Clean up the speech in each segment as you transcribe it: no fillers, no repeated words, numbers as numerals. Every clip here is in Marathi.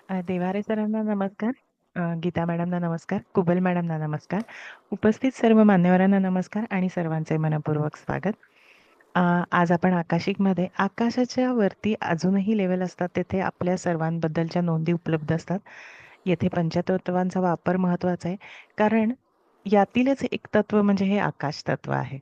देवारे सरांना नमस्कार. गीता मॅडमना नमस्कार. कुबल मॅडमना नमस्कार. उपस्थित सर्व मान्यवरांना नमस्कार आणि सर्वांचे मनःपूर्वक स्वागत. आज आपण आकाशिकमध्ये आकाशाच्या वरती अजूनही लेवल असतात तेथे आपल्या सर्वांबद्दलच्या नोंदी उपलब्ध असतात. येथे पंचतत्वांचा वापर महत्त्वाचा आहे, कारण यातीलच एक तत्व म्हणजे हे आकाश तत्व आहे.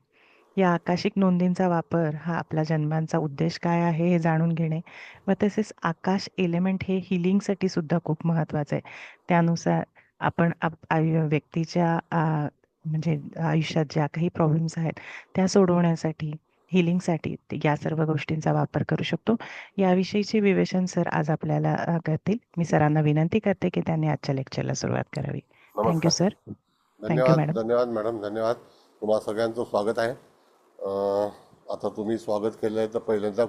या आकाशिक नोंदींचा वापर हा आपल्या जन्मांचा उद्देश काय आहे हे जाणून घेणे व तसेच आकाश एलिमेंट हे हिलिंगसाठी सुद्धा खूप महत्त्वाचं आहे. त्यानुसार आपण व्यक्तीच्या म्हणजे आयुष्यात ज्या काही प्रॉब्लेम्स आहेत त्या सोडवण्यासाठी, हिलिंगसाठी या सर्व गोष्टींचा वापर करू शकतो. याविषयीचे विवेचन सर आज आपल्याला करतील. मी सरांना विनंती करते की त्यांनी आजच्या लेक्चरला सुरुवात करावी. थँक्यू नमस्कार. सर. थँक्यू धन्यवाद मॅडम. धन्यवाद मॅडम, धन्यवाद. तुम्हा सगळ्यांचं स्वागत आहे. आता तुम्ही स्वागत केलं आहे तर पहिल्यांदा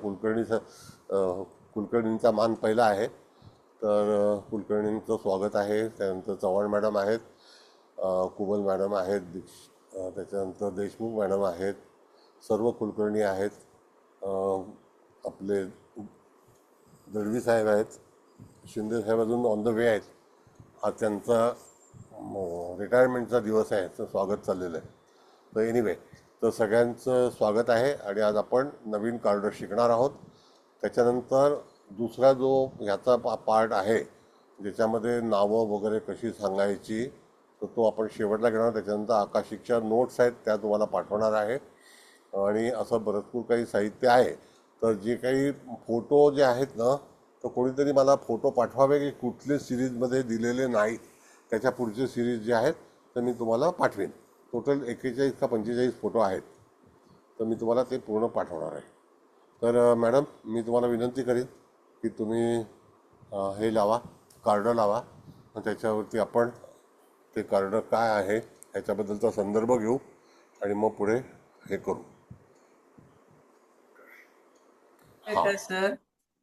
कुलकर्णींचा मान पहिला आहे. तर कुलकर्णींचं स्वागत आहे. त्यानंतर चव्हाण मॅडम आहेत, कुबल मॅडम आहेत, त्याच्यानंतर देशमुख मॅडम आहेत, सर्व कुलकर्णी आहेत. आपले दळवी साहेब आहेत, शिंदे साहेब अजून ऑन द वे आहेत. हा त्यांचा रिटायरमेंटचा दिवस आहे, तर स्वागत चाललेलं आहे. तर एनिवे, तर सगळ्यांचं स्वागत आहे. आणि आज आपण नवीन कार्ड शिकणार आहोत. त्याच्यानंतर दुसरा जो ह्याचा पार्ट आहे ज्याच्यामध्ये नावं वगैरे कशी सांगायची, तर तो आपण शेवटला घेणार. त्याच्यानंतर आकाशिकच्या नोट्स आहेत त्या तुम्हाला पाठवणार आहे. आणि असं भरपूर काही साहित्य आहे. तर जे काही फोटो जे आहेत ना, तर कोणीतरी मला फोटो पाठवावे की कुठले सिरीजमध्ये दिलेले नाही, त्याच्या पुढचे सिरीज जे आहेत तर मी तुम्हाला पाठवेन. टोटल 41 का 45 फोटो आहेत, तर मी तुम्हाला ते पूर्ण पाठवणार आहे. तर मॅडम, मी तुम्हाला विनंती करीन की तुम्ही हे लावा, कार्ड लावा. त्याच्यावरती आपण ते कार्ड काय आहे ह्याच्याबद्दलचा संदर्भ घेऊ आणि मग पुढे हे करू. हां, Sir,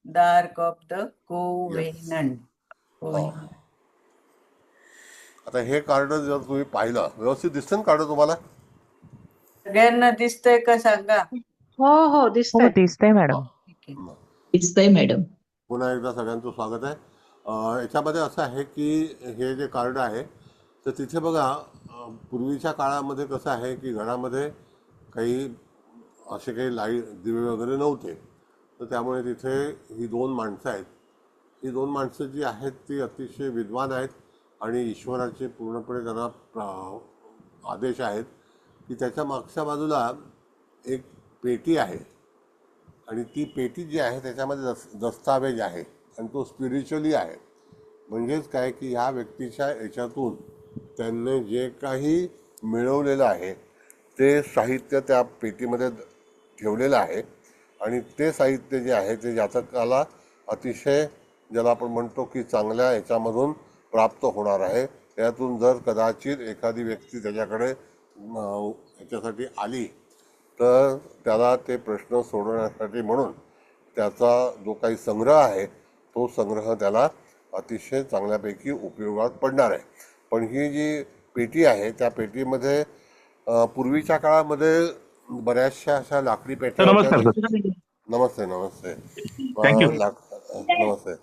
the Ark of the Covenant. हां. आता हे कार्ड जर तुम्ही पाहिलं, व्यवस्थित दिसतं ना कार्ड तुम्हाला? सगळ्यांना दिसतंय का सांगा? हो हो हो, दिसतंय. दिसतंय मॅडम. ठीक आहे. मग दिसतंय मॅडम. पुन्हा एकदा सगळ्यांचं स्वागत आहे. याच्यामध्ये असं आहे की हे जे कार्ड आहे तर तिथे बघा, पूर्वीच्या काळामध्ये कसं आहे की घरामध्ये काही असे काही लाईट दिवे वगैरे नव्हते. तर त्यामुळे तिथे ही दोन माणसं आहेत. ही दोन माणसं जी आहेत ती अतिशय विद्वान आहेत आणि ईश्वराचे पूर्णपणे त्यांना आदेश आहेत की त्याच्या मागच्या बाजूला एक पेटी आहे. आणि ती पेटी जी आहे त्याच्यामध्ये दस्तावेज आहे आणि तो स्पिरिच्युअली आहे. म्हणजेच काय की ह्या व्यक्तीच्या याच्यातून त्यांनी जे काही मिळवलेलं आहे ते साहित्य त्या पेटीमध्ये ठेवलेलं आहे. आणि ते साहित्य जे आहे ते जातकाला अतिशय, ज्याला आपण म्हणतो की चांगल्या याच्यामधून प्राप्त होणार आहे. त्यातून जर कदाचित एखादी व्यक्ती त्याच्याकडे ह्याच्यासाठी आली तर त्याला ते प्रश्न सोडवण्यासाठी म्हणून त्याचा जो काही संग्रह आहे तो संग्रह त्याला अतिशय चांगल्यापैकी उपयोगात पडणार आहे. पण ही जी पेटी आहे त्या पेटीमध्ये पूर्वीच्या काळामध्ये बऱ्याचशा अशा लाकडी पेट्या होत्या. नमस्ते नमस्ते. नमस्ते.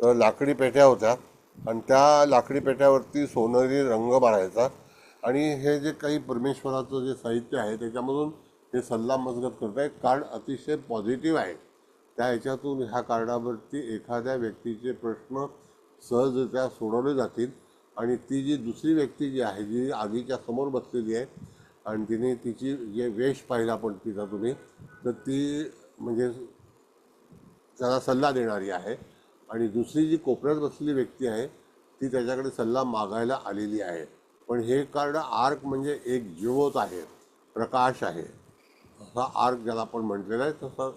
तर लाकडी पेट्या होत्या आणि त्या लाकडी पेट्यावरती सोनेरी रंग मारायचा. आणि हे जे काही परमेश्वराचं जे साहित्य आहे त्याच्यामधून हे सल्ला मसलत करत आहे. कार्ड अतिशय पॉझिटिव्ह आहे. त्या ह्याच्यातून ह्या कार्डावरती एखाद्या व्यक्तीचे प्रश्न सहजरित्या सोडवले जातील. आणि ती जी दुसरी व्यक्ती जी आहे, जी आगीच्या समोर बसलेली आहे आणि तिने तिची जे वेश पाहिला पण तिचा तुम्ही, तर ती म्हणजे त्याला सल्ला देणारी आहे. आणि दुसरी जी कोपऱ्यात बसलेली व्यक्ती आहे ती त्याच्याकडे सल्ला मागायला आलेली आहे. पण हे कार्ड आर्क म्हणजे एक ज्योत आहे, प्रकाश आहे. असा आर्क ज्याला आपण म्हटलेला आहे तसं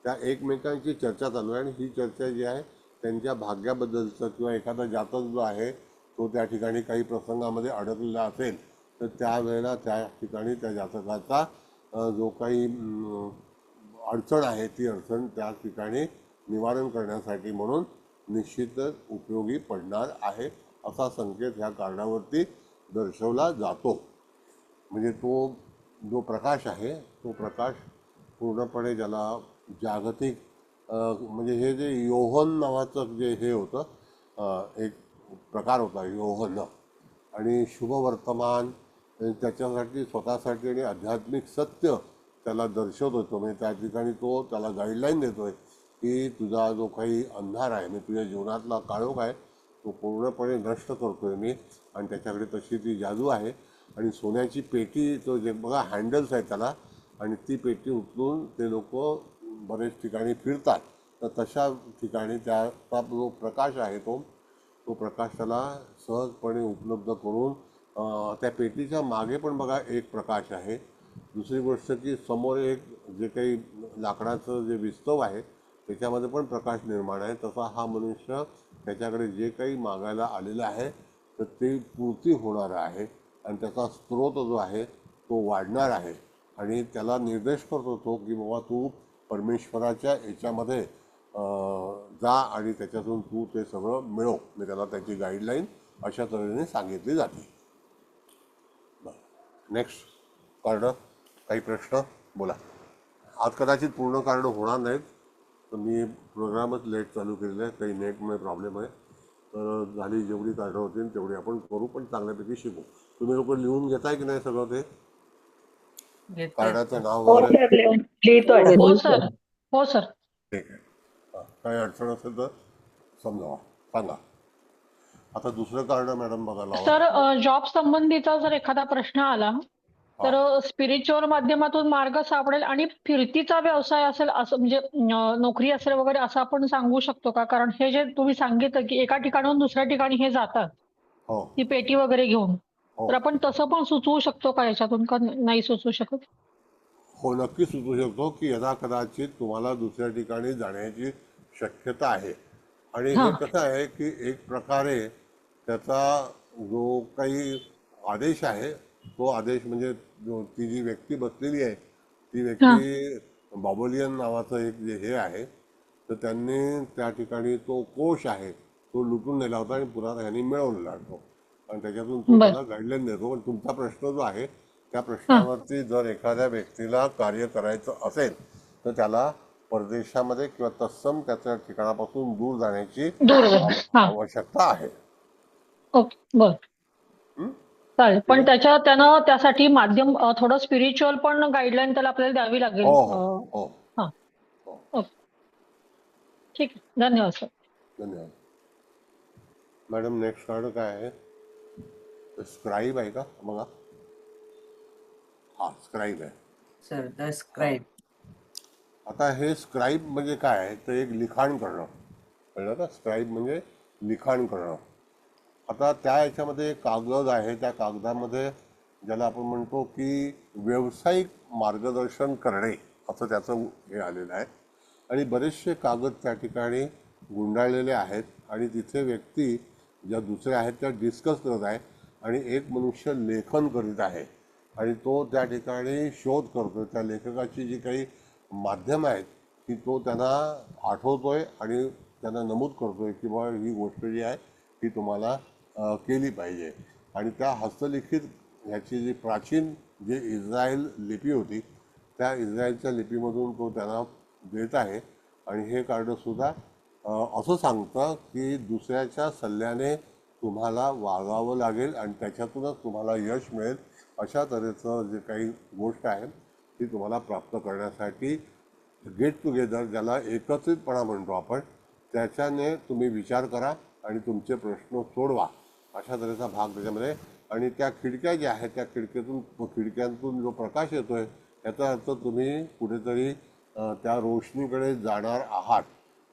त्या एकमेकांची चर्चा चालू आहे. आणि ही चर्चा जी आहे त्यांच्या भाग्याबद्दलचं, किंवा एखादा जातक जो आहे तो त्या ठिकाणी काही प्रसंगामध्ये अडकलेला असेल तर त्यावेळेला त्या ठिकाणी त्या जातकाचा जो काही अडचण आहे ती अडचण त्या ठिकाणी निवारण करण्यासाठी म्हणून निश्चितच उपयोगी पडणार आहे, असा संकेत ह्या कार्डावरती दर्शवला जातो. म्हणजे तो जो प्रकाश आहे तो प्रकाश पूर्णपणे ज्याला जागतिक म्हणजे हे जे योहन नावाचं जे हे होतं एक प्रकार होता योहन. आणि शुभ वर्तमान त्याच्यासाठी स्वतःसाठी आणि आध्यात्मिक सत्य त्याला दर्शवत होतो. म्हणजे त्या ठिकाणी तो त्याला गाईडलाईन देतोय की तुझा जो काही अंधार आहे म्हणजे तुझ्या जीवनातला काळोख आहे तो पूर्णपणे नष्ट करतोय मी. आणि त्याच्याकडे तशी ती जादू आहे. आणि सोन्याची पेटी तो जे बघा हँडल्स आहे त्याला, आणि ती पेटी उचलून ते लोक बरेच ठिकाणी फिरतात. तर तशा ठिकाणी त्याचा जो प्रकाश आहे तो प्रकाश त्याला सहजपणे उपलब्ध करून त्या पेटीच्या मागे पण बघा एक प्रकाश आहे. दुसरी गोष्ट की समोर एक जे काही लाकडाचं जे विस्तव आहे त्याच्यामध्ये पण प्रकाश निर्माण आहे. तसा हा मनुष्य त्याच्याकडे जे काही मागायला आलेलं आहे तर ते पूर्ती होणार आहे. आणि त्याचा स्रोत जो आहे तो वाढणार आहे. आणि त्याला निर्देश करतो तो की बाबा तू परमेश्वराच्या याच्यामध्ये जा आणि त्याच्यातून तू ते सगळं मिळव. मी त्याला त्याची गाईडलाईन अशा तऱ्हेने सांगितली जाते. Next card. काही प्रश्न बोला. आज कदाचित पूर्ण कार्ड होणार नाहीत तर मी प्रोग्रामच लेट चालू केलेला आहे. काही नेटमुळे प्रॉब्लेम आहे. तर झाली जेवढी कार्ड होतील तेवढी आपण करू, पण चांगल्यापैकी शिकू. तुम्ही लोक लिहून घेताय की नाही सगळं ते घेतोय. कार्डाचं नाव हो वगैरे? सर, लिहितोय. हो सर. हो सर. ठीक आहे. काही अडचण असेल तर समजावा, सांगा. आता दुसरं कार्ड मॅडम बघा लावा. सर, जॉब संबंधीचा जर एखादा प्रश्न आला तर स्पिरिच्युअल माध्यमातून मार्ग सापडेल आणि फिरतीचा व्यवसाय असेल असं म्हणजे नोकरी असेल वगैरे असं आपण सांगू शकतो का? कारण हे जे तुम्ही सांगितलं की एका ठिकाणाहून दुसऱ्या ठिकाणी हे जातात हो ती पेटी वगैरे घेऊन, हो तर आपण तसं पण सुचवू शकतो का याच्यातून का नाही सुचवू शकत? हो, नक्की सुचू शकतो की यदा कदाचित तुम्हाला दुसऱ्या ठिकाणी जाण्याची शक्यता आहे. आणि हे हा. कसं आहे की एक प्रकारे त्याचा जो काही आदेश आहे तो आदेश म्हणजे ती जी व्यक्ती बसलेली आहे ती हा. व्यक्ती बॉबोलियन नावाचं एक जे हे आहे तर त्यांनी त्या ठिकाणी तो कोश आहे तो लुटून नेला होता आणि पुन्हा त्यांनी मिळवलेला तो. आणि त्याच्यातून तो बर. त्याला गाईडलाईन देतो. पण तुमचा प्रश्न जो आहे त्या हा. प्रश्नावरती जर एखाद्या व्यक्तीला कार्य करायचं असेल तर त्याला परदेशामध्ये किंवा तत्सम त्याच्या ठिकाणापासून दूर जाण्याची दूर जा. हा. आवश्यकता आहे. ओके. बर. हं? चालेल. ठीक पण आहे. त्यानं त्यासाठी माध्यम थोडं स्पिरिच्युअल पण गाईडलाईन त्याला आपल्याला द्यावी लागेल. हो हो हो हा. हो. ओके. ठीक आहे. धन्यवाद सर. धन्यवाद मॅडम. नेक्स्ट कार्ड काय आहे? स्क्राईब आहे का बघा. हा स्क्राईब आहे. Sir the scribe. आता हे स्क्राईब म्हणजे काय आहे तर एक लिखाण करणं. कळलं का? स्क्राईब म्हणजे लिखाण करणं. आता त्या याच्यामध्ये एक कागद आहे. त्या कागदामध्ये ज्याला आपण म्हणतो की व्यावसायिक मार्गदर्शन करणे असं त्याचं हे आलेलं आहे. आणि बरेचसे कागद त्या ठिकाणी गुंडाळलेले आहेत आणि तिथे व्यक्ती ज्या दुसऱ्या आहेत त्या डिस्कस करत आहे आणि एक मनुष्य लेखन करीत आहे आणि तो त्या ठिकाणी शोध करतो. त्या लेखकाची जी काही माध्यम आहेत ती तो त्यांना आठवतोय आणि त्यांना नमूद करतोय की बाबा ही गोष्ट जी आहे ती तुम्हाला केली पाहिजे. आणि त्या हस्तलिखित ह्याची जी प्राचीन जे इस्रायल लिपी होती त्या इस्रायलच्या लिपीमधून तो त्यांना देत आहे. आणि हे कार्डसुद्धा असं सांगतं की दुसऱ्याच्या सल्ल्याने तुम्हाला वागावं लागेल आणि त्याच्यातूनच तुम्हाला यश मिळेल. अशा तऱ्हेचं जे काही गोष्ट आहे ती तुम्हाला प्राप्त करण्यासाठी गेट टुगेदर ज्याला एकत्रितपणा म्हणतो आपण त्याच्याने तुम्ही विचार करा आणि तुमचे प्रश्न सोडवा अशा तऱ्हेचा भाग त्याच्यामध्ये. आणि त्या खिडक्या ज्या आहेत त्या खिडक्यांतून जो प्रकाश येतोय याचा अर्थ तुम्ही कुठेतरी त्या रोशनीकडे जाणार आहात.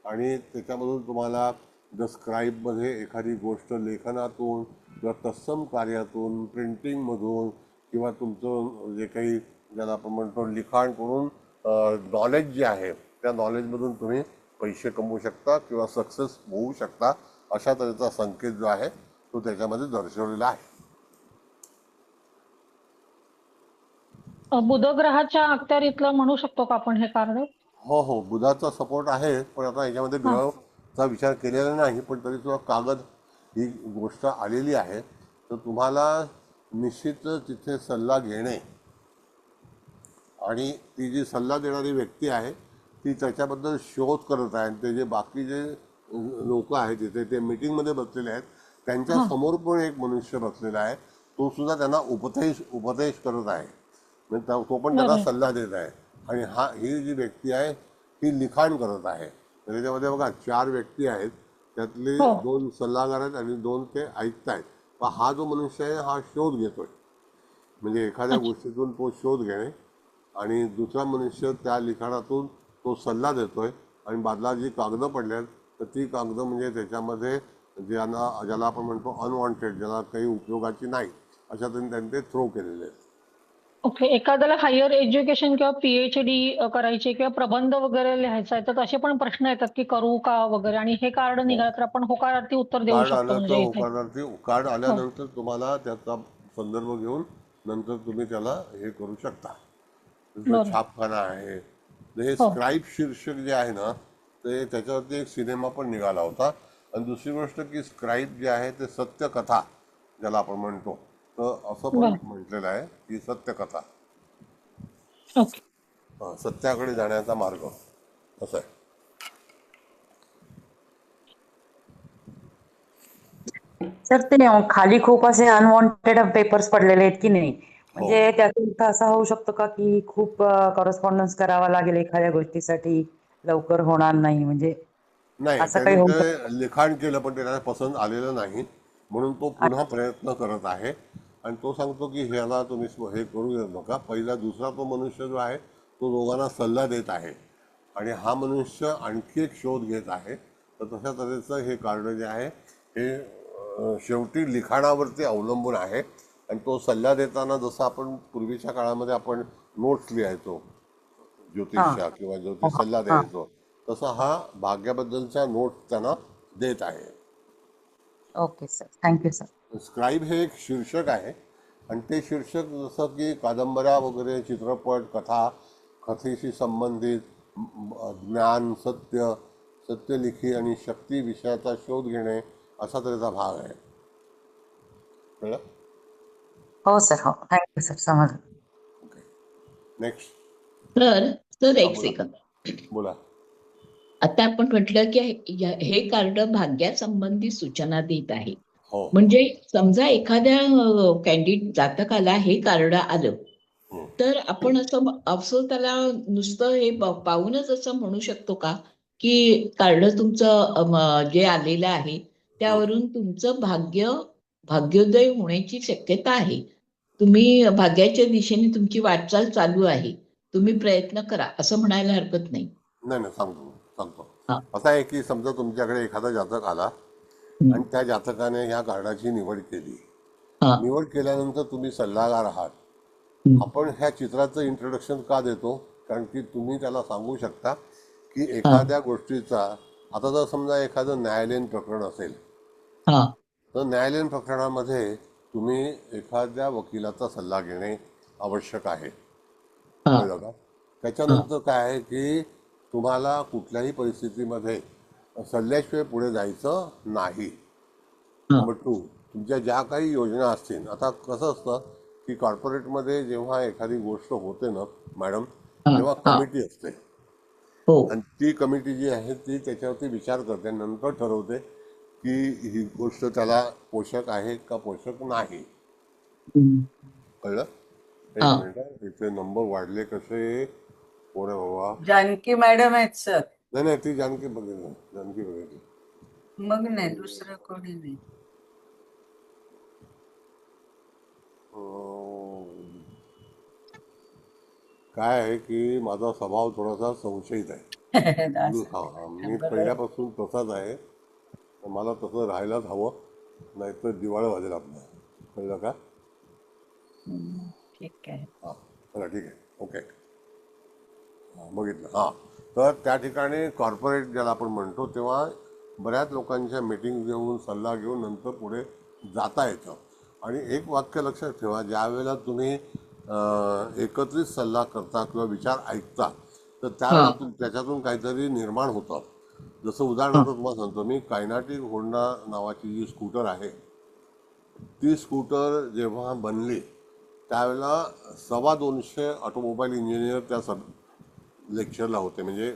आणि त्याच्यामधून तुम्हाला द स्क्राईबमध्ये एखादी गोष्ट लेखनातून किंवा तत्सम कार्यातून प्रिंटिंगमधून किंवा तुमचं जे काही ज्याला आपण म्हणतो लिखाण करून नॉलेज जे आहे त्या नॉलेजमधून तुम्ही पैसे कमवू शकता किंवा सक्सेस होऊ शकता. अशा तऱ्हेचा संकेत जो आहे तो त्याच्यामध्ये दर्शवलेला आहे. बुधग्रहाच्या अखत्यारीतलं म्हणू शकतो का आपण हे कार्ड? हो हो, बुधाचा सपोर्ट आहे. पण आता याच्यामध्ये हा. ग्रहचा विचार केलेला नाही. पण तरी सुद्धा कागद ही गोष्ट आलेली आहे. तर तुम्हाला निश्चितच तिथे सल्ला घेणे आणि ती जी सल्ला देणारी व्यक्ती आहे ती त्याच्याबद्दल शोध करत आहे आणि ते जे बाकी जे लोक आहेत तिथे, ते मीटिंगमध्ये बसलेले आहेत, त्यांच्या हा समोर पण एक मनुष्य बसलेला आहे, तो सुद्धा त्यांना उपदेश करत आहे, म्हणजे तो पण त्यांना बरं सल्ला देत आहे. आणि ही जी व्यक्ती आहे ही लिखाण करत आहे. तर त्याच्यामध्ये बघा 4 व्यक्ती आहेत, त्यातले हो 2 सल्लागार आहेत आणि 2 ते ऐकतायत. पण हा जो मनुष्य आहे हा शोध घेतोय, म्हणजे एखाद्या अच्छा गोष्टीतून तो शोध घेणे, आणि दुसरा मनुष्य त्या लिखाणातून तो सल्ला देतोय. आणि बाजूला जी कागदं पडल्यात तर ती कागदं म्हणजे त्याच्यामध्ये ज्याला आपण म्हणतो अनवॉन्टेड, ज्याला काही उपयोगाची नाही, अशा त्यांनी ते थ्रो केलेले आहेत. ओके. एखाद्याला हायर एज्युकेशन किंवा पीएचडी करायची किंवा प्रबंध वगैरे लिहायचा आहे तर तसे पण प्रश्न येतात की करू का वगैरे आणि हे कार्ड हो. निघालं तर आपण होकारार्थी उत्तर देऊ कार्ड शकतो आलं तर म्हणजे इथे. होकारार्थी, कार्ड हो आल्यानंतर तुम्हाला त्याचा संदर्भ घेऊन नंतर तुम्ही त्याला हे करू शकता. जसं बरं छापखाना आहे. तर हे हो स्क्राईब शीर्षक जे आहे ना, ते त्याच्यावरती एक सिनेमा पण निघाला होता. आणि दुसरी गोष्ट की स्क्राईब जे आहे ते सत्यकथा ज्याला आपण म्हणतो, तर असं पण बरं म्हटलेलं आहे की सत्यकथा, ओके. सत्याकडे जाण्याचा मार्ग, असं आहे. सर ते खाली खूप असे अनवॉन्टेड पेपर्स पडलेले आहेत की नाही, हो. म्हणजे त्याचा अर्थ असा होऊ शकतो का की खूप कॉरेस्पॉन्डन्स करावा लागेल एखाद्या गोष्टीसाठी, लवकर होणार नाही, म्हणजे नाही, असं त्यांनी काही होऊ शकतं? ते लिखाण केलं पण ते त्याला पसंत आलेलं नाही, म्हणून तो पुन्हा अच्छा. प्रयत्न करत आहे. आणि तो सांगतो की ह्याला तुम्ही हे करू देत नका. पहिला दुसरा तो मनुष्य जो आहे तो दोघांना सल्ला देत आहे, आणि हा मनुष्य आणखी एक शोध घेत आहे. तर तशा तऱ्हेचं हे कार्ड जे आहे हे शेवटी लिखाणावरती अवलंबून आहे. आणि तो सल्ला देताना जसं आपण पूर्वीच्या काळामध्ये आपण नोट्स लिहायचो, हा ज्योतिषच्या किंवा हा ज्योतिष सल्ला हा. द्यायचो, तसा हा भाग्याबद्दलच्या नोट्स त्यांना देत आहे. Okay sir, thank you sir. Scribe हे एक शीर्षक आहे, आणि ते शीर्षक जसं की कादंबऱ्या वगैरे, चित्रपट, कथेशी संबंधित ज्ञान, सत्यलिखी आणि शक्ती विषयाचा शोध घेणे, असा तऱ्हेचा भाग आहे. कळलं? हो सर, हो, थँक्यू सर, समजलं. Okay, next. तर सर हा, एक बोला सेकंद. बोला. आता आपण म्हटलं की हे कार्ड भाग्यासंबंधी सूचना देत आहे. हो. म्हणजे समजा एखाद्या जातकाला हे कार्ड आलं हं. तर आपण असं त्याला नुसतं हे पाहूनच असं म्हणू शकतो का की कार्ड तुमचं जे आलेलं आहे हं. त्यावरून तुमचं भाग्योदय होण्याची शक्यता आहे, तुम्ही भाग्याच्या दिशेने तुमची वाटचाल चालू आहे, तुम्ही प्रयत्न करा, असं म्हणायला हरकत नाही? नाही नाही, सांगतो. हा. असं आहे की समजा तुमच्याकडे एखादा जातक आला हम्म. आणि त्या जातकाने ह्या कार्डाची निवड केली. हा. निवड केल्यानंतर तुम्ही सल्लागार आहात. हम्म. आपण ह्या चित्राचं इंट्रोडक्शन का देतो? कारण की तुम्ही त्याला सांगू शकता की हा. एखाद्या गोष्टीचा, आता जर समजा एखादं न्यायालयीन प्रकरण असेल, हा. तर न्यायालयीन प्रकरणामध्ये तुम्ही एखाद्या वकिलाचा सल्ला घेणे आवश्यक आहे. हा. कळलं का? त्याच्यानंतर काय आहे की तुम्हाला कुठल्याही परिस्थितीमध्ये सल्ल्याशिवाय पुढे जायचं नाही. हा. नंबर 2, तुमच्या ज्या काही योजना असतील, आता कसं असतं की कॉर्पोरेटमध्ये जेव्हा एखादी गोष्ट होते ना मॅडम, हा. तेव्हा हा. कमिटी असते, हो. आणि ती कमिटी जी आहे ती त्याच्यावरती विचार करते, नंतर ठरवते की ही गोष्ट त्याला पोषक आहे का पोषक नाही. हम्म. कळलं? हा. एक मिनिट आहे, इथे नंबर वाढले कसे? कोण आहे बाबा? जानकी मॅडम आहेत सर. नाही, ती जानकी बघितली. मग नाही दुसरं कोणी नाही. काय आहे की माझा स्वभाव थोडासा संशयित आहे. मी बरं. पहिल्यापासून तसाच आहे, तर मला तसं राहायलाच हवं, नाहीतर दिवाळं वाजेल आपलं. कळलं का? ठीक आहे. हां, चला ठीक आहे, ओके. बघितलं. हां, तर त्या ठिकाणी कॉर्पोरेट ज्याला आपण म्हणतो, तेव्हा बऱ्याच लोकांच्या मीटिंग घेऊन सल्ला घेऊन नंतर पुढे जाता येतं. आणि एक वाक्य लक्षात ठेवा, ज्या वेळेला तुम्ही एकत्रित सल्ला करता किंवा विचार ऐकता, तर त्यावेळेला त्याच्यातून काहीतरी निर्माण होतं. जसं उदाहरणार्थ तुम्हाला सांगतो मी, कायनाटिक होंडा नावाची जी स्कूटर आहे, ती स्कूटर जेव्हा बनली त्यावेळेला 225 ऑटोमोबाईल इंजिनियर त्या लेक्चरला होते. म्हणजे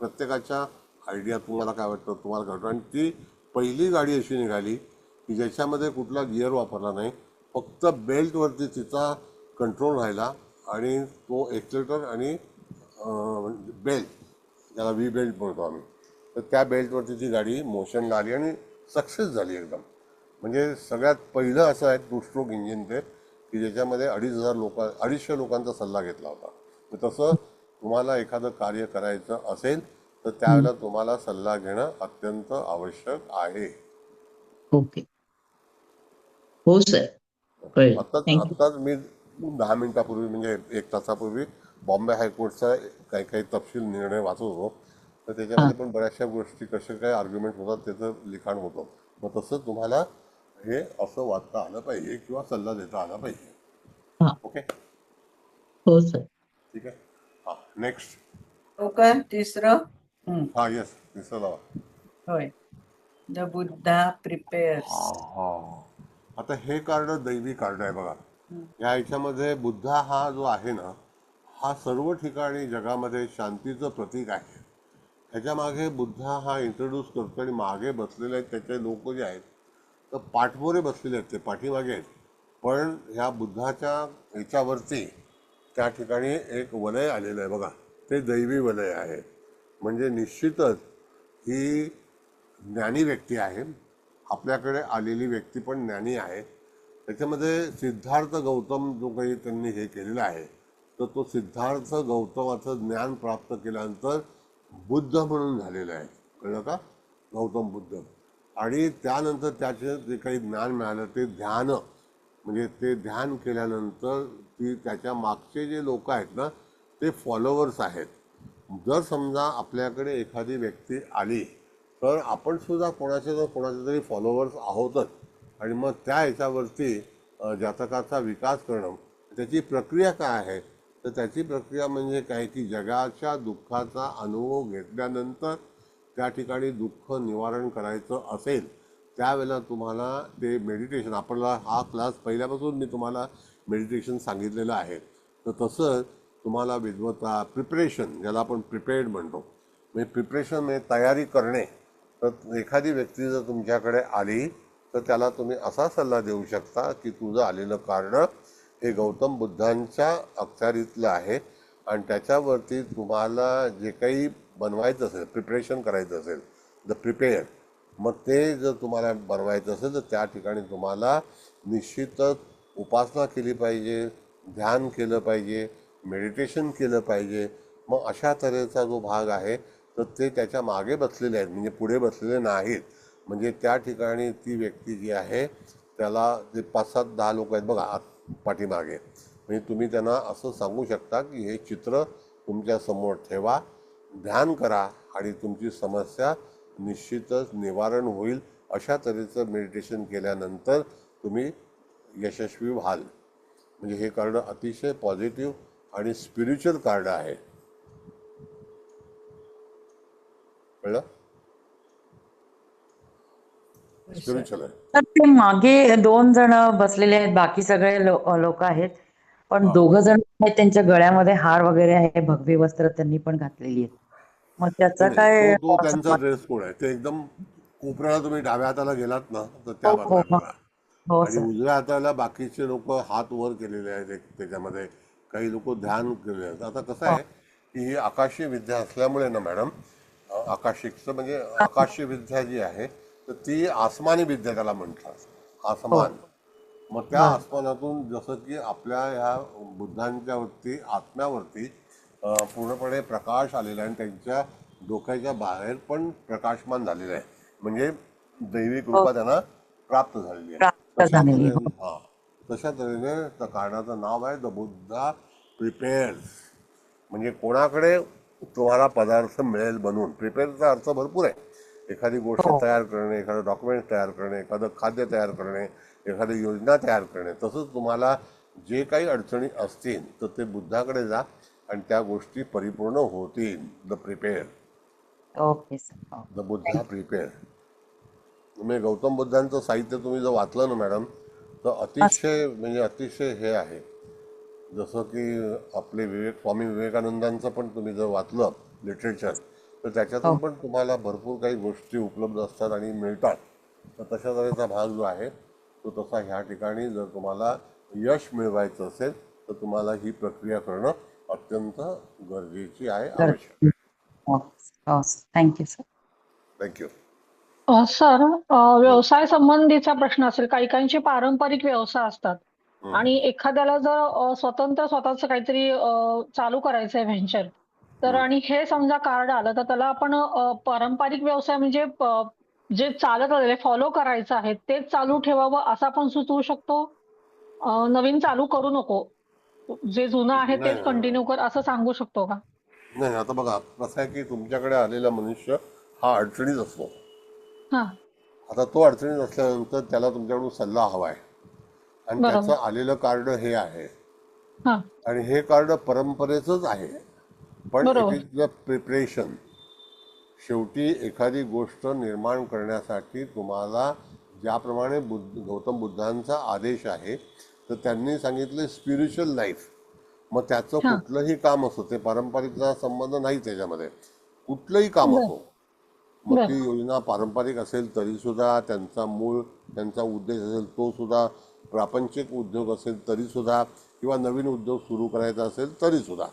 प्रत्येकाच्या आयडिया तुम्हाला काय वाटतं तुम्हाला कळतं. आणि ती पहिली गाडी अशी निघाली की ज्याच्यामध्ये कुठला गिअर वापरला नाही, फक्त बेल्टवरती तिचा कंट्रोल राहिला आणि तो एक्सिलेटर आणि बेल्ट, त्याला व्ही बेल्ट म्हणतो आम्ही, तर त्या बेल्टवरती ती गाडी मोशनला आली आणि सक्सेस झाली एकदम. म्हणजे सगळ्यात पहिलं असं आहे टू स्ट्रोक इंजिन ते की ज्याच्यामध्ये 250 लोकांचा सल्ला घेतला होता. तर तसं तुम्हाला एखादं कार्य करायचं असेल तर त्यावेळेला तुम्हाला सल्ला घेणं अत्यंत आवश्यक आहे. ओके. हो सर, कळलं. थँक्यू. आत्ताच मी 10 मिनिटापूर्वी म्हणजे 1 तासापूर्वी बॉम्बे हायकोर्टचा काही काही तपशील निर्णय वाचत होतो. तर त्याच्यामध्ये पण बऱ्याचशा गोष्टी कसे काय आर्ग्युमेंट होतात त्याचं लिखाण होतं. मग तसं तुम्हाला हे असं वाचता आलं पाहिजे किंवा सल्ला देता आला पाहिजे. हा. ओके, हो सर. ठीक आहे. हां, नेक्स्ट. हो का तिसरं हां, येस, दिसलं लावा. होय. The Buddha prepares. आता हे कार्ड दैवी कार्ड आहे बघा. या ह्याच्यामध्ये बुद्धा हा जो आहे ना, हा सर्व ठिकाणी जगामध्ये शांतीचं प्रतीक आहे. ह्याच्या मागे बुद्धा हा इंट्रोड्यूस करतो आणि मागे बसलेले आहेत त्याचे लोक जे आहेत तर पाठमोरे बसलेले आहेत, ते पाठीमागे आहेत. पण ह्या बुद्धाच्या ह्याच्यावरती त्या ठिकाणी एक वलय आलेलं आहे बघा, ते दैवी वलय आहे. म्हणजे निश्चितच ही ज्ञानी व्यक्ती आहे. आपल्याकडे आलेली व्यक्ती पण ज्ञानी आहे. त्याच्यामध्ये सिद्धार्थ गौतम जो काही त्यांनी हे केलेलं आहे तर तो सिद्धार्थ गौतमाचं ज्ञान प्राप्त केल्यानंतर बुद्ध म्हणून झालेलं आहे. कळलं का? गौतम बुद्ध. आणि त्यानंतर त्याचे जे काही ज्ञान मिळालं ते ध्यान, म्हणजे ते ध्यान केल्यानंतर ती त्याच्या मागचे जे लोक आहेत ना ते फॉलोवर्स आहेत. जर समजा आपल्याकडे एखादी व्यक्ती आली तर आपण सुद्धा कोणाचे तरी फॉलोवर्स आहोतच. आणि मग त्या ह्याच्यावरती जातकाचा विकास करणं, त्याची प्रक्रिया काय आहे तर त्याची प्रक्रिया म्हणजे काय की जगाच्या दुःखाचा अनुभव घेतल्यानंतर त्या ठिकाणी दुःख निवारण करायचं असेल त्यावेळेला तुम्हाला ते मेडिटेशन, आपल्याला हा क्लास पहिल्यापासून मी तुम्हाला मेडिटेशन सांगितलेलं आहे. तर तसं तुम्हाला विद्वता प्रिपरेशन, ज्याला आपण प्रिपेअर्ड म्हणतो, म्हणजे प्रिपरेशन म्हणजे तयारी करणे. तर एखादी व्यक्ती जर तुमच्याकडे आली तर त्याला तुम्ही असा सल्ला देऊ शकता की तुझं आलेलं कार्ड हे गौतम बुद्धांच्या अखत्यारीतलं आहे आणि त्याच्यावरती तुम्हाला जे काही बनवायचं असेल, प्रिपरेशन करायचं असेल, द प्रिपेअर, मग ते जर तुम्हाला बनवायचं असेल तर त्या ठिकाणी तुम्हाला निश्चितच उपासना केली पाहिजे, ध्यान केलं पाहिजे, मेडिटेशन केलं पाहिजे. मग अशा तऱ्हेचा जो भाग आहे तर ते त्याच्या मागे बसलेले आहेत, म्हणजे पुढे बसलेले नाहीत. म्हणजे त्या ठिकाणी ती व्यक्ती जी आहे त्याला जे 5-7-10 लोक आहेत बघा पाठीमागे, म्हणजे तुम्ही त्यांना असं सांगू शकता की हे चित्र तुमच्या समोर ठेवा, ध्यान करा आणि तुमची समस्या निश्चितच निवारण होईल. अशा तऱ्हेचं मेडिटेशन केल्यानंतर तुम्ही यशस्वी व्हाल. म्हणजे हे कार्ड अतिशय पॉझिटिव्ह आणि स्पिरिच्युअल कार्ड आहे. कळलं? स्पिरिच्युअल आहे. तर ते मागे 2 जण बसलेले आहेत, बाकी सगळे लोक आहेत, पण 2 जण आहेत त्यांच्या गळ्यामध्ये हार वगैरे आहे, भगवी वस्त्र त्यांनी पण घातलेली आहेत. मग त्याचा नाही, काय तो त्यांचा ड्रेस कोड आहे. ते एकदम कोपऱ्याला तुम्ही डाव्या हाताला गेलात ना तर त्या हो बाजूला हो आहे हो बघा. हो आणि सर. उजव्या हाताला बाकीचे लोक हात वर केलेले आहेत. त्याच्यामध्ये काही लोक ध्यान केलेले आहेत. आता कसं आहे की ही आकाशीय विद्या असल्यामुळे ना मॅडम, आकाशिकचं म्हणजे आकाशीय विद्या जी आहे तर ती आसमानी विद्या त्याला म्हणतात, आसमान. मग त्या आसमानातून जसं की आपल्या ह्या बुद्धांच्या वरती आत्म्यावरती पूर्णपणे प्रकाश आलेला आहे आणि त्यांच्या डोक्याच्या बाहेर पण प्रकाशमान झालेलं आहे. म्हणजे दैवी कृपा त्यांना प्राप्त झालेली आहे. प्राप्त तशा झालेली. तऱ्हेने तशा तऱ्हेने त्या कार्डाचं नाव आहे द बुद्धा प्रिपेअर्स. म्हणजे कोणाकडे तुम्हाला पदार्थ मिळेल बनवून. प्रिपेअरचा अर्थ भरपूर आहे. एखादी गोष्ट तयार करणे, एखादं डॉक्युमेंट तयार करणे, एखादं खाद्य तयार करणे, एखादी योजना तयार करणे. तसंच तुम्हाला जे काही अडचणी असतील तर ते बुद्धाकडे जा आणि त्या गोष्टी परिपूर्ण होतील. The prepare, okay sir. The Buddha prepare. तुम्ही गौतम बुद्धांचं साहित्य तुम्ही जर वाचलं ना मॅडम तर अतिशय म्हणजे अतिशय हे आहे. जसं की आपले स्वामी विवेकानंदांचं पण तुम्ही जर वाचलं लिटरेचर तर हो त्याच्यातून पण तुम्हाला भरपूर काही गोष्टी उपलब्ध असतात आणि मिळतात. तर तशा तऱ्हेचा भाग जो आहे तो तसा ह्या ठिकाणी जर तुम्हाला यश मिळवायचं असेल तर तुम्हाला ही प्रक्रिया करणं अत्यंत गरजेची आहे, आवश्यक. गरजेचं. हो हो थँक्यू सर. थँक्यू. सर, व्यवसाय संबंधीचा प्रश्न असेल. काही काहींचे पारंपरिक व्यवसाय असतात आणि एखाद्याला जर स्वतंत्र स्वतःचं काहीतरी चालू करायचंय व्हेंचर, तर आणि हे समजा कार्ड आलं तर त्याला आपण पारंपरिक व्यवसाय म्हणजे जे चालत आलेले फॉलो करायचं आहे तेच चालू ठेवावं असं आपण सुचवू शकतो. नवीन चालू करू नको. जे जुनं आहे नाही तेच नाही कंटिन्यू कर असं सांगू शकतो का? नाही, आता बघा कसं आहे की तुमच्याकडे आलेला मनुष्य हा अडचणीत असतो. हां, आता तो अडचणीत असल्यानंतर त्याला तुमच्याकडून सल्ला हवा आहे आणि बरोबर. त्याचं आलेलं कार्ड हे आहे हां, आणि हे कार्ड परंपरेचंच आहे. पण इट बरोबर. Is the preparation. शेवटी एखादी गोष्ट निर्माण करण्यासाठी तुम्हाला ज्याप्रमाणे गौतम बुद्धांचा आदेश आहे तर त्यांनी सांगितले स्पिरिच्युअल लाईफ. मग त्याचं हां, कुठलंही काम असो, ते पारंपरिकचा संबंध नाही त्याच्यामध्ये, कुठलंही काम बरं, असो, मग ती बरं. योजना पारंपरिक असेल तरीसुद्धा, त्यांचा मूळ त्यांचा उद्देश असेल तो सुद्धा, प्रापंचिक उद्योग असेल तरीसुद्धा, किंवा नवीन उद्योग सुरू करायचा असेल तरीसुद्धा,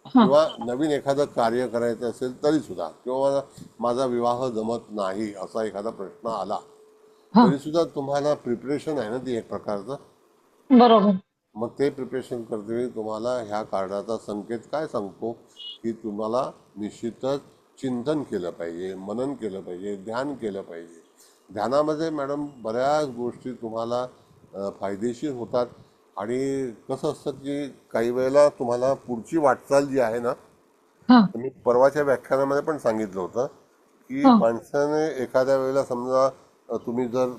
हां, किंवा नवीन एखादं कार्य करायचं असेल तरीसुद्धा, किंवा माझा विवाह जमत नाही असा एखादा प्रश्न आला हां, तरीसुद्धा तुम्हाला प्रिपरेशन आहे ना ती एक प्रकारचं. बरोबर. मग ते प्रिपरेशन करते तुम्हाला ह्या कार्डाचा संकेत काय सांगतो की तुम्हाला निश्चितच चिंतन केलं पाहिजे, मनन केलं पाहिजे, ध्यान केलं पाहिजे. ध्यानामध्ये मॅडम बऱ्याच गोष्टी तुम्हाला फायदेशीर होतात. आणि कसं असतं की काही वेळेला तुम्हाला पुढची वाटचाल जी आहे ना, हां, तर मी परवाच्या व्याख्यानामध्ये पण सांगितलं होतं की हां, माणसाने एखाद्या वेळेला समजा तुम्ही जर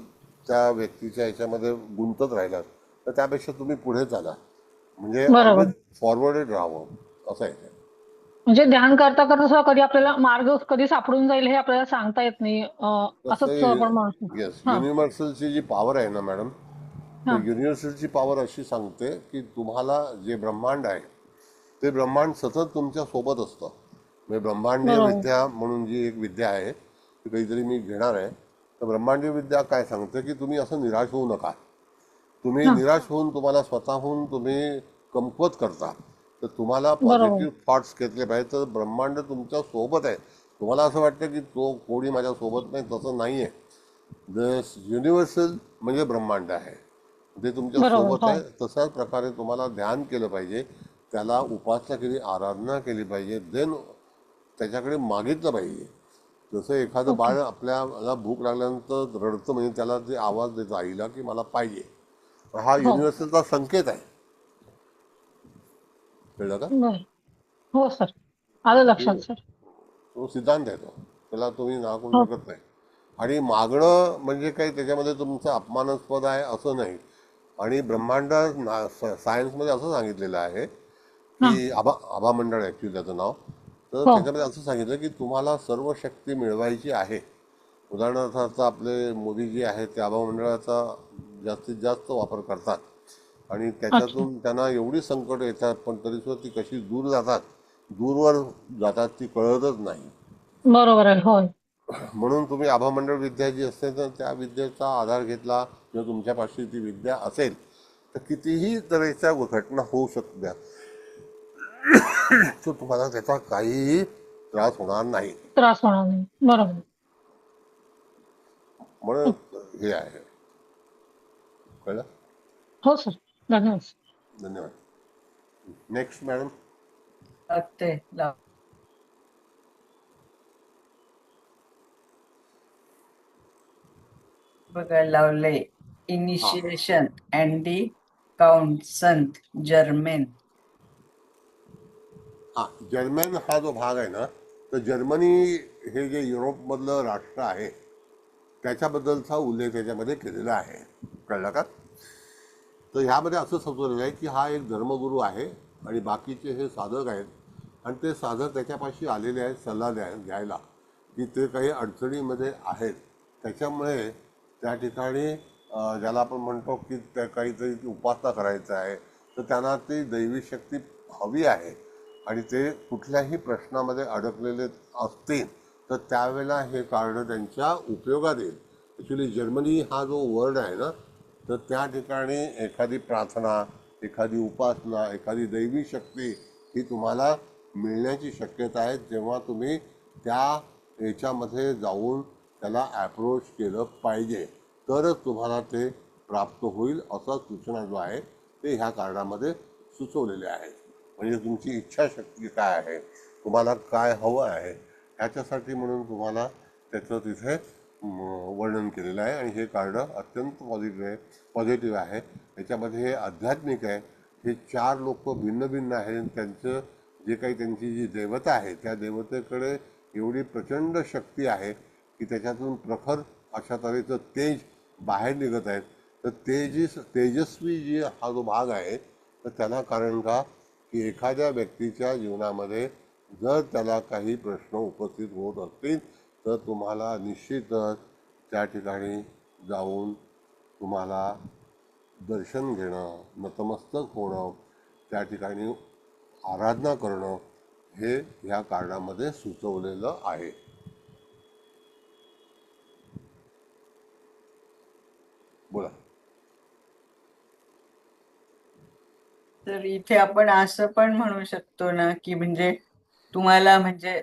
त्या व्यक्तीच्या ह्याच्यामध्ये गुंतत राहिलात तर त्यापेक्षा तुम्ही पुढे चाला, म्हणजे ऑलवेज बरोबर. फॉरवर्डेड राहावं असं आहे ते. म्हणजे ध्यान करता करता सुद्धा कधी आपल्याला मार्ग कधी सापडून जाईल हे आपल्याला सांगता येत नाही. असंच आपण म्हणू शकतो. येस, हां, युनिव्हर्सलची जी पॉवर आहे ना मॅडम, तर हां, युनिव्हर्सलची पॉवर अशी सांगते की तुम्हाला जे ब्रह्मांड आहे ते ब्रह्मांड सतत तुमच्या सोबत असतं. म्हणजे ब्रह्मांडीय बरोबर, विद्या म्हणून जी एक विद्या आहे ती काहीतरी मी घेणार आहे. तर ब्रह्मांडीय विद्या काय सांगते की तुम्ही असं निराश होऊ नका. तुम्ही हां, निराश होऊन तुम्हाला स्वतःहून तुम्ही कमकुवत करता, तर तुम्हाला बरोबर, पॉझिटिव्ह थॉट्स घेतले पाहिजे. तर ब्रह्मांड तुमच्या सोबत आहे. तुम्हाला असं वाटतं की तो कोणी माझ्या सोबत नाही, तसं नाही आहे. द युनिव्हर्सल म्हणजे ब्रह्मांड आहे, ते तुमच्या बरोबर. सोबत हो, आहे. तशाच प्रकारे तुम्हाला ध्यान केलं पाहिजे, त्याला उपासना केली, आराधना केली पाहिजे, देन त्याच्याकडे मागितलं पाहिजे. जसं एखादं ओके. बाळ आपल्याला भूक लागल्यानंतर रडतं, म्हणजे त्याला ते आवाज देतं आईला की मला पाहिजे. हा हो, युनिव्हर्सलचा संकेत आहे. कळलं का? बरं. हो सर. हा, आलं लक्षात सर. तो सिद्धांत आहे तो, त्याला तुम्ही नाकारू हो, शकत नाही. आणि मागणं म्हणजे काही त्याच्यामध्ये तुमचं अपमानास्पद आहे असं नाही. आणि ब्रह्मांड सायन्समध्ये असं सांगितलेलं आहे हां, की आभा आभा मंडळ ॲक्च्युली त्याचं नाव. तर हो, त्याच्यामध्ये असं सांगितलं की तुम्हाला सर्व शक्ती मिळवायची आहे. उदाहरणार्थ आता आपले मोदी जे आहेत ते आभा मंडळाचा जास्तीत जास्त वापर करतात आणि अच्छा. त्याच्यातून त्यांना एवढी संकट येतात, पण तरीसुद्धा ती कशी दूर जातात, दूरवर जातात ती कळतच नाही. बरोबर आहे. होय. म्हणून तुम्ही आभामंडळ विद्या जी असते तर त्या विद्येचा आधार घेतला किंवा तुमच्यापाशी ती विद्या असेल तर कितीही तऱ्हेच्या घटना होऊ शकत्या, तर तुम्हाला त्याचा काहीही त्रास होणार नाही. त्रास होणार नाही. बरोबर. म्हणून हे आहे. कळलं? हो सर. धन्यवाद. धन्यवाद. Next madam. लागते बघा लावले. इनिशिएशन अँडी काउंट संत जर्मेन. हा, जर्मन हा जो भाग आहे ना, तर जर्मनी हे जे युरोपमधलं राष्ट्र आहे त्याच्याबद्दलचा उल्लेख त्याच्यामध्ये केलेला आहे. कळलं का? तर ह्यामध्ये असं समजलेलं आहे की हा एक धर्मगुरू आहे आणि बाकीचे हे साधक आहेत आणि ते साधक त्याच्यापाशी आलेले आहेत सल्ला घ्यायला की ते काही अडचणीमध्ये आहेत. त्याच्यामुळे त्या ठिकाणी ज्याला आपण म्हणतो की त्या काहीतरी उपासना करायचं आहे, तर त्यांना ती दैवी शक्ती हवी आहे. आणि ते कुठल्याही प्रश्नामध्ये अडकलेले असतील तर त्यावेळेला हे कार्ड त्यांच्या उपयोगात येईल. ॲक्च्युली जर्मनी हा जो वर्ड आहे ना, तर त्या ठिकाणी एखादी प्रार्थना, एखादी उपासना, एखादी दैवी शक्ती ही तुम्हाला मिळण्याची शक्यता आहे जेव्हा तुम्ही त्या याच्यामध्ये जाऊन त्याला ॲप्रोच केलं पाहिजे, तरच तुम्हाला ते प्राप्त होईल असं सूचना जो आहे ते ह्या कार्डामध्ये सुचवलेले आहेत. म्हणजे तुमची इच्छाशक्ती काय आहे, तुम्हाला काय हवं आहे, ह्याच्यासाठी म्हणून तुम्हाला त्याचं तिथे वर्णन केलेलं आहे. आणि हे कार्ड अत्यंत पॉझिटिव्ह आहे. याच्यामध्ये हे आध्यात्मिक आहे. हे 4 लोक भिन्न भिन्न आहेत. त्यांचं जे काही त्यांची जी देवता आहे त्या देवतेकडे एवढी प्रचंड शक्ती आहे की त्याच्यातून प्रखर अशा तऱ्हेचं तेज बाहेर निघत आहेत. तर तेजस्वी जी हा जो भाग आहे तर त्याला कारण का की एखाद्या व्यक्तीच्या जीवनामध्ये जर त्याला काही प्रश्न उपस्थित होत असतील तर तुम्हाला निश्चितच त्या ठिकाणी जाऊन तुम्हाला दर्शन घेणं, नतमस्तक होणं, त्या ठिकाणी आराधना करणं हे ह्या कार्डामध्ये सुचवलेलं आहे. बोला. तर इथे आपण असं पण म्हणू शकतो ना की म्हणजे तुम्हाला म्हणजे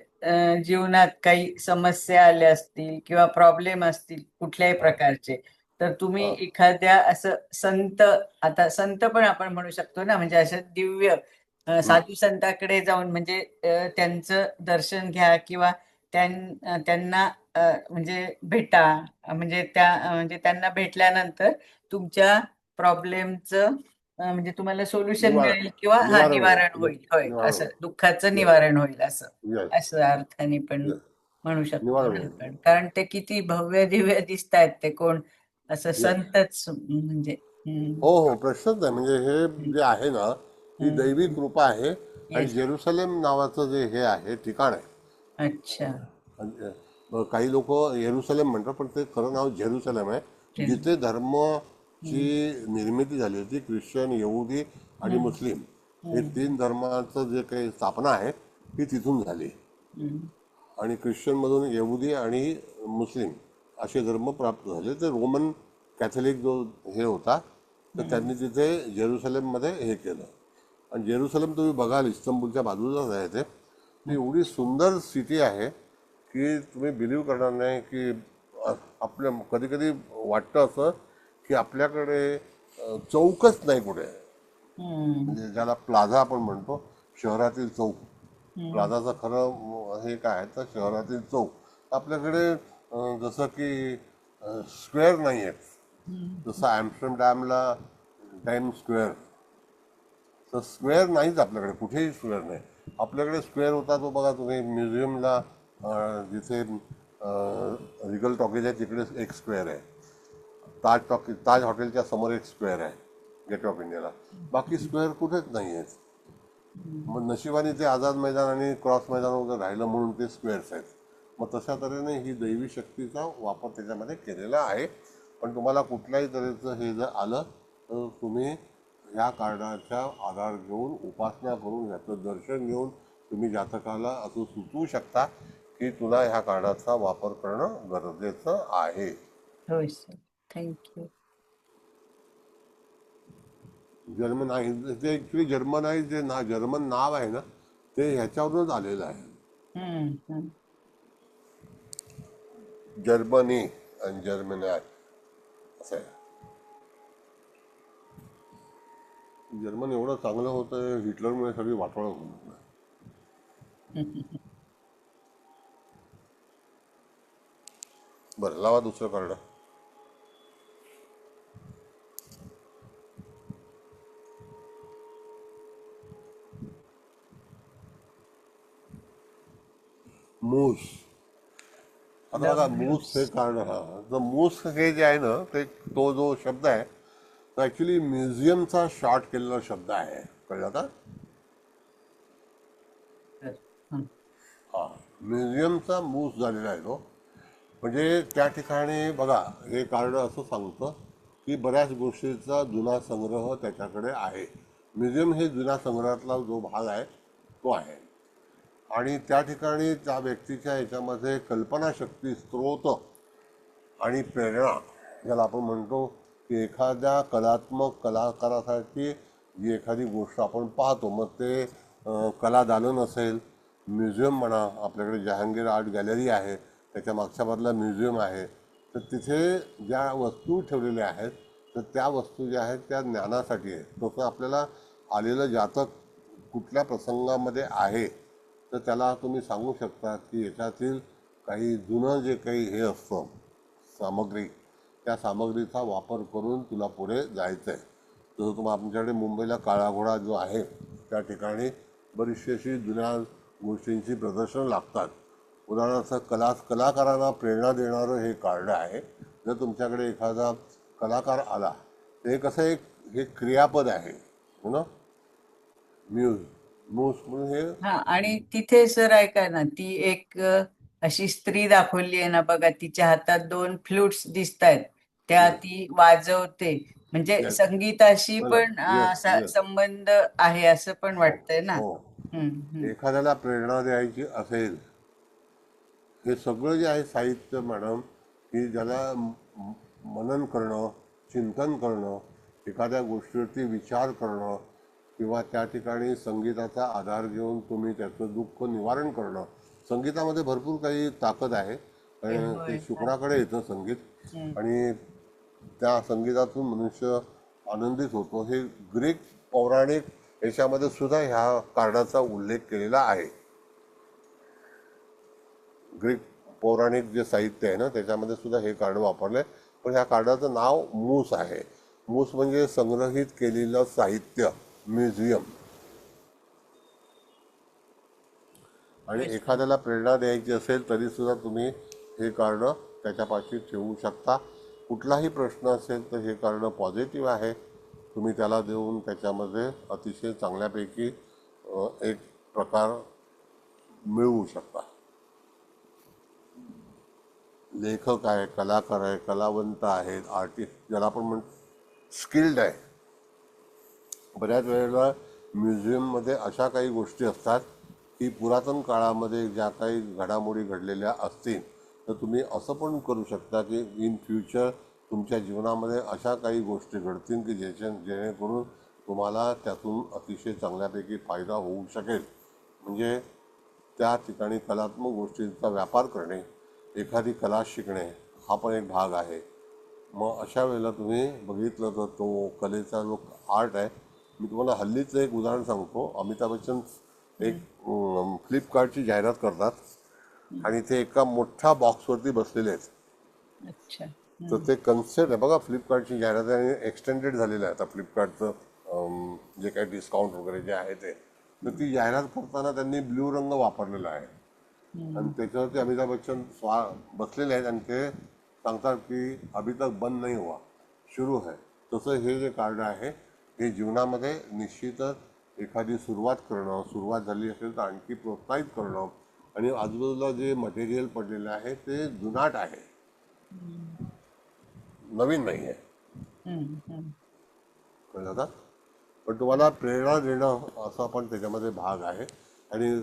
जीवनात काही समस्या आल्या असतील किंवा प्रॉब्लेम असतील कुठल्याही प्रकारचे, तर तुम्ही हां एखाद्या असं संत, आता संत पण आपण म्हणू शकतो ना, म्हणजे असं दिव्य साधू संताकडे जाऊन म्हणजे त्यांचं दर्शन घ्या किंवा त्यांना म्हणजे भेटा. म्हणजे म्हणजे त्यांना भेटल्यानंतर तुमच्या प्रॉब्लेमचं म्हणजे तुम्हाला सोल्युशन मिळेल किंवा निवारण होईल. निवारण होईल. होय, निवारण असं होईल. दुःखाचं येस, निवारण होईल असं येस, असं अर्थाने पण येस. म्हणू शकतो निवारण ना होईल. आपण. कारण ते किती भव्य दिव्य दिसत आहेत, ते कोण असं येस. संतच म्हणजे. हो हो, प्रश्नच नाही. म्हणजे हे जे आहे ना, ही दैवी कृपा आहे. आणि येस. जेरुसलेम नावाचं जे हे आहे ठिकाण आहे, अच्छा. काही लोक येरुसलेम म्हणतात पण ते खरं नाव जेरुसलेम आहे. जिथे धर्माची निर्मिती झाली होती, ख्रिश्चन, यहुदी आणि मुस्लिम हे 3 धर्माचं जे काही स्थापना आहे ती तिथून झाली. आणि ख्रिश्चनमधून यहुदी आणि मुस्लिम असे धर्म प्राप्त झाले. ते रोमन कॅथलिक जो हे होता तर त्यांनी तिथे जेरुसलेममध्ये हे केलं. आणि जेरुसलेम तुम्ही बघाल, इस्तंबूलच्या बाजूलाच आहे ते. ती एवढी सुंदर सिटी आहे की तुम्ही बिलीव्ह करणार नाही की आपल्या कधी कधी वाटतं असं की आपल्याकडे चौकच नाही कुठे. म्हणजे ज्याला प्लाझा आपण म्हणतो, शहरातील चौक. प्लाझाचं खरं हे काय आहे तर शहरातील चौक. आपल्याकडे जसं की स्क्वेअर नाही आहेत. जसं ॲम्स्टरडॅमला टाइम स्क्वेअर, तर स्क्वेअर नाहीच आपल्याकडे, कुठेही स्क्वेअर नाही. आपल्याकडे स्क्वेअर होता तो बघा तुम्ही म्युझियमला जिथे रिगल टॉकीज आहे तिकडे एक स्क्वेअर आहे. ताज हॉटेलच्या समोर एक स्क्वेअर आहे गेट ऑफ इंडियाला. बाकी स्क्वेअर कुठेच नाही आहेत. मग नशिबाने ते आझाद मैदान आणि क्रॉस मैदान वगैरे राहिलं म्हणून ते स्क्वेअर्स आहेत. मग तशा तऱ्हेने ही दैवी शक्तीचा वापर त्याच्यामध्ये केलेला आहे. पण तुम्हाला कुठल्याही तऱ्हेचं हे जर आलं तर तुम्ही ह्या कार्डाचा आधार घेऊन उपासना करून ह्याचं दर्शन घेऊन तुम्ही जातकाला असं सुचवू शकता की तुला ह्या कार्डाचा वापर करणं गरजेचं आहे. होय सर, थँक्यू. जर्मनाईज ते ॲक्च्युली जर्मनाईज जे जर्मन नाव आहे ना ते ह्याच्यावरूनच आलेलं आहे. जर्मनी आणि जर्मनाय असं आहे. जर्मन एवढं चांगलं होतं, हिटलरमुळे सगळी वाटोळं होऊन. बरं, लावा दुसरं कार्ड. मूस. आता बघा, मूस हे कार्ड, हा तर मूस हे जे आहे ना ते तो जो शब्द आहे तो ॲक्च्युली म्युझियमचा शॉर्ट केलेला शब्द आहे. कळलं का? हा, म्युझियमचा मूस झालेला आहे तो. म्हणजे त्या ठिकाणी बघा, हे कार्ड असं सांगतं की बऱ्याच गोष्टीचा जुना संग्रह त्याच्याकडे आहे. म्युझियम हे जुन्या संग्रहातला जो भाग आहे तो आहे. आणि त्या ठिकाणी त्या व्यक्तीच्या ह्याच्यामध्ये कल्पनाशक्ती, स्रोत आणि प्रेरणा, ज्याला आपण म्हणतो की एखाद्या कलात्मक कलाकारासाठी जी एखादी गोष्ट आपण पाहतो, मग ते कला दालन असेल, म्युझियम म्हणा, आपल्याकडे जहांगीर आर्ट गॅलरी आहे, त्याच्या मागच्या बाजूला म्युझियम आहे, तर तिथे ज्या वस्तू ठेवलेल्या आहेत तर त्या वस्तू ज्या आहेत त्या ज्ञानासाठी आहेत. तसं आपल्याला आलेलं जातक कुठल्या प्रसंगामध्ये आहे तर त्याला तुम्ही सांगू शकता की याच्यातील काही जुनं जे काही हे असतं सामग्री, त्या सामग्रीचा वापर करून तुला पुढे जायचं आहे. जसं तुम्हाला आमच्याकडे मुंबईला काळा घोडा जो आहे त्या ठिकाणी बरीचशी अशी जुन्या गोष्टींची प्रदर्शनं लागतात. उदाहरणार्थ कलाकारांना प्रेरणा देणारं हे कार्ड आहे. जर तुमच्याकडे एखादा कलाकार आला तर हे कसं हे क्रियापद आहे ना, मूस म्हणून हे. हा, आणि तिथे सर ऐका ना, ती एक अशी स्त्री दाखवली आहे ना बघा, तिच्या हातात 2 फ्लूट्स दिसत आहेत, त्या ती वाजवते, म्हणजे येस, संगीताशी पण येस, येस. संबंध आहे असं पण हो, वाटतंय ना. हो. हम्म. एखाद्याला प्रेरणा द्यायची असेल, हे सगळं जे आहे साहित्य मॅडम, की ज्याला मनन करणं, चिंतन करणं, एखाद्या गोष्टीवरती विचार करणं किंवा त्या ठिकाणी संगीताचा आधार घेऊन तुम्ही त्याचं दुःख निवारण करणं. संगीतामध्ये भरपूर काही ताकद आहे आणि ते शुक्राकडे येतं संगीत, आणि त्या संगीतातून मनुष्य आनंदित होतो. हे ग्रीक पौराणिक याच्यामध्ये सुद्धा ह्या कार्डाचा उल्लेख केलेला आहे. ग्रीक पौराणिक जे साहित्य आहे ना त्याच्यामध्ये सुद्धा हे कार्ड वापरले. पण ह्या कार्डाचं नाव मूस आहे. मूस म्हणजे संग्रहित केलेलं साहित्य, म्युझियम. आणि एखाद्याला प्रेरणा द्यायची असेल तरी सुद्धा तुम्ही हे कार्ड त्याच्यापाशी ठेवू शकता. कुठलाही प्रश्न असेल तर हे कार्ड पॉझिटिव्ह आहे, तुम्ही त्याला देऊन त्याच्यामध्ये अतिशय चांगल्यापैकी एक प्रकार मिळवू शकता. लेखक आहे, कलाकार आहे, कलावंत आहेत, आर्टिस्ट ज्याला आपण म्हणतो स्किल्ड आहे. बऱ्याच वेळेला म्युझियममध्ये अशा काही गोष्टी असतात की पुरातन काळामध्ये ज्या काही घडामोडी घडलेल्या असतील तर तुम्ही असं पण करू शकता की इन फ्युचर तुमच्या जीवनामध्ये अशा काही गोष्टी घडतील की जेणेकरून तुम्हाला त्यातून अतिशय चांगल्यापैकी फायदा होऊ शकेल. म्हणजे त्या ठिकाणी कलात्मक गोष्टींचा व्यापार करणे, एखादी कला शिकणे हा पण एक भाग आहे. मग अशा वेळेला तुम्ही बघितलं तर तो कलेचा जो आर्ट आहे. मी तुम्हाला हल्लीचं एक उदाहरण सांगतो. अमिताभ बच्चन एक फ्लिपकार्टची जाहिरात करतात आणि ते एका मोठ्या बॉक्सवरती बसलेले आहेत. अच्छा. तर ते कन्सेप्ट आहे बघा, फ्लिपकार्टची जाहिरात आहे आणि एक्सटेंडेड झालेलं आहे आता फ्लिपकार्टचं जे काही डिस्काउंट वगैरे जे आहे ते. तर ती जाहिरात करताना त्यांनी ब्ल्यू रंग वापरलेला आहे आणि त्याच्यावरती अमिताभ बच्चन बसलेले आहेत आणि ते सांगतात की अभी तक बंद नाही हुआ, सुरू आहे. तसं हे जे कार्ड आहे हे जीवनामध्ये निश्चितच एखादी सुरुवात करणं, सुरुवात झाली असेल तर आणखी प्रोत्साहित करणं. आणि आजूबाजूला जे मटेरियल पडलेलं आहे ते जुनाट आहे, नवीन नाही आहे, कळलं का? पण तुम्हाला प्रेरणा देणं असा पण त्याच्यामध्ये भाग आहे. आणि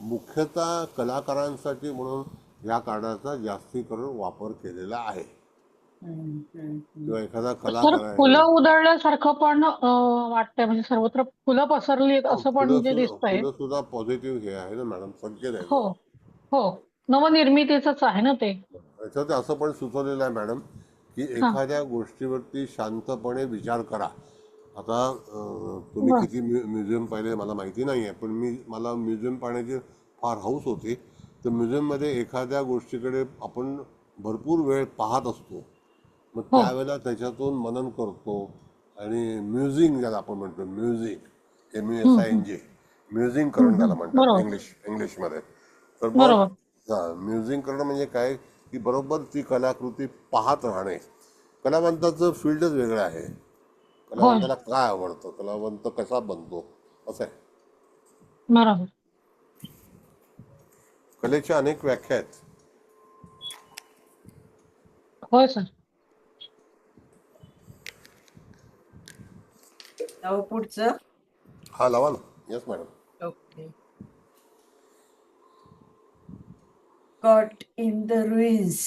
मुख्यतः कलाकारांसाठी म्हणून या कार्डाचा जास्ती करून वापर केलेला आहे. किंवा एखादा सर, कलाकार आहे, फुलं उधळल्यासारखं पण वाटतंय, म्हणजे सर्वत्र फुलं पसरली आहेत असं पण म्हणजे दिसतंय. फुलं सुद्धा पॉझिटिव्ह हे आहे ना मॅडम, संकेत आहे हो, तो. हो, नवनिर्मितीचंच आहे ना ते. याच्यावरती असं पण सुचवलेलं आहे मॅडम की हा, एखाद्या गोष्टीवरती शांतपणे विचार करा. आता तुम्ही बर. किती म्युझियम पाहिले मला माहिती नाही आहे, पण मला म्युझियम पाहण्याची फार हौस होती. तर म्युझियममध्ये एखाद्या गोष्टीकडे आपण भरपूर वेळ पाहत असतो. मग हो, त्यावेळेला त्याच्यातून मनन करतो आणि म्युझिंग ज्याला आपण म्हणतो, म्युझिक, MUSING, म्युझिंग करणं त्याला म्हणतात बरोबर, इंग्लिशमध्ये. तर मग बरोबर. म्युझिंग करणं म्हणजे काय की बरोबर ती कलाकृती पाहत राहणे. कलावंताचं फील्डच वेगळं आहे. होय, कलावंताला काय आवडतं, कलावंत कसा बनतो, असं आहे. बरोबर. कलेच्या अनेक व्याख्या आहेत. होय सर. पुढचं. हा लावा ना. Yes madam. Okay. caught in the ruins.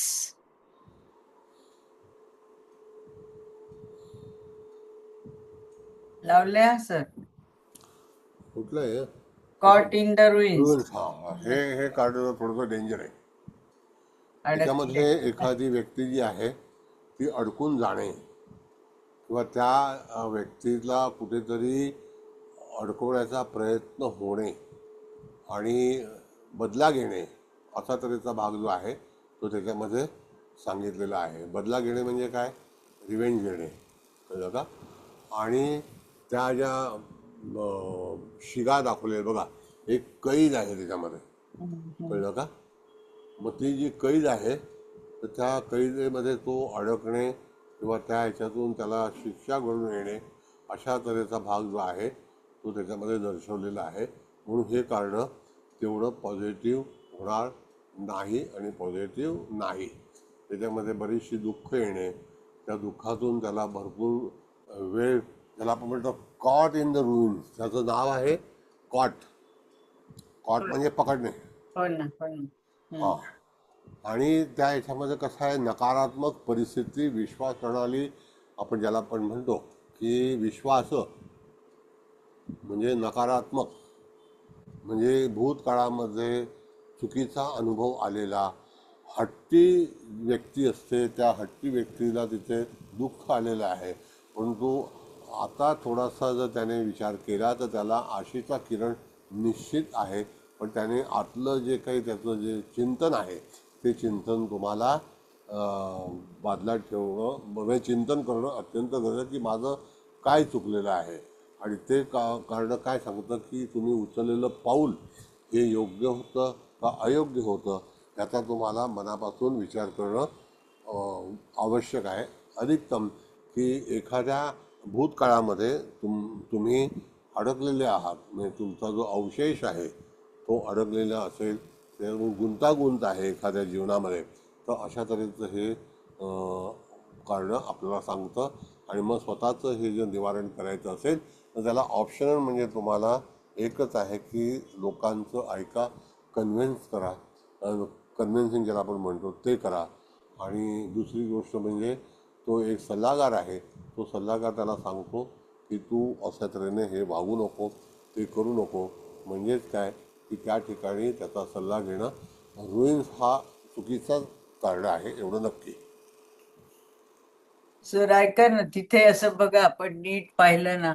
लावल्या सर. कुठलं आहे Caught in the ruins. रुईन्स? हा, हे कार्ड थोडंसं डेंजर आहे. त्याच्यामध्ये अडकले. एखादी व्यक्ती जी आहे ती अडकून जाणे किंवा त्या व्यक्तीला कुठेतरी अडकवण्याचा प्रयत्न होणे आणि बदला घेणे असा तऱ्हेचा भाग जो आहे तो त्याच्यामध्ये सांगितलेला आहे. बदला घेणे म्हणजे काय? रिव्हेंज घेणे, कळलं का? आणि त्या ज्या शिगा दाखवले बघा, एक कैद आहे त्याच्यामध्ये, कळलं का? मग ती जी कैद आहे तर त्या कैदेमध्ये तो अडकणे किंवा त्या ह्याच्यातून त्याला शिक्षा घडून येणे अशा तऱ्हेचा भाग जो आहे तो त्याच्यामध्ये दर्शवलेला आहे. म्हणून हे कार्ड तेवढं पॉझिटिव्ह होणार नाही आणि पॉझिटिव्ह नाही. त्याच्यामध्ये बरीचशी दुःख येणे, त्या दुःखातून त्याला भरपूर वेळ, त्याला आपण म्हणतो कॉट इन द रुईन्स, त्याचं नाव आहे कॉट. कॉट म्हणजे पकडणे. हो ना, हो ना. हा. आणि त्या ह्याच्यामध्ये कसं आहे, नकारात्मक परिस्थिती, विश्वास प्रणाली आपण ज्याला पण म्हणतो की विश्वास म्हणजे नकारात्मक, म्हणजे भूतकाळामध्ये चुकीचा अनुभव आलेला, हट्टी व्यक्ती असते, त्या हट्टी व्यक्तीला तिथे दुःख आलेलं आहे. परंतु आता थोडासा जर त्याने विचार केला तर त्याला आशेचा किरण निश्चित आहे. पण त्याने आतलं जे काही त्याचं जे चिंतन आहे ते चिंतन तुम्हाला बाजूला ठेवणं, म्हणजे चिंतन करणं अत्यंत गरजेचं की माझं काय चुकलेलं आहे. आणि ते कारण काय सांगतं की तुम्ही उचललेलं पाऊल हे योग्य होतं का अयोग्य होतं याचा तुम्हाला मनापासून विचार करणं आवश्यक आहे. अधिकतम की एखाद्या भूतकाळामध्ये तुम्ही अडकलेले आहात, म्हणजे तुमचा जो अवशेष आहे तो अडकलेला असेल, ते गुंतागुंत आहे एखाद्या जीवनामध्ये, तर अशा तऱ्हेचं हे कारण आपल्याला सांगतं. आणि मग स्वतःचं हे जे निवारण करायचं असेल तर त्याला ऑप्शनल म्हणजे तुम्हाला एकच आहे की लोकांचं ऐका, कन्व्हिन्स करा, कन्व्हिन्सिंग ज्याला आपण म्हणतो ते करा. आणि दुसरी गोष्ट म्हणजे तो एक सल्लागार आहे, तो सल्लागार त्याला सांगतो की तू अशा तऱ्हेने हे वागू नको, ते करू नको. म्हणजेच काय की त्या ठिकाणी त्याचा सल्ला घेणं. रुईन्स हा चुकीचा कार्ड आहे एवढं नक्की. सर ऐका ना, तिथे असं बघा, आपण नीट पाहिलं ना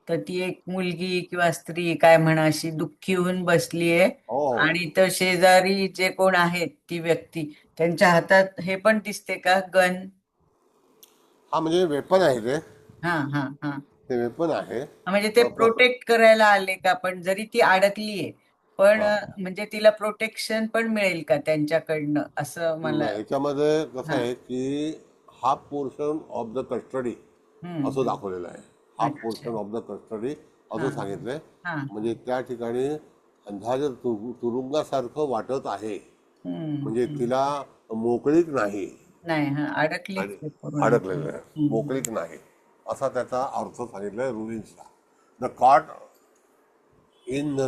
तर ती एक मुलगी किंवा स्त्री काय म्हणा अशी दुःखी होऊन बसलीये. हो हो. आणि तर शेजारी जे कोण आहेत ती व्यक्ती, त्यांच्या हातात हे पण दिसते का, गन? हा म्हणजे वेपन आहे ते, हा हा हा. ते वेपन आहे. म्हणजे ते प्रोटेक्ट करायला आले का? पण जरी ती अडकलीये पण म्हणजे तिला प्रोटेक्शन पण मिळेल का त्यांच्याकडनं, असं मला. ह्याच्यामध्ये कसं हा. आहे की half portion of the custody असं दाखवलेलं आहे. हाफ अच्छा. पोर्शन ऑफ द कस्टडी असं हा. सांगितलंय. हा. म्हणजे त्या ठिकाणी अंधार तुरुंगासारखं वाटत आहे, म्हणजे तिला मोकळीक नाही, नाही, हा, अडकलीच आहे पूर्ण. अडकलेलं आहे, मोकळीक नाही, असा त्याचा अर्थ सांगितलाय रुईन्सला. The caught in the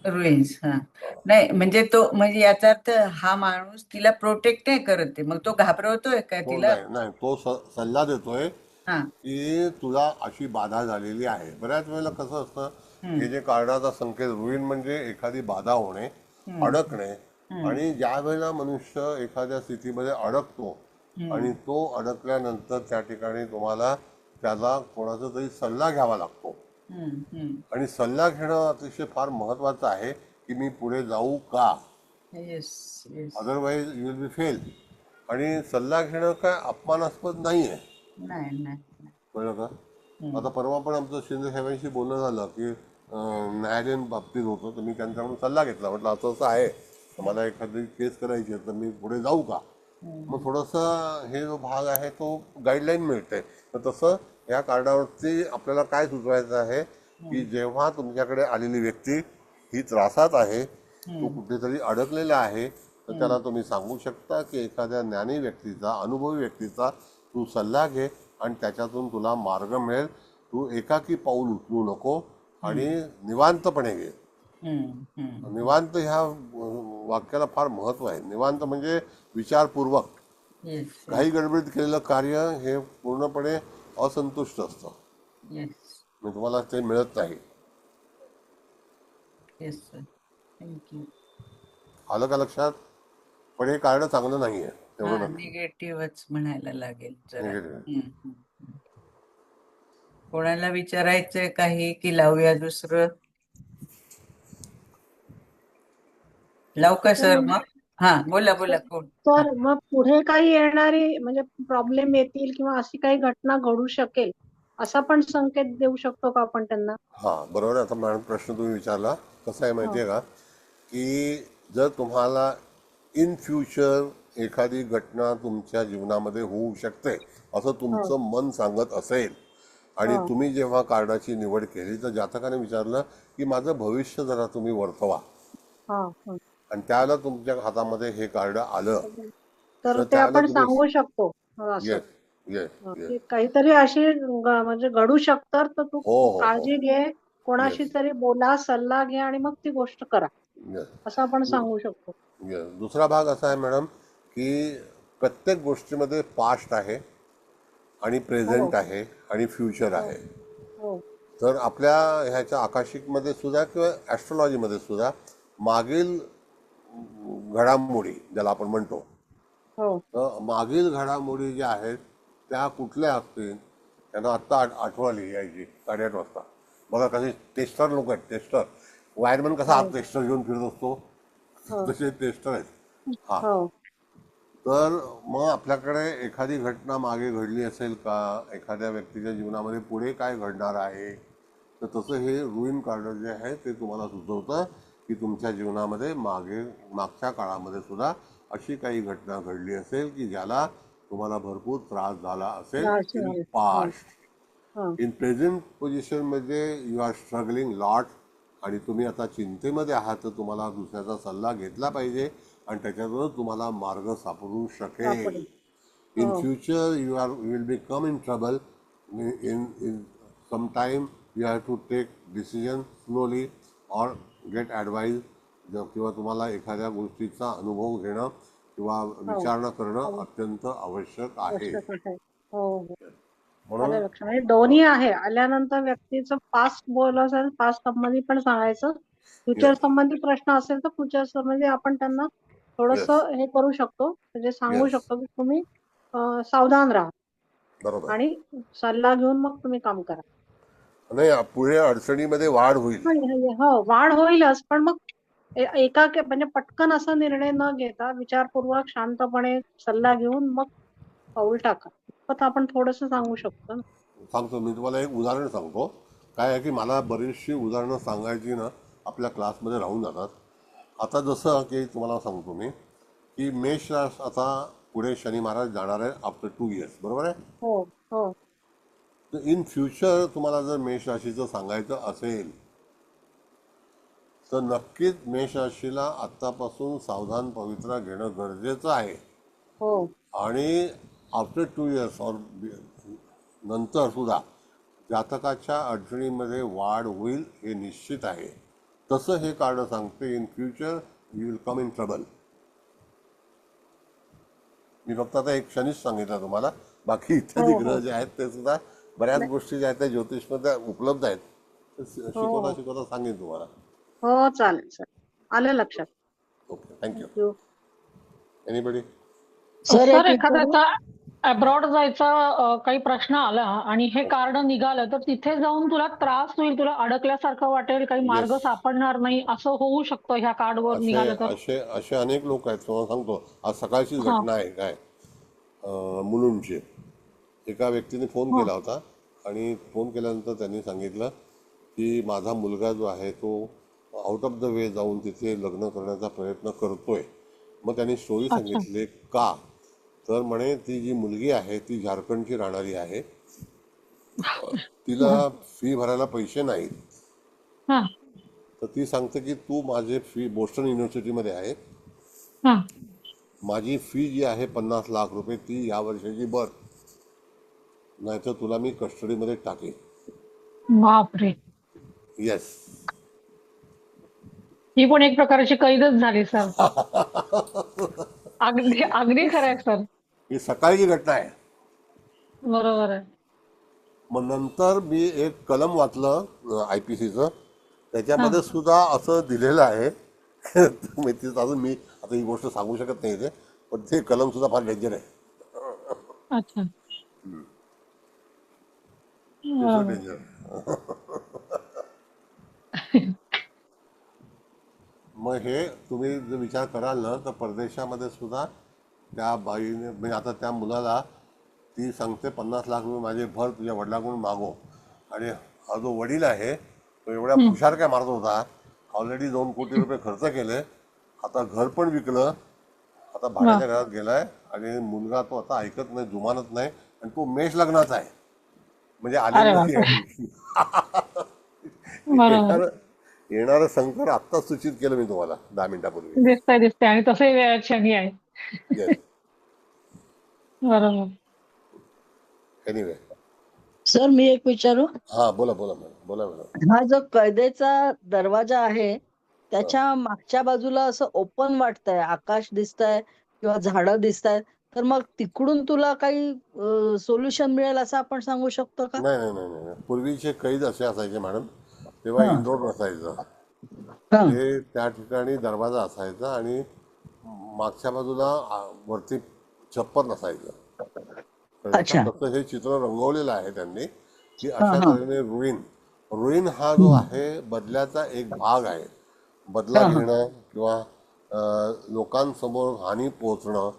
ruins. हा. नाही म्हणजे तो, म्हणजे याचा अर्थ हा माणूस तिला प्रोटेक्ट नाही करत आहे, मग तो घाबरवतोय का तो तिला? नाही, तो सल्ला देतोय हा. की तुला अशी बाधा झालेली आहे. बऱ्याच वेळेला कसं असतं, हे जे कार्डाचा संकेत, रुईन म्हणजे एखादी बाधा होणे, अडकणे. आणि ज्या वेळेला मनुष्य एखाद्या स्थितीमध्ये अडकतो आणि तो अडकल्यानंतर त्या ठिकाणी तुम्हाला त्याला कोणाचा तरी सल्ला घ्यावा लागतो. आणि सल्ला घेणं अतिशय फार महत्वाचं आहे की मी पुढे जाऊ का, yes yes. Otherwise you will B fail. आणि सल्ला घेणं काय अपमानास्पद नाही आहे, नाही नाही. कळलं का? आता परवा पण आमचं शिंदे साहेबांशी बोलणं झालं की न्यायालयीन बाबतीत होतं, तर मी त्यांच्याकडून सल्ला घेतला. म्हटलं असं असं आहे, तर मला एखादी केस करायची आहे, तर मी पुढे जाऊ का? मग थोडंसं हे जो भाग आहे तो गाईडलाईन मिळते. तर तसं या कार्डावरती आपल्याला काय सुचवायचं आहे की जेव्हा तुमच्याकडे आलेली व्यक्ती ही त्रासात आहे, तो कुठेतरी अडकलेला आहे, तर त्याला तुम्ही सांगू शकता की एखाद्या ज्ञानी व्यक्तीचा, अनुभवी व्यक्तीचा तू सल्ला घे आणि त्याच्यातून तुला मार्ग मिळेल. तू एकाकी पाऊल उचलू नको आणि निवांतपणे घे. निवांत ह्या वाक्याला फार महत्व आहे. निवांत म्हणजे विचारपूर्वक. येस काही गडबडीत केलेलं कार्य हे पूर्णपणे असंतुष्ट असतं, येस म्हणजे तुम्हाला ते मिळत नाही. Yes sir, thank you. आलं का लक्षात? पण हे कार्ड चांगलं नाहीये, हा एवढं नक्की. निगेटिव्हच म्हणायला लागेल जरा. निगेटिव्ह. हम्म. कोणाला विचारायचंय काही की लावूया दुसरं? लावू का सर मग? हा बोला बोला कोण? हा. तर मग पुढे काही येणारी म्हणजे प्रॉब्लेम येतील किंवा अशी काही घटना घडू शकेल असा पण संकेत देऊ शकतो का आपण त्यांना? हा बरोबर आहे. आता मॅडम प्रश्न तुम्ही विचारला. कसं आहे माहिती आहे का, की जर तुम्हाला इन फ्युचर एखादी घटना तुमच्या जीवनामध्ये होऊ शकते असं तुमचं मन सांगत असेल आणि तुम्ही जेव्हा कार्डाची निवड केली तर जातकाने विचारलं की माझं भविष्य जरा तुम्ही वर्तवा, आणि त्याला तुमच्या हातामध्ये हे कार्ड आलं तर तर ते त्याला आपण तुम्ही सांगू शकतो असं येस येस येस की काहीतरी अशी म्हणजे घडू शकतं तर तू हो हो हो काळजी घे, कोणाशी येस तरी बोला, सल्ला घे आणि मग ती गोष्ट करा येस. असं आपण सांगू शकतो. येस. दुसरा भाग असा आहे मॅडम की प्रत्येक गोष्टीमध्ये पास्ट आहे आणि प्रेझेंट आहे आणि फ्युचर आहे. हो तर आपल्या ह्याच्या आकाशिकमध्ये सुद्धा किंवा ॲस्ट्रॉलॉजीमध्ये सुद्धा मागील घडामोडी ज्याला आपण म्हणतो, हो तर मागील घडामोडी ज्या आहेत त्या कुठल्या असतील त्यांना आत्ता आठवली यायची 8:30 वाजता. बघा कसे टेस्टर लोक आहेत, टेस्टर. वायरमॅन कसा आत टेस्टर घेऊन फिरत असतो तसे टेस्टर आहेत. हा, हो तर मग आपल्याकडे एखादी घटना मागे घडली असेल का, एखाद्या व्यक्तीच्या जीवनामध्ये पुढे काय घडणार आहे, तर तसं हे रुईन कार्ड जे आहे ते तुम्हाला सुचवतं की तुमच्या जीवनामध्ये मागच्या काळामध्ये सुद्धा अशी काही घटना घडली असेल की ज्याला तुम्हाला भरपूर त्रास झाला असेल इन पास्ट. इन प्रेझेंट पोझिशनमध्ये यू आर स्ट्रगलिंग लॉट आणि तुम्ही आता चिंतेमध्ये आहात, तर तुम्हाला दुसऱ्याचा सल्ला घेतला पाहिजे आणि त्याच्यातून तुम्हाला मार्ग सापडू शकेल. In future you will be come in trouble. In some time you have to take decision slowly or get advice, किंवा तुम्हाला एखाद्या गोष्टीचा अनुभव घेणं किंवा विचारणा करणं अत्यंत आवश्यक आहे. म्हणून आलं लक्षात. म्हणजे दोन्ही आहे. आल्यानंतर व्यक्तीचं पास्ट बोल असेल, पास्ट संबंधी पण सांगायचं. फ्युचर येस संबंधी प्रश्न असेल तर फ्युचर संबंधी आपण त्यांना थोडस येस हे करू शकतो, म्हणजे सांगू येस शकतो की तुम्ही सावधान राहा बरोबर. आणि सल्ला घेऊन मग तुम्ही काम करा. नाही, पुढे अडचणीमध्ये वाढ होईल. हो वाढ होईलच, पण मग म्हणजे पटकन असा निर्णय न घेता विचारपूर्वक शांतपणे सल्ला घेऊन मग पाऊल टाका. फक्त आपण थोडस सांगू शकतो ना. सांगतो मी तुम्हाला एक उदाहरण सांगतो. काय आहे की मला बरीचशी उदाहरणं सांगायची ना आपल्या क्लासमध्ये राहून जातात. आता जसं की तुम्हाला सांगतो मी की मेष रास आता पुढे शनी महाराज जाणार आहे आफ्टर 2 इयर्स, बरोबर आहे. हो हो तर इन फ्युचर तुम्हाला जर मेष राशीचं सांगायचं असेल तर नक्कीच मेष राशीला आत्तापासून सावधान पवित्रा घेणं गरजेचं आहे. हो आणि आफ्टर 2 इयर्स और नंतर सुद्धा जातकाच्या अडचणीमध्ये वाढ होईल हे निश्चित आहे. तसं हे कार्ड सांगते in future you will come in trouble. मी फक्त आता एक क्षणीच सांगितलं तुम्हाला, बाकी इत्यादी ग्रह जे आहेत ते सुद्धा बऱ्याच गोष्टी ज्या आहेत त्या ज्योतिषमध्ये उपलब्ध आहेत. शिकवता सांगेन तुम्हाला. हो चालेल सर, आलं लक्षात. Okay, thank you. Thank you. Anybody? Sir sir एक एखाद्याचा अब्रॉड जायचा काही प्रश्न आला आणि हे कार्ड निघालं तर तिथे जाऊन तुला त्रास होईल, तुला अडकल्यासारखं वाटेल, काही मार्ग Yes. सापडणार नाही, असं होऊ शकतं ह्या कार्डवर असे निघालं तर? असे असे अनेक लोक आहेत. तुम्हाला सांगतो, आज सकाळचीच हा घटना आहे. काय मुलुंडची एका व्यक्तीने फोन हा केला होता आणि फोन केल्यानंतर त्यांनी सांगितलं की माझा मुलगा जो आहे तो आउट ऑफ द वे जाऊन तिथे लग्न करण्याचा प्रयत्न करतोय. मग त्यांनी स्टोरी अच्छा सांगितली. का तर म्हणे ती जी मुलगी आहे ती झारखंडची राहणारी आहे, तिला फी भरायला पैसे नाहीत. हा तर ती सांगते की तू माझे फी बोस्टन युनिव्हर्सिटीमध्ये आहे, हा माझी फी जी आहे 50 लाख रुपये ती या वर्षाची भर, नाहीतर तुला मी कस्टडीमध्ये टाकेन. बापरे. येस. ही पण एक प्रकारची कैदच झाली सर. अगदी अगदी खरं आहे सर. ही सकाळची घटना आहे. बरोबर आहे. मग नंतर मी एक कलम वाचलं IPCचं, हा त्याच्यामध्ये सुद्धा असं दिलेलं आहे. मी ते अजून मी आता ही गोष्ट सांगू शकत नाही इथे, पण ते कलम सुद्धा फार डेंजर आहे. अच्छा. ते सुद्धा बरोबर. डेंजर मग हे तुम्ही जर विचार कराल ना, तर परदेशामध्ये सुद्धा त्या बाईने म्हणजे आता त्या मुलाला ती सांगते 50 लाख रुपये माझे भर तुझ्या वडिलांकडून मागो. आणि हा जो वडील आहे तो एवढ्या हम्म. हुशार काय मारत होता, ऑलरेडी 2 कोटी रुपये खर्च केले, आता घर पण विकलं, आता वा. भाड्याच्या घरात गेलाय. आणि मुलगा तो आता ऐकत नाही, जुमानत नाही, आणि तो मेष लग्नाचा आहे, म्हणजे आलेली अरे नाही बापरे. आहे. बरोबर. येणारं संकट आत्ताच सूचित केलं मी तुम्हाला 10 मिनिटापूर्वी. दिसतंय दिसतंय आणि तसंही वेळेत शनी आहे. येस. बरोबर. एनिवे. सर मी एक विचारू हा, बोला बोला मॅडम, बोला मॅडम. हा जो कैदेचा दरवाजा आहे हा. त्याच्या मागच्या बाजूला असं ओपन वाटतंय, आकाश दिसतंय किंवा झाडं दिसतायत, तर मग तिकडून तुला काही सोल्युशन मिळेल असं आपण सांगू शकतो का? नाही नाही नाही नाही नाही. पूर्वीचे कैद असे असायचे मॅडम, तेव्हा हा इनडोर नसायचं. हा ते त्या ठिकाणी दरवाजा असायचा आणि मागच्या बाजूला वरती छप्पर नसायचं. कळलं का? अच्छा. तसं हे चित्र रंगवलेलं आहे त्यांनी, की हा अशा हा तऱ्हेने रुईन हा जो आहे बदल्याचा एक भाग आहे. बदला हा हा घेणं किंवा लोकांसमोर हानी पोहोचणं,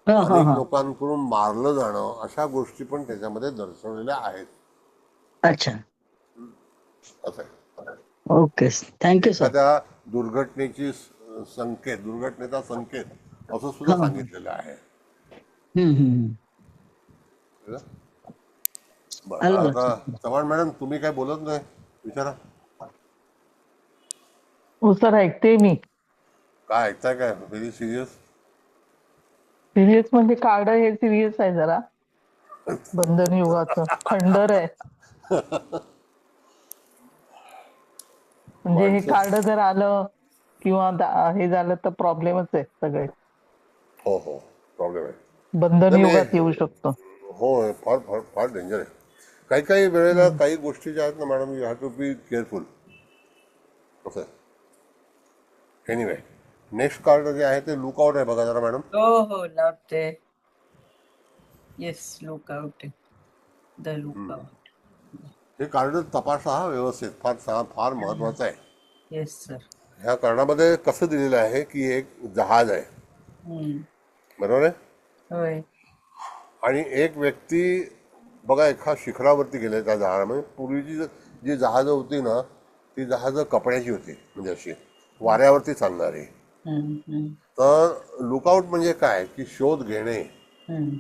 हा हा अनेक हा लोकांकडून मारलं जाणं, अशा गोष्टी पण त्याच्यामध्ये दर्शवलेल्या आहेत. अच्छा. असं आहे. Okay, thank you sir. एखाद्या दुर्घटनेचा संकेत असं सुद्धा हा सांगितलेलं आहे. हम्म. कळलं? बरं, आलं आता लक्षात. चव्हाण मॅडम तुम्ही काय बोलत नाही, विचारा. हो सर, ऐकते मी. काय ऐकताय, काय व्हेरी सिरियस? सिरियस म्हणजे कार्ड हे सिरियस आहे जरा. बंधन युगाचं खंडर आहे. म्हणजे हे माणसं. कार्ड जर आलं किंवा हे झालं तर प्रॉब्लेमच आहे सगळे. हो हो, प्रॉब्लेम आहे. बंधन नाही युगात येऊ म्हणजे शकतो. हो, फार फार फार डेंजर आहे. काही काही वेळेला काही गोष्टी ज्या आहेत ना madam, you have to be careful. कसं आहे. एनिवे, नेक्स्ट कार्ड जे आहे ते लुकआउट आहे, बघा जरा मॅडम. हो हो लावते. Yes, lookout, the lookout. हे कार्ड तपासा हा व्यवस्थित, फार महत्वाचं आहे. Yes sir. ह्या कार्डामध्ये कसं दिलेलं आहे की एक जहाज आहे, बरोबर आहे, होय. आणि एक व्यक्ती बघा एका शिखरावरती गेले त्या जहाजामध्ये. पूर्वीची जी जहाजं होती ना, ती जहाजं कपड्याची होती, म्हणजे अशी वाऱ्यावरती चालणारी. तर लुकआउट म्हणजे काय की शोध घेणे.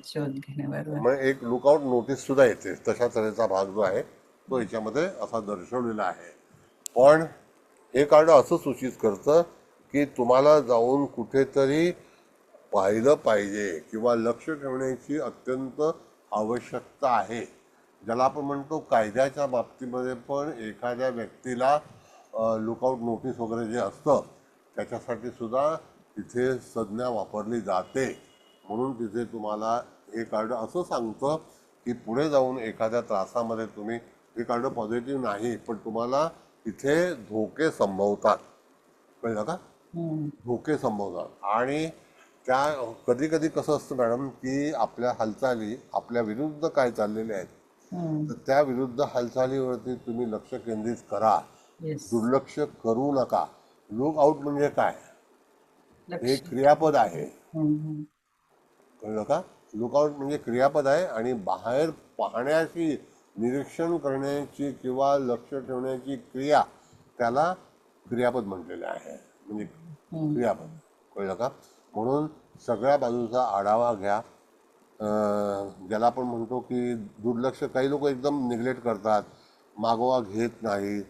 शोध घेणे, बरोबर. मग एक लुकआउट नोटीस सुद्धा येते, तशा तऱ्हेचा भाग जो आहे तो याच्यामध्ये असा दर्शवलेला आहे. पण हे कार्ड असं सूचित करतं की तुम्हाला जाऊन कुठेतरी पाहिलं पाहिजे किंवा लक्ष ठेवण्याची अत्यंत आवश्यकता आहे. ज्याला आपण म्हणतो कायद्याच्या बाबतीमध्ये पण एखाद्या व्यक्तीला लुकआउट नोटीस वगैरे जे असतं त्याच्यासाठी सुद्धा तिथे संज्ञा वापरली जाते. म्हणून तिथे तुम्हाला हे कार्ड असं सांगतं की पुढे जाऊन एखाद्या त्रासामध्ये तुम्ही, हे कार्ड पॉझिटिव्ह नाही पण तुम्हाला तिथे धोके संभवतात. कळलं का? धोके संभवतात. आणि त्या कधी कधी कसं असतं मॅडम की आपल्या हालचाली आपल्या विरुद्ध काय चाललेले आहेत, तर त्या विरुद्ध हालचालीवरती तुम्ही लक्ष केंद्रित करा, दुर्लक्ष करू नका. लुक आउट म्हणजे काय, हे क्रियापद आहे. कळलं का? लुकआउट म्हणजे क्रियापद आहे आणि बाहेर पाहण्याची, निरीक्षण करण्याची किंवा लक्ष ठेवण्याची क्रिया, त्याला क्रियापद म्हटलेलं आहे, म्हणजे क्रियापद. कळलं का? म्हणून सगळ्या बाजूचा आढावा घ्या. ज्याला आपण म्हणतो की दुर्लक्ष, काही लोक एकदम निग्लेक्ट करतात, मागोवा घेत नाही,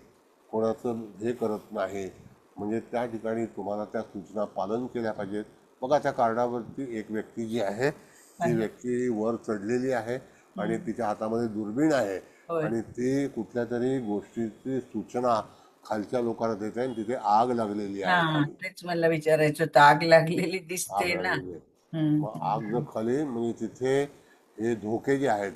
कोणाचं हे करत नाही. म्हणजे त्या ठिकाणी तुम्हाला त्या सूचना पालन केल्या पाहिजेत. बघा त्या कार्डावरती एक व्यक्ती जी आहे ती व्यक्ती वर चढलेली आहे आणि तिच्या हातामध्ये दुर्बीण आहे आणि ती कुठल्या तरी गोष्टीची सूचना खालच्या लोकांना देत आहे आणि तिथे आग लागलेली आहे हा खाली. तेच मला विचारायचं होतं, आग लागलेली आग दिसते ना. लागलेली आहे. हम्म, मग आग जर खाली म्हणजे तिथे हे धोके जे आहेत,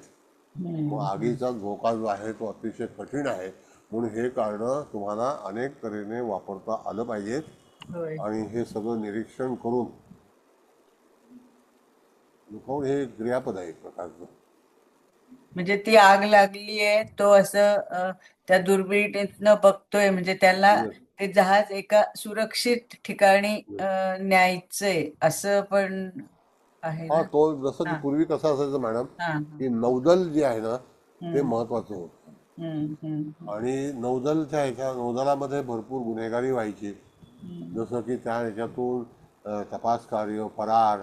मग आगीचा धोका जो आहे तो अतिशय कठीण आहे. म्हणून हे कार्ड तुम्हाला अनेक तऱ्हेने वापरता आलं पाहिजे होय. आणि हे सगळं निरीक्षण करून लुकावून हे एक क्रियापद आहे एक प्रकारचं. म्हणजे ती आग लागली आहे, तो असं त्या दुर्बिणीतनं बघतोय, म्हणजे त्याला Yes, ते जहाज एका सुरक्षित ठिकाणी yes. न्यायचंय असं पण आहे हा ना. तो जसं की हा पूर्वी कसं असायचं मॅडम, हा की नौदल जे आहे ना ते हम्म, महत्वाचं होतं हम्म, हम्म, आणि नौदलामध्ये भरपूर गुन्हेगारी व्हायची. हम्म, जसं की त्या ह्याच्यातून तपास कार्य, फरार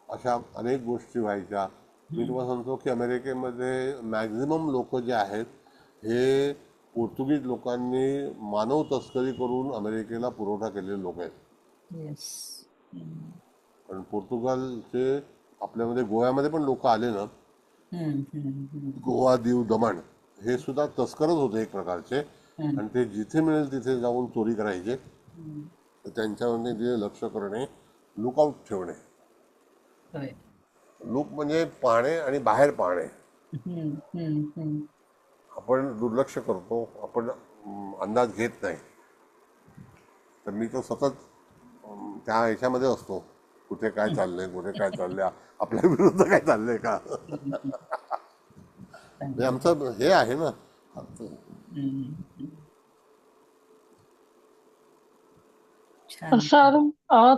अशा अनेक गोष्टी व्हायच्या. मी तुम्हाला सांगतो की अमेरिकेमध्ये मॅक्झिमम लोक जे आहेत हे पोर्तुगीज लोकांनी मानव तस्करी करून अमेरिकेला पुरवठा केलेले लोक आहेत. येस. हम्म, कारण पोर्तुगालचे आपल्यामध्ये गोव्यामध्ये पण लोक आले ना, हम्म, हम्म, हम्म, गोवा, दीव, दमण हे सुद्धा तस्करच होते एक प्रकारचे हम्म, आणि ते जिथे मिळेल तिथे जाऊन चोरी करायचे. हम्म. तर त्यांच्यामध्ये जे लक्ष करणे, लुकआउट ठेवणे. होय. लूक म्हणजे पाहणे आणि बाहेर पाहणे. हम्म, हम्म, हम्म. आपण दुर्लक्ष करतो, आपण अंदाज घेत नाही. तर मी तो सतत त्या ह्याच्यामध्ये असतो, कुठे काय चाललंय, कुठे काय चाललंय, आपल्या विरुद्ध काय चाललंय का. हम्म, म्हणजे चांगलं. आमचं हे आहे ना. हम्म, छान. सर,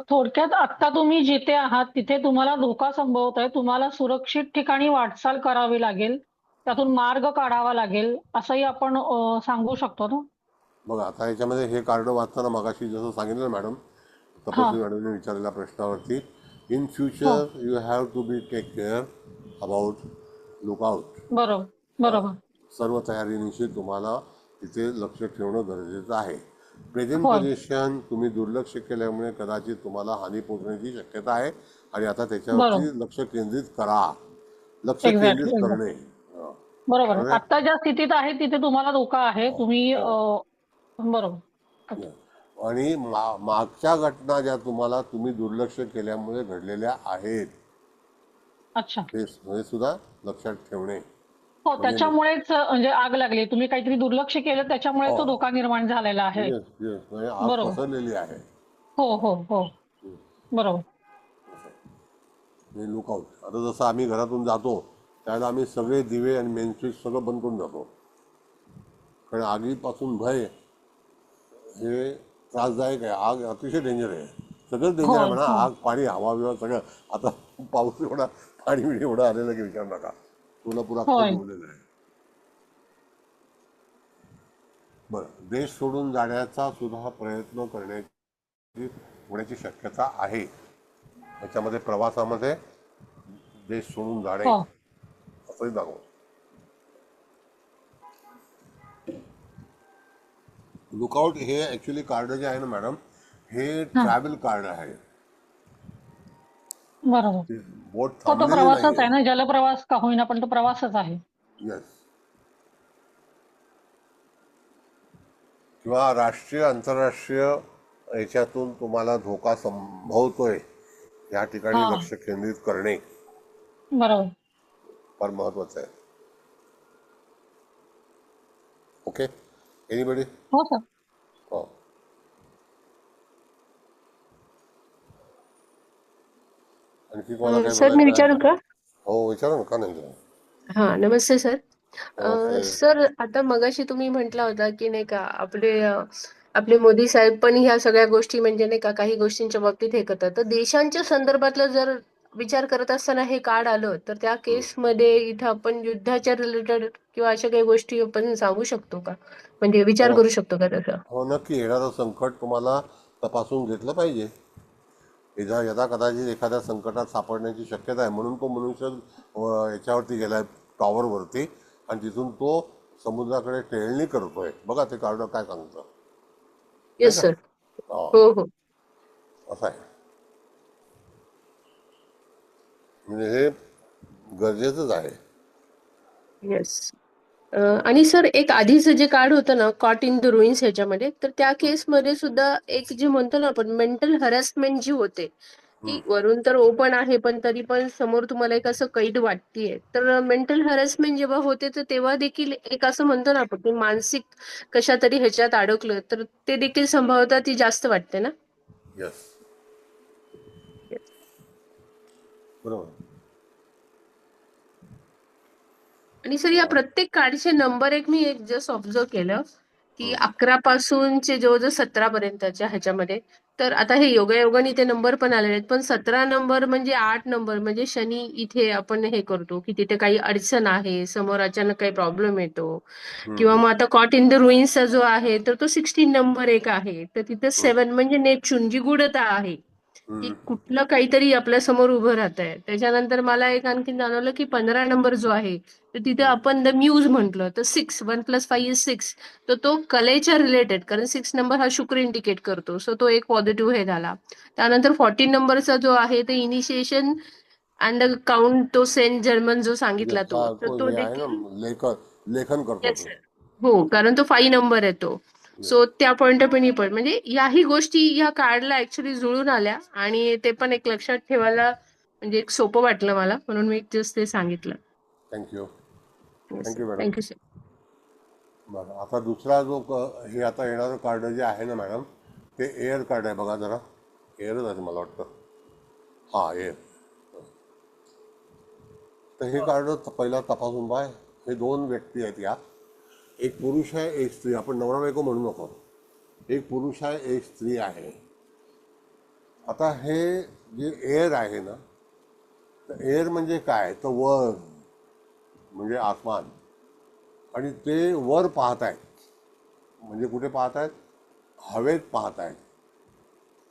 थोडक्यात आता तुम्ही जिथे आहात तिथे तुम्हाला धोका संभवत आहे, तुम्हाला सुरक्षित ठिकाणी वाटचाल करावी लागेल, त्यातून मार्ग काढावा लागेल, असंही आपण सांगू शकतो ना. बघा आता ह्याच्यामध्ये हे कार्ड वाचताना मगाशी जसं सांगितलं मॅडम, हा. तपस्वी मॅडमने विचारलेल्या प्रश्नावरती, इन हो, future you have to be take care about lookout. बरोबर बरोबर. सर्व तयारीनिशी तुम्हाला तिथे लक्ष ठेवणं गरजेचं आहे. प्रेझेंट होय. पोझिशन तुम्ही दुर्लक्ष केल्यामुळे कदाचित तुम्हाला हानी पोचण्याची शक्यता आहे आणि आता बरोबर. त्याच्यावरती लक्ष केंद्रित करा. लक्ष केंद्रित एक्झॅक्टली एक्झॅक्ट. करणे. बरोबर. म्हणजे आता ज्या स्थितीत आहे तिथे तुम्हाला धोका आहे, हो, तुम्ही हो. बरोबर. आणि मागच्या घटना ज्या तुम्ही दुर्लक्ष केल्यामुळे घडलेल्या आहेत अच्छा. हे सुद्धा लक्षात ठेवणे. हो, म्हणजे त्याच्यामुळेच म्हणजे आग लागली, तुम्ही काहीतरी दुर्लक्ष केलं त्याच्यामुळे तो हो, धोका निर्माण झालेला आहे. येस येस, म्हणजे आग बरोबर. पसरलेली आहे. हो हो हो, बरोबर. लुकआउट. आता जसं आम्ही घरातून जातो त्यावेळेला आम्ही सगळे दिवे आणि मेन स्विच सगळं बंद करून जातो, कारण आगीपासून भय हे त्रासदायक आहे. आग अतिशय डेंजर आहे. सगळंच डेंजर आहे होय म्हणा, हो. आग, पाणी, हवा बिवा सगळं. आता पाऊस एवढा, पाणी बिणी एवढं आलेलं की विचार नका. सोलापूर अख्खं होय. डुबलेलं आहे. बरं, देश सोडून जाण्याचा सुद्धा प्रयत्न होण्याची शक्यता आहे. त्याच्यामध्ये प्रवासामध्ये देश सोडून जाणे हो. असंही दाखव. लुकआउट हे ऍक्च्युली कार्ड जे आहे ना मॅडम, हे हा, ट्रॅव्हल कार्ड आहे. बरोबर. ते बोट हो, तो थांबलेली प्रवासच नाहीये. आहे ना, जलप्रवास का होईना पण तो प्रवासच आहे. येस. किंवा राष्ट्रीय आंतरराष्ट्रीय याच्यातून तुम्हाला धोका संभवतोय या ठिकाणी हा, लक्ष केंद्रित करणे बरोबर. फार महत्वाचं आहे. Okay, anybody? हो सर. हो, आणखी कोणाला काही सर मी बोलायचं आहे? विचारू का? हो विचारा ना, का नाही विचारा. हा नमस्ते सर. नमस्ते. सर आता मगाशी तुम्ही म्हटला होता की नाही का आपले मोदी साहेब पण ह्या सगळ्या गोष्टी म्हणजे नाही का काही गोष्टींच्या बाबतीत हे करतात, तर देशांच्या संदर्भातलं जर विचार करत असताना हे कार्ड आलं तर त्या केसमध्ये इथं आपण युद्धाच्या रिलेटेड किंवा अशा काही गोष्टी आपण सांगू शकतो का, म्हणजे विचार हो करू शकतो का तसं? हो, नक्की. येणारं संकट तुम्हाला तपासून घेतलं पाहिजे. यदा कदाचित एखाद्या संकटात सापडण्याची शक्यता आहे, म्हणून तो मनुष्य याच्यावरती गेलाय, टॉवरवरती, आणि तिथून तो समुद्राकडे टेहळणी करतोय. बघा ते कार्ड काय सांगतं, नाही येस का? सर. हो, हो हो. असं आहे. म्हणजे हे गरजेचंच आहे. येस. आणि सर एक आधीचं जे कार्ड होतं ना कॉट इन द रुईन्स ह्याच्यामध्ये, तर त्या केसमध्ये सुद्धा एक जे म्हणतो ना आपण मेंटल हॅरॅसमेंट जी होते, की वरून तर ओपन आहे पण तरी पण समोर तुम्हाला एक असं कैद वाटतेय, तर मेंटल हॅरॅसमेंट जेव्हा होते तर तेव्हा देखील एक असं म्हणतो ना आपण की मानसिक कशा तरी ह्याच्यात अडकलं तर ते देखील संभाव्यता ती जास्त वाटते ना. यस, बरोबर. आणि सर या प्रत्येक कार्डचे नंबर एक मी एक जस्ट ऑब्झर्व केलं की 11 पासूनचे जवळजवळ 17 पर्यंतच्या ह्याच्यामध्ये, तर आता हे योगायोगाने ते नंबर पण आलेले आहेत, पण 17 नंबर म्हणजे 8 नंबर म्हणजे शनी इथे आपण हे करतो की तिथे काही अडचण आहे, समोर अचानक काही प्रॉब्लेम येतो, किंवा मग आता कॉट इन द रुईन्सचा जो आहे तर तो 16 नंबर एक आहे, तर तिथे 7 म्हणजे नेपच्यून जी गुढता आहे, की कुठलं काहीतरी आपल्या समोर उभं राहत आहे. त्याच्यानंतर मला एक आणखी जाणवलं की 15 नंबर जो आहे तर तिथे आपण द म्यूज म्हटलं तर 6 1+5=6, तर तो कलेच्या रिलेटेड, कारण 6 नंबर हा शुक्र इंडिकेट करतो, सो तो एक पॉझिटिव्ह हे झाला. त्यानंतर 14 नंबरचा जो आहे ते इनिशिएशन अँड काउंट, तो सेंट जर्मन जो सांगितला Yes, तो, हा तर तो तो हे आहे ना, देखील लेखन करतो येस तो. सर. हो, कारण तो 5 नंबर येतो. सो त्या पॉइंट ऑफ व्ह्यू पण म्हणजे याही गोष्टी या कार्डला ऍक्च्युली जुळून आल्या आणि ते पण एक लक्षात ठेवायला म्हणजे एक सोपं वाटलं मला, म्हणून मी जस्ट ते सांगितलं. Thank you. Yes sir, thank you madam. Thank you sir. बरं, आता दुसरा जो हे आता येणारं कार्ड जे आहे ना मॅडम, ते एअर कार्ड आहे बघा जरा. एअरच आहे मला वाटतं. हां, एअर. तर हे कार्ड पहिला तपासून पाय. हे 2 व्यक्ती आहेत या. एक पुरुष आहे, एक स्त्री. आपण नवरा बायको म्हणू नको. एक पुरुष आहे, एक स्त्री आहे. आता हे जे एअर आहे ना, तर एअर म्हणजे काय, तर वर म्हणजे आसमान. आणि ते वर पाहत आहेत. म्हणजे कुठे पाहत आहेत, हवेत पाहत आहेत.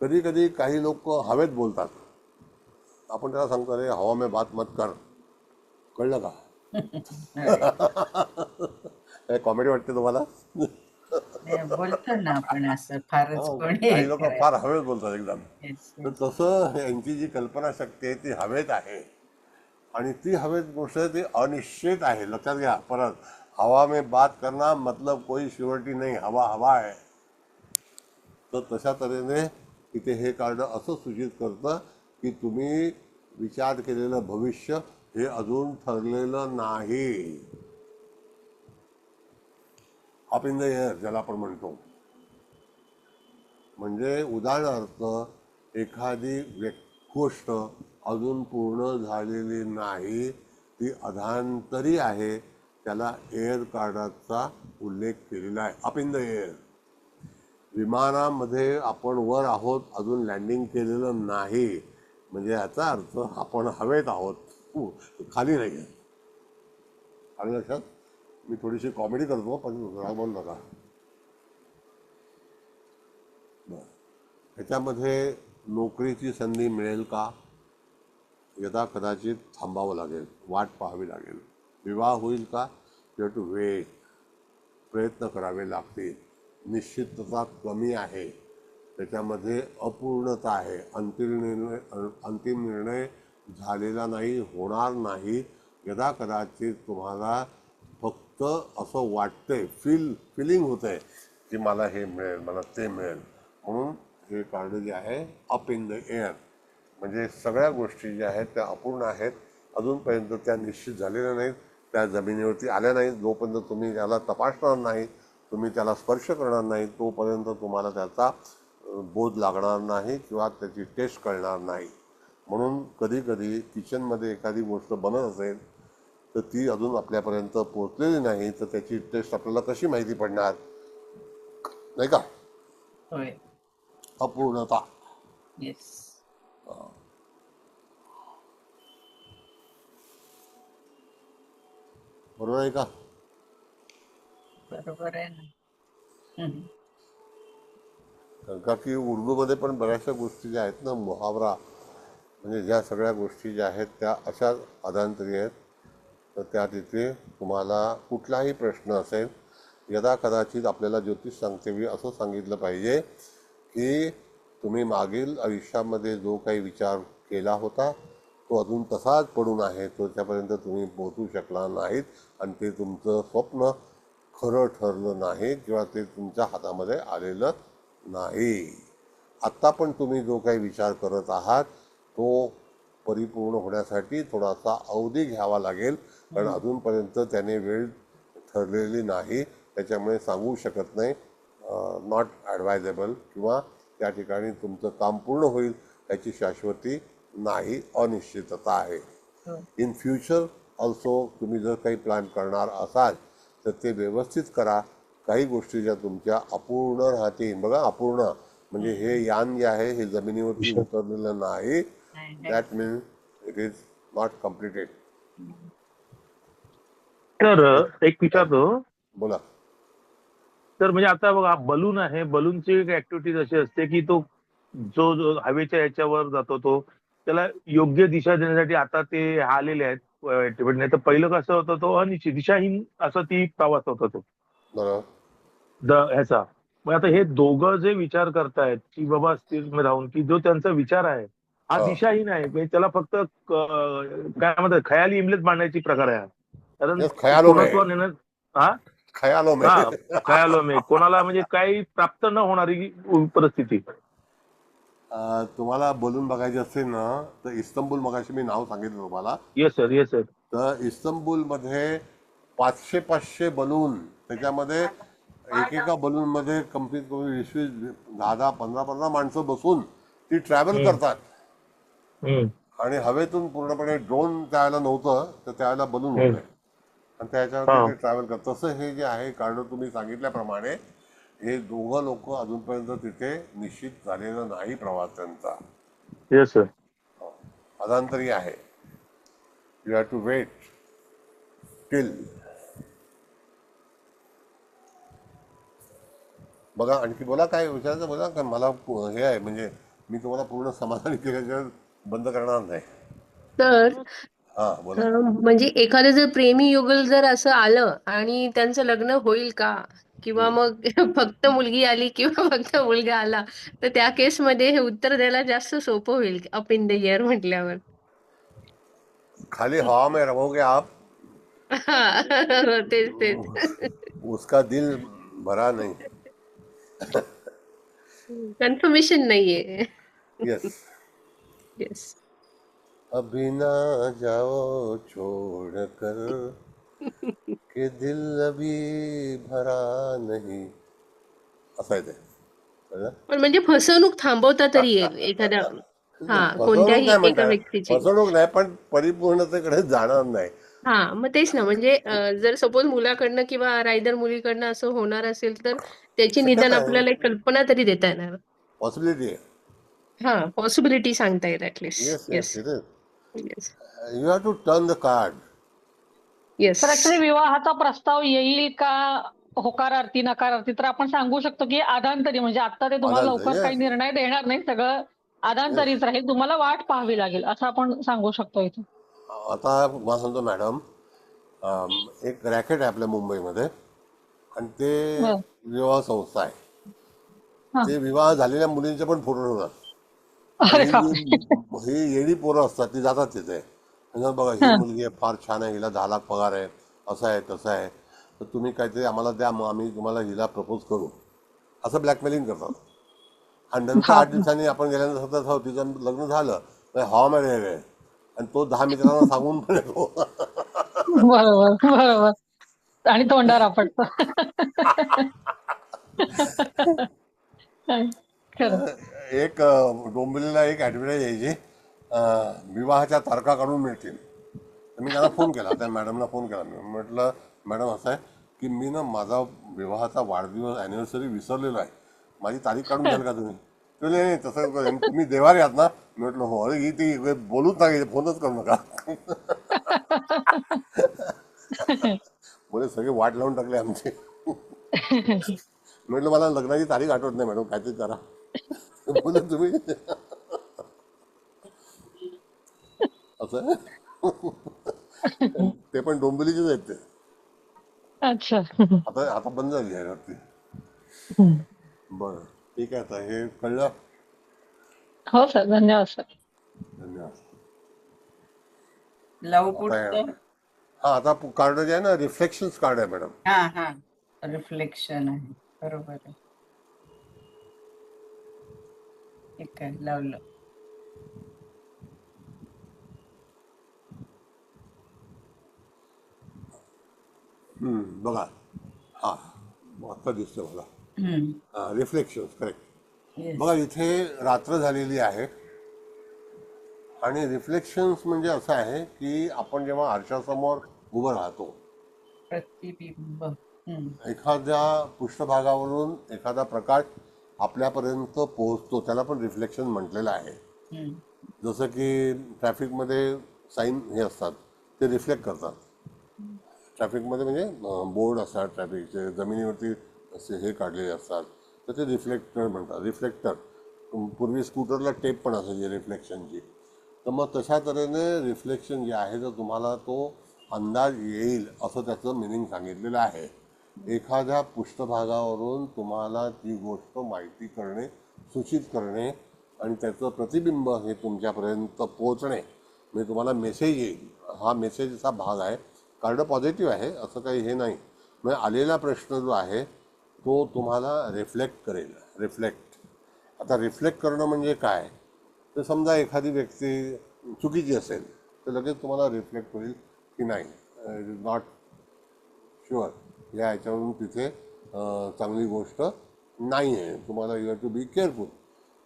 कधी कधी काही लोक हवेत बोलतात. आपण त्याला सांगतो अरे हवा में बात मत कर, कळलं का? काय कॉमेडी वाटते तुम्हाला? बोलतो ना आपण असं फारच कोणी काही लोक फार हवेत बोलतात एकदम. Yes, तर yes. तसं यांची जी कल्पनाशक्ती आहे ती हवेत आहे. आणि ती हवेत गोष्ट आहे ती अनिश्चित आहे. लक्षात घ्या परत, हवा में बात करना मतलब कोई श्युरिटी नाही, हवा हवा आहे. तर तशा तऱ्हेने इथे हे कार्ड असं सूचित करतं की तुम्ही विचार केलेलं भविष्य हे अजून ठरलेलं नाही. अप इन द एअर ज्याला आपण म्हणतो. म्हणजे उदाहरणार्थ एखादी गोष्ट अजून पूर्ण झालेली नाही, ती अधांतरी आहे, त्याला एअर कार्डाचा उल्लेख केलेला आहे. Up in the air. विमानामध्ये आपण वर आहोत, अजून लँडिंग केलेलं नाही, म्हणजे याचा अर्थ आपण हवेत आहोत, खाली नाही आहे. आलं लक्षात? मी थोडीशी कॉमेडी करतो पण रागवू नका. बरं, ह्याच्यामध्ये नोकरीची संधी मिळेल का, यदा कदाचित थांबावं लागेल, वाट पाहावी लागेल. विवाह होईल का, यू हॅव टू वेट. प्रयत्न करावे लागतील. निश्चितता कमी आहे, त्याच्यामध्ये अपूर्णता आहे. अंतिम निर्णय झालेला नाही, होणार नाही. यदा कदाचित तुम्हाला फक्त असं वाटतंय, फिलिंग होतंय की मला हे मिळेल, मला ते मिळेल. म्हणून हे कार्ड जे आहे अप इन द एअर, म्हणजे सगळ्या गोष्टी ज्या आहेत त्या अपूर्ण आहेत, अजूनपर्यंत त्या निश्चित झालेल्या नाहीत, त्या जमिनीवरती आल्या नाहीत. जोपर्यंत तुम्ही त्याला तपासणार नाही, तुम्ही त्याला स्पर्श करणार नाही, तोपर्यंत तुम्हाला त्याचा बोध लागणार नाही किंवा त्याची टेस्ट कळणार नाही. म्हणून कधी कधी किचनमध्ये एखादी गोष्ट बनत असेल तर ती अजून आपल्यापर्यंत पोहोचलेली नाही, तर त्याची टेस्ट आपल्याला कशी माहिती पडणार, नाही का? होय. अपूर्णता. येस. बरोबर आहे का? बरोबर आहे ना. हम्म. कारण की उर्दूमध्ये पण बऱ्याचशा गोष्टी ज्या आहेत ना, मुहावरा म्हणजे ज्या सगळ्या गोष्टी ज्या आहेत त्या अशा अधांतरी आहेत. तर त्या तिथे तुम्हाला कुठलाही प्रश्न असेल, यदा कदाचित आपल्याला ज्योतिष सांगतेवेळी असं सांगितलं पाहिजे की तुम्ही मागील आयुष्यामध्ये जो काही विचार केला होता तो अजून तसाच पडून आहे, त्याच्यापर्यंत तुम्ही पोहोचू शकला नाहीत आणि ते तुमचं स्वप्न खरं ठरलं नाही किंवा ते तुमच्या हातामध्ये आलेलं नाही. आत्ता पण तुम्ही जो काही विचार करत आहात तो परिपूर्ण होण्यासाठी थोडासा अवधी घ्यावा लागेल, कारण अजूनपर्यंत त्याने वेळ ठरलेली नाही, त्याच्यामुळे सांगू शकत नाही. नॉट ॲडवायजेबल किंवा त्या ठिकाणी तुमचं काम पूर्ण होईल याची शाश्वती नाही, अनिश्चितता आहे. इन फ्युचर ऑल्सो तुम्ही जर काही प्लॅन करणार असाल तर ते व्यवस्थित करा. काही गोष्टी ज्या तुमच्या अपूर्ण राहतील, बघा अपूर्ण म्हणजे हे यान जे आहे हे जमिनीवरती उतरलेलं नाही, that means it is not completed. तर एक विचारतो, बोला. तर म्हणजे आता बघा बलून आहे, बलूनची एक ऍक्टिव्हिटीज अशी असते की तो जो जो हवेच्या याच्यावर जातो तो त्याला योग्य दिशा देण्यासाठी आता ते आलेले आहेत ऍक्टिव्हिटी. नाही तर पहिलं कसं होतं, तो अनिश्चित दिशाहीन असं ती प्रवास होता तो बरोबर. ह्याचा. मग आता हे दोघं जे विचार करतायत की बाबा स्थिर राहून, की जो त्यांचा विचार आहे हा दिशाहीन आहे, म्हणजे त्याला फक्त काय म्हणतात खयाली इमलेच बांधायची प्रकार आहे. कारण पूर्णत्व नेणं हा खयालो मे कोणाला म्हणजे काही प्राप्त न होणारी परिस्थिती. तुम्हाला बलून बघायचे असेल ना तर इस्तंबूल, मगाशी मी नाव सांगितलं तुम्हाला. Yes sir, yes sir. तर इस्तंबूलमध्ये 500 बलून, त्याच्यामध्ये एकेका बलून मध्ये कम्प्लीट करून 20, 10, 15 माणसं बसून ती ट्रॅव्हल करतात. आणि हवेतून पूर्णपणे ड्रोन त्यावेळेला नव्हतं, तर त्यावेळेला बलून होते आणि त्याच्यावर ते ट्रॅव्हल करतात. तसं हे जे आहे कारण तुम्ही सांगितल्याप्रमाणे हे दोघं लोक अजूनपर्यंत तिथे निश्चित झालेलं नाही प्रवास त्यांचा. Yes sir. अजांतरी आहे. You have to wait till. बघा आणखी बोला, काय विचारायचं बोला. का मला हे आहे म्हणजे मी तुम्हाला पूर्ण समाधानी केल्याशिवाय बंद करणार नाही. तर हा बोला. म्हणजे एखादं जर प्रेमी युगल जर असं आलं आणि त्यांचं लग्न होईल का, किंवा मग फक्त मुलगी आली किंवा फक्त मुलगा आला, तर त्या केसमध्ये हे उत्तर द्यायला जास्त सोपं होईल अप इन द एअर म्हटल्यावर. खाली हवा में रहोगे आप, तेच उसका दिल भरा नहीं. कन्फर्मेशन नाहीये. यस. येस. अभी ना जाओ छोड़ कर के दिल अभी भरा नहीं, असं आहे ते. पण म्हणजे फसवणूक थांबवता तरी येईल एखाद्या कोणत्याही एका व्यक्तीची. फसवणूक नाही, पण परिपूर्णतेकडे जाणार नाही. मग तेच ना, म्हणजे जर सपोज मुलाकडनं किंवा रायदर मुलीकडनं असं होणार असेल तर त्याची निदान आपल्याला एक कल्पना तरी देता येणार. पॉसिबिलिटी आहे. पॉसिबिलिटी सांगता येईल at least. Yes it is. You have to turn the card. Yes. तर ऍक्च्युली विवाहाचा प्रस्ताव येईल का होकारार्थी नकारार्थी, तर आपण सांगू शकतो की आदांतरी, म्हणजे आता ते तुम्हाला लवकर काही निर्णय देणार नाही, सगळं आदांतरीच राहील, तुम्हाला वाट पाहावी लागेल असं आपण सांगू शकतो इथे. आता मला सांगतो मॅडम, एक रॅकेट आहे आपल्या मुंबईमध्ये आणि ते विवाह संस्था आहे. ते विवाह झालेल्या मुलींचे पण फोटो ठेवतात. ही येडी पोरं असतात, ती जातात तिथे. बघा ही मुलगी आहे, फार छान आहे, हिला 10 लाख पगार आहे, असं आहे तसं आहे, तर तुम्ही काहीतरी आम्हाला द्या, मग आम्ही तुम्हाला हिला प्रपोज करू, असं ब्लॅकमेलिंग करतात. आणि नंतर 8 दिवसांनी आपण गेल्यानंतर तिचं लग्न झालं, हवा मध्ये आहे आणि तो 10 मित्रांना सांगून पण येतो. बरोबर. आणि तोंडावर आपटतो. एक डोंबिवलीला एक ऍडव्हर्टाईज यायची, विवाहाच्या तारखा काढून मिळतील. तर मी त्यांना फोन केला, त्या मॅडमला फोन केला. मी म्हटलं मॅडम असं आहे की मी ना माझा विवाहाचा वाढदिवस ॲनिव्हर्सरी विसरलेलो आहे, माझी तारीख काढून द्याल का तुम्ही? नाही तसं तुम्ही देवारी आहात ना? मी म्हटलं हो. अरे ही ती बोलूच नाही, फोनच करू नका. बोले सगळे वाट लावून टाकले आमचे. म्हटलं मला लग्नाची तारीख आठवत नाही मॅडम, काहीतरी करा. बोले तुम्ही असं ते पण डोंबिवलीचेच आहेत ते. अच्छा. आता बंद झाली आहे वरती. बरं ठीक आहे, आता हे कळलं. हो सर, धन्यवाद सर. धन्यवाद. लव आता पुढचं हा आता कार्ड जे आहे ना रिफ्लेक्शन्स कार्ड आहे मॅडम. हा हा रिफ्लेक्शन आहे, बरोबर आहे. ठीक आहे, लावलं. बघा हा आता दिसतं मला. हम्म. हा रिफ्लेक्शन्स करेक्ट. Yes. बघा इथे रात्र झालेली आहे आणि रिफ्लेक्शन्स म्हणजे असं आहे की आपण जेव्हा आरशासमोर उभं राहतो, प्रतिबिंब. एखाद्या पृष्ठभागावरून एखादा प्रकाश आपल्यापर्यंत पोहोचतो, त्याला पण रिफ्लेक्शन म्हटलेलं आहे. हम्म. जसं की ट्रॅफिकमध्ये साईन हे असतात ते रिफ्लेक्ट करतात. ट्रॅफिकमध्ये म्हणजे बोर्ड असतात ट्रॅफिकचे, जमिनीवरती असे हे काढलेले असतात, तर ते रिफ्लेक्टर म्हणतात. रिफ्लेक्टर पूर्वी स्कूटरला टेप पण असायची रिफ्लेक्शनची. तर मग तशा तऱ्हेने रिफ्लेक्शन जे आहे तर तुम्हाला तो अंदाज येईल असं त्याचं मिनिंग सांगितलेलं आहे. एखाद्या पृष्ठभागावरून तुम्हाला ती गोष्ट माहिती करणे, सूचित करणे आणि त्याचं प्रतिबिंब हे तुमच्यापर्यंत पोहोचणे, म्हणजे तुम्हाला मेसेज येईल. हा मेसेजचा भाग आहे. कार्ड पॉझिटिव्ह आहे, असं काही हे नाही. म्हणजे आलेला प्रश्न जो आहे तो तुम्हाला रिफ्लेक्ट करेल. रिफ्लेक्ट, आता रिफ्लेक्ट करणं म्हणजे काय, तर समजा एखादी व्यक्ती चुकीची असेल तर लगेच तुम्हाला रिफ्लेक्ट होईल की नाही, इट इज नॉट शुअर, या ह्याच्यावरून तिथे चांगली गोष्ट नाही आहे, तुम्हाला you have to be careful.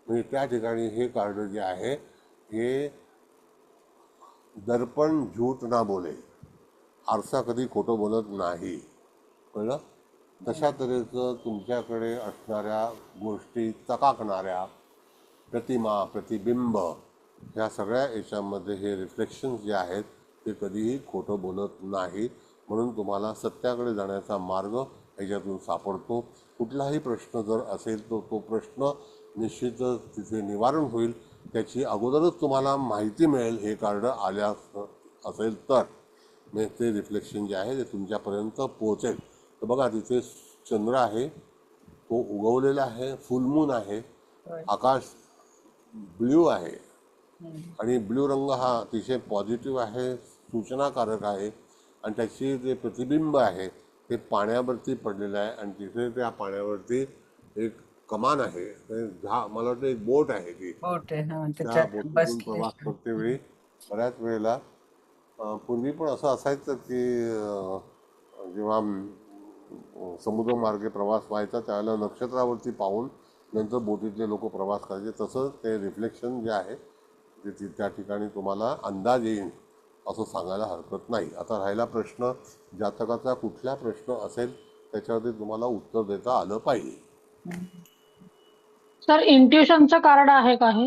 म्हणजे त्या ठिकाणी हे कार्ड जे आहे हे दर्पण झूठ ना बोले, आरसा कधी खोटं बोलत नाही, कळलं. तशा तऱ्हेचं तुमच्याकडे असणाऱ्या गोष्टी, चकाकणाऱ्या प्रतिमा, प्रतिबिंब, ह्या सगळ्या याच्यामध्ये हे रिफ्लेक्शन्स जे आहेत ते कधीही खोटं बोलत नाही. म्हणून तुम्हाला सत्याकडे जाण्याचा मार्ग ह्याच्यातून सापडतो. कुठलाही प्रश्न जर असेल तर तो प्रश्न निश्चितच तिथे निवारण होईल, त्याची अगोदरच तुम्हाला माहिती मिळेल हे कार्ड आल्यास असेल तर. म्हणजे ते रिफ्लेक्शन जे आहे ते तुमच्यापर्यंत पोहोचेल. तर बघा तिथे चंद्र आहे, तो उगवलेला आहे, फुलमून आहे, आकाश ब्ल्यू आहे आणि ब्ल्यू रंग हा अतिशय पॉझिटिव्ह आहे, सूचनाकारक आहे. आणि त्याची जे प्रतिबिंब आहे ते पाण्यावरती पडलेलं आहे आणि तिथे त्या पाण्यावरती एक कमान आहे, मला वाटतं एक बोट आहे ती. बोट आहे, हा, त्या त्याच्यात बोटीतून बसले. प्रवास करते वेळी बऱ्याच वेळेला पूर्वी पण असं असायचं की जेव्हा समुद्रमार्गे प्रवास व्हायचा त्यावेळेला नक्षत्रावरती पाहून नंतर बोटीतले लोक प्रवास करायचे. तसं ते रिफ्लेक्शन जे आहे ते त्या ठिकाणी तुम्हाला अंदाज येईल असं सांगायला हरकत नाही. आता राहिला प्रश्न, जातकाचा कुठला प्रश्न असेल त्याच्यावरती तुम्हाला उत्तर देता आलं पाहिजे. सर इंट्युशनचं कार्ड आहे का हे?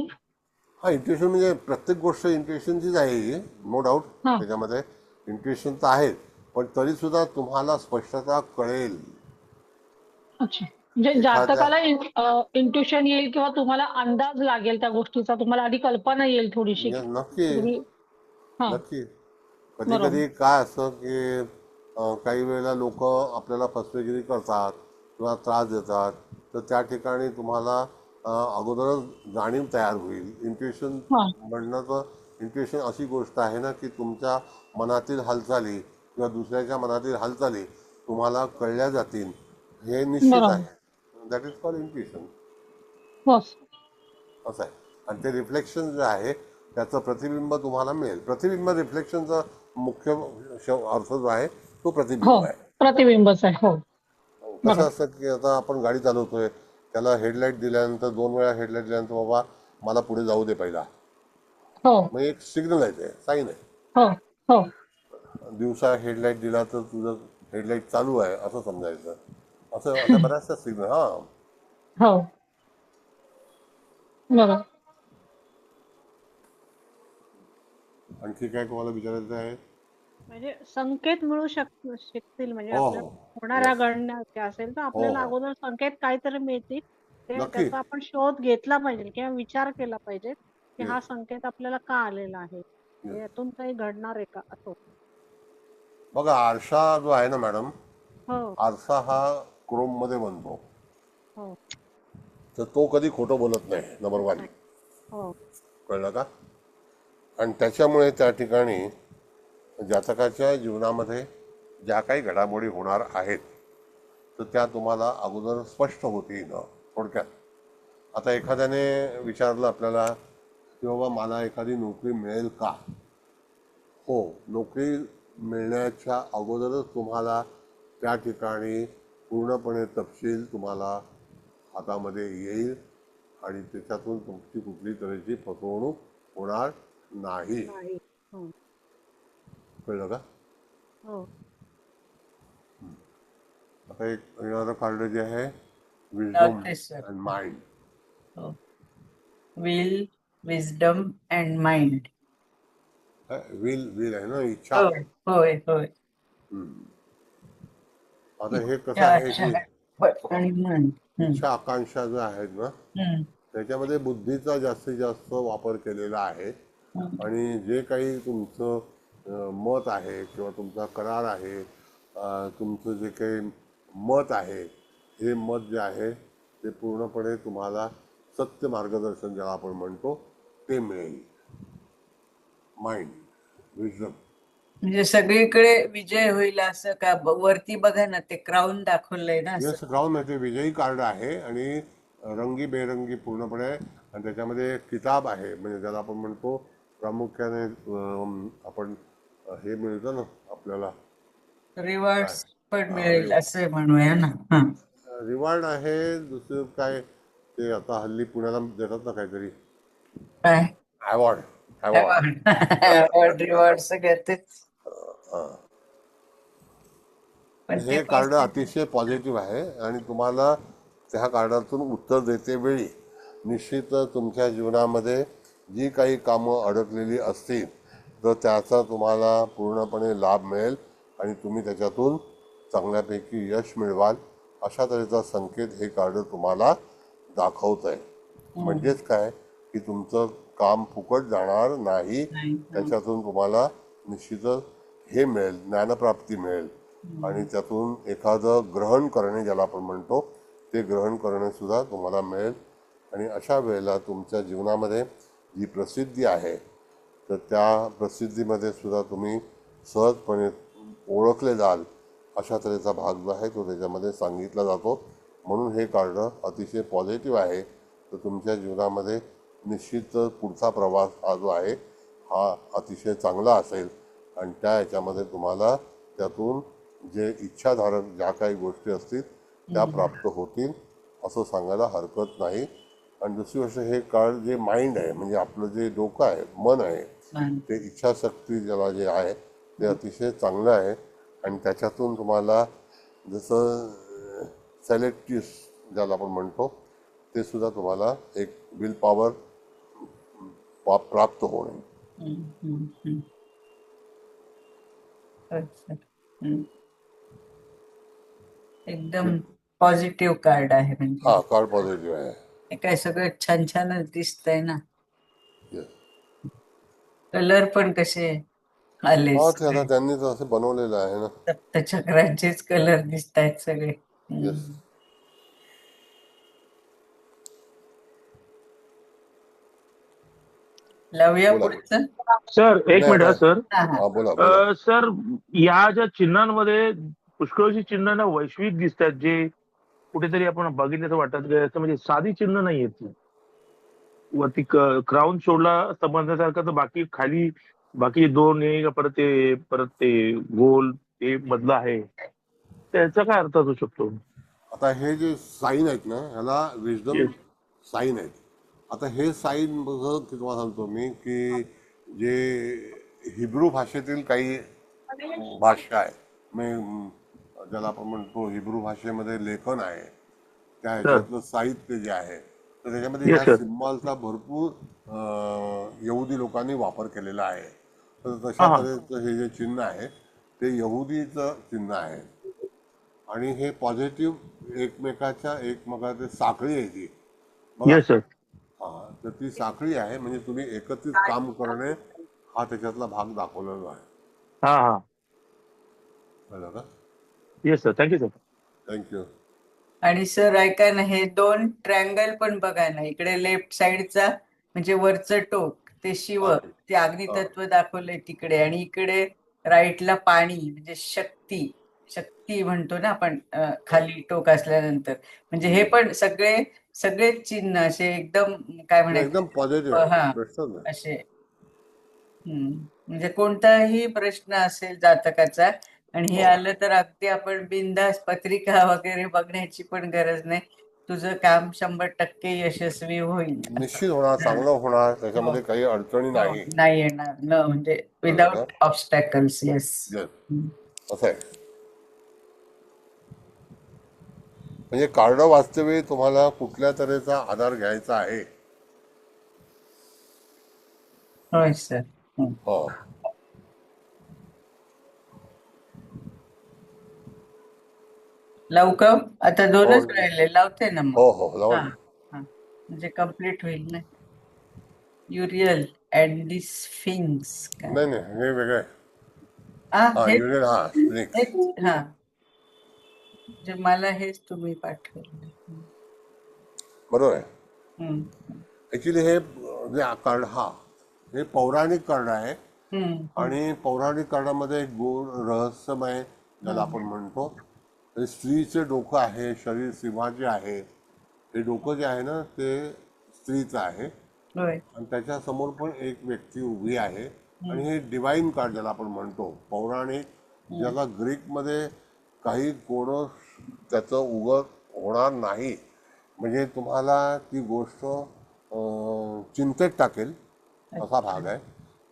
हा इंट्युशन म्हणजे प्रत्येक गोष्ट इंट्युशनचीच आहे ही, नो डाऊट. हा. त्याच्यामध्ये इंट्युशन तर आहे, पण तरी सुद्धा तुम्हाला स्पष्टता कळेल. अच्छा, म्हणजे एखाद्या जातकाला इंट्युशन येईल किंवा तुम्हाला अंदाज लागेल त्या गोष्टीचा, तुम्हाला आधी कल्पना येईल थोडीशी. नक्की हा, नक्की. कधी बरोबर. कधी काय असतं की काही वेळेला लोक आपल्याला फसवेगिरी करतात किंवा त्रास देतात, तर त्या ठिकाणी तुम्हाला अगोदरच जाणीव तयार होईल. इंट्युशन हा, म्हणणं तर इंट्युशन अशी गोष्ट आहे ना की तुमच्या मनातील हालचाली किंवा दुसऱ्याच्या मनातील हालचाली तुम्हाला कळल्या जातील, हे निश्चित बरोबर. आहे. That is called intuition. हो. असं आहे. आणि ते रिफ्लेक्शन जे आहे त्याचं प्रतिबिंब तुम्हाला मिळेल. प्रतिबिंब रिफ्लेक्शनचा मुख्य अर्थ जो आहे तो प्रतिबिंब हो, आहे. प्रतिबिंबच आहे. हो, कसं बरोबर. असतं की आता आपण गाडी चालवतोय, त्याला हेडलाईट दिल्यानंतर 2 वेळा हेडलाईट दिल्यानंतर बाबा मला पुढे जाऊ दे पहिला, हो मग एक सिग्नल आहे, ते साईन आहे. हो हो दिवसा हेडलाईट दिला तर तुझं हेडलाईट चालू आहे असं समजायचं. असं आता बऱ्याचशा सिग्नल. हा हो, बरोबर. आणखी काय तुम्हाला विचारायचं आहे? म्हणजे संकेत मिळू शकतील, म्हणजे हो आपल्या हो होणाऱ्या येस घडण्या त्या असेल तर हो आपल्याला हो अगोदर संकेत काहीतरी मिळतील, नक्की त्याचा आपण शोध घेतला पाहिजे किंवा विचार केला पाहिजे की हा येस संकेत आपल्याला का आलेला आहे, येस. यातून काही घडणार आहे का असं. बघा आरसा जो आहे ना मॅडम, हो आरसा हा क्रोम मध्ये बनतो, हो तर तो कधी खोटं बोलत नाही. नंबर 1, हो कळलं का. आणि त्याच्यामुळे त्या ठिकाणी जातकाच्या जीवनामध्ये ज्या काही घडामोडी होणार आहेत तर त्या तुम्हाला अगोदर स्पष्ट होतील. थोडक्यात आता एखाद्याने विचारलं आपल्याला की बाबा मला एखादी नोकरी मिळेल का? हो, नोकरी मिळण्याच्या अगोदरच तुम्हाला त्या ठिकाणी पूर्णपणे तपशील तुम्हाला हातामध्ये येईल आणि त्याच्यातून तुमची कुठली तऱ्हेची फसवणूक होणार नाही. नाही. हो. कळलं का? हो. आता एक येणारं कार्ड जे आहे wisdom notice sir. And mind. Will, wisdom and mind. Will will आहे ना, इच्छा. होय होय होय. आता हे कसं आहे की आणि मन. इच्छा आकांक्षा ज्या आहेत ना त्याच्यामध्ये बुद्धीचा जास्तीत जास्त वापर केलेला आहे आणि जे काही तुमचं मत आहे किंवा तुमचा करार आहे, तुमचं जे काही मत आहे हे मत जे आहे ते पूर्णपणे तुम्हाला सत्य मार्गदर्शन ज्याला आपण म्हणतो ते मिळेल. माइंड विजडम म्हणजे सगळीकडे विजय होईल असं का? वरती बघा ना ते क्राऊन दाखवलंय ना असं. यस, क्राऊन आहे ते विजयी कार्ड आहे आणि रंगीबेरंगी पूर्णपणे आणि त्याच्यामध्ये एक किताब आहे म्हणजे ज्याला आपण म्हणतो प्रामुख्याने आपण हे मिळतं ना आपल्याला रिवॉर्ड्स पण मिळेल असं म्हणूया ना. रिवॉर्ड आहे. दुसरं काय ते आता हल्ली पुण्याला देतात ना काहीतरी काय अवॉर्ड. अवॉर्ड अवॉर्ड रिवॉर्ड सगळं तेच. पण हे कार्ड अतिशय पॉझिटिव्ह आहे आणि तुम्हाला त्या कार्डातून उत्तर देते वेळी निश्चितच तुमच्या जीवनामध्ये जी काही कामं अडकलेली असतील तर त्याचा तुम्हाला पूर्णपणे लाभ मिळेल आणि तुम्ही त्याच्यातून चांगल्यापैकी यश मिळवाल अशा तऱ्हेचा संकेत हे कार्ड तुम्हाला दाखवत आहे. म्हणजेच काय की तुमचं काम फुकट जाणार नाही, त्याच्यातून तुम्हाला निश्चितच हे मिळेल, ज्ञानप्राप्ती मिळेल आणि त्यातून एखादं ग्रहण करणे ज्याला आपण म्हणतो ते ग्रहण करणे सुद्धा तुम्हाला मिळेल आणि अशा वेळेला तुमच्या जीवनामध्ये जी प्रसिद्धी आहे तर त्या प्रसिद्धीमध्ये सुद्धा तुम्ही सहजपणे ओळखले जाल अशा तऱ्हेचा भाग जो आहे तो त्याच्यामध्ये सांगितला जातो. म्हणून हे कार्ड अतिशय पॉझिटिव्ह आहे. तर तुमच्या जीवनामध्ये निश्चितच पुढचा प्रवास हा जो आहे हा अतिशय चांगला असेल आणि त्या ह्याच्यामध्ये तुम्हाला त्यातून जे इच्छाधारक ज्या काही गोष्टी असतील त्या प्राप्त होतील असं सांगायला हरकत नाही. आणि दुसरी गोष्ट हे कार्ड जे माइंड आहे म्हणजे आपलं जे डोकं आहे, मन आहे, ते इच्छाशक्ती ज्याला जे आहे ते अतिशय चांगलं आहे आणि त्याच्यातून तुम्हाला जसं सेलेक्टिव्ह ज्याला आपण म्हणतो ते सुद्धा तुम्हाला एक विल पॉवर प्राप्त होणे. एकदम पॉझिटिव्ह कार्ड आहे म्हणजे. हा कार्ड पॉझिटिव्ह आहे. हे काय सगळं छान छानच दिसतंय ना. Yes. कलर पण कसे आले, हा ते आता त्यांनीच असं बनवलेलं आहे ना. सप्तचक्रांचेच कलर दिसत आहेत सगळे. Yes. लावूया बोला. पुढचं. सर एक नाही, मिनिट नाही. सर. हा बोला बोला. सर या ज्या चिन्हांमध्ये पुष्कळशी चिन्ह ना वैश्विक दिसतात जे कुठेतरी आपण बघितलं तर वाटत असं म्हणजे साधी चिन्ह नाही आहेत. वरती क्राऊन सोडला समजण्यासारखं तर बाकी खाली बाकी दोन परत ते गोल ते मधलं आहे त्याचा काय अर्थ असू शकतो? आता हे जे साईन आहेत ना ह्याला विजडम साईन आहेत. आता हे साईन बघ की तुम्हाला सांगतो मी की जे हिब्रू भाषेतील काही भाषा आहे ज्याला आपण म्हणतो हिब्रू भाषेमध्ये लेखन आहे त्या ह्याच्यातलं साहित्य जे आहे तर त्याच्यामध्ये ह्या सिम्बॉलचा भरपूर यहुदी लोकांनी वापर केलेला आहे. तर तशा तऱ्हेचं हे जे चिन्ह आहे ते यहुदीचं चिन्ह आहे आणि हे पॉझिटिव्ह एकमेकाच्या साखळी आहे ती बघा. हा तर ती साखळी आहे म्हणजे तुम्ही एकत्रित काम करणे हा त्याच्यातला भाग दाखवलेला आहे. कळलं का? Yes sir, thank you sir. Thank you. आणि सर ऐका ना हे दोन ट्रँगल पण बघा ना, इकडे लेफ्ट साइडचा म्हणजे वरचं टोक ते शिव ते अग्नितत्व दाखवलंय तिकडे आणि इकडे राईटला पाणी म्हणजे शक्ती शक्ती म्हणतो ना आपण, खाली टोक असल्यानंतर. म्हणजे हे पण सगळे चिन्ह असे एकदम काय नाही, एकदम म्हणायचं, पॉझिटिव्ह आहे, हा प्रश्नच नाही. असे. म्हणजे कोणताही प्रश्न असेल जातकाचा आणि हे हो, आलं तर अगदी आपण बिनधास्त पत्रिका वगैरे बघण्याची पण गरज नाही. तुझं काम 100% यशस्वी होईल असं. निश्चित होणार, हा. चांगलं होणार, हो त्याच्यामध्ये काही अडचणी हो नाही. नाही येणार न, म्हणजे कळलं का? Without obstacles. येस. Yes. असं आहे. म्हणजे कार्ड वास्तवेळी तुम्हाला कुठल्या तऱ्हेचा आधार घ्यायचा आहे. होय सर. हो, लावू का? आता हो, 2च राहिले, लावते ना मग. हो, हो, लावा हा ना. हा म्हणजे कम्प्लीट होईल ना. युरियल अँड दी स्फिंक्स काय? नाही नाही, हे वेगळं आहे. हा, हेच युनियन, हा, स्प्रिंग्स. हेच हा, म्हणजे मला हेच तुम्ही पाठवलं. बरोबर आहे. हम्म. ऍक्च्युली हे जे कार्ड, हा हे पौराणिक कार्ड आहे. हम्म. आणि पौराणिक कार्डामध्ये एक गूढ रहस्यमय ज्याला आपण म्हणतो, तर स्त्रीचे डोकं आहे, शरीर सिंहाचे आहे. हे डोकं जे आहे ना ते स्त्रीचं आहे होय. आणि त्याच्या समोर पण एक व्यक्ती उभी आहे. आणि हे डिवाइन कार्ड ज्याला आपण म्हणतो, पौराणिक, ज्याला ग्रीकमध्ये काही कोण त्याचं उगत होणार नाही. म्हणजे तुम्हाला ती गोष्ट चिंतेत टाकेल असा भाग आहे.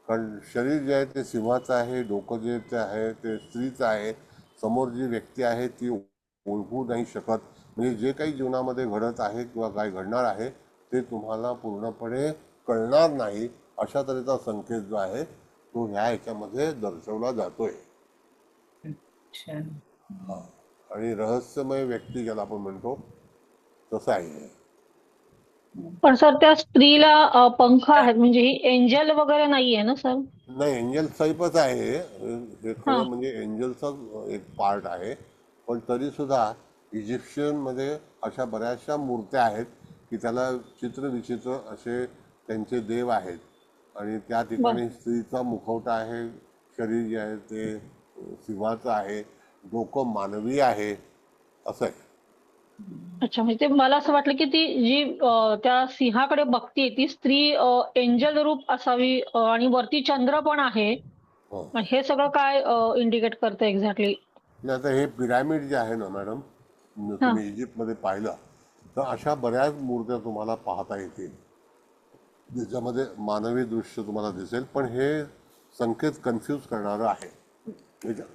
कारण शरीर जे आहे ते सिंहाचं आहे, डोकं जे ते आहे ते स्त्रीचं आहे. समोर जी व्यक्ती आहे ती ओळखू नाही शकत. म्हणजे जे काही जीवनामध्ये घडत आहे किंवा काय घडणार आहे ते तुम्हाला पूर्णपणे कळणार नाही, अशा तऱ्हेचा संकेत जो आहे तो ह्या ह्याच्यामध्ये दर्शवला जातोय. अच्छा. हा. आणि रहस्यमय व्यक्ती ज्याला आपण म्हणतो तसं आहे. पण सर त्या स्त्रीला पंख आहेत, म्हणजे ही एंजल वगैरे नाहीये ना सर? नाही, एंजल टाईपच आहे हे, हा. खरं म्हणजे एंजलचाच एक पार्ट आहे. पण तरीसुद्धा इजिप्शियनमध्ये अशा बऱ्याचशा मूर्त्या आहेत की त्याला चित्रविचित्र असे त्यांचे देव आहेत. आणि त्या बर. ठिकाणी स्त्रीचा मुखवटा आहे, शरीर जे आहे ते सिंहाचं आहे, डोकं मानवी आहे, असं आहे. अच्छा, म्हणजे ते मला असं वाटलं की ती जी त्या सिंहाकडे बघतीये ती स्त्री एंजल रूप असावी, आणि वरती चंद्र पण आहे. हो. हे सगळं काय इंडिकेट करतं एक्झॅक्टली? नाही, आता हे पिरॅमिड जे आहे ना मॅडम, हा. तुम्ही इजिप्तमध्ये पाहिलं तर अशा बऱ्याच मूर्त्या तुम्हाला पाहता येतील ज्याच्यामध्ये मानवी दृश्य तुम्हाला दिसेल. पण हे संकेत कन्फ्यूज करणारं आहे.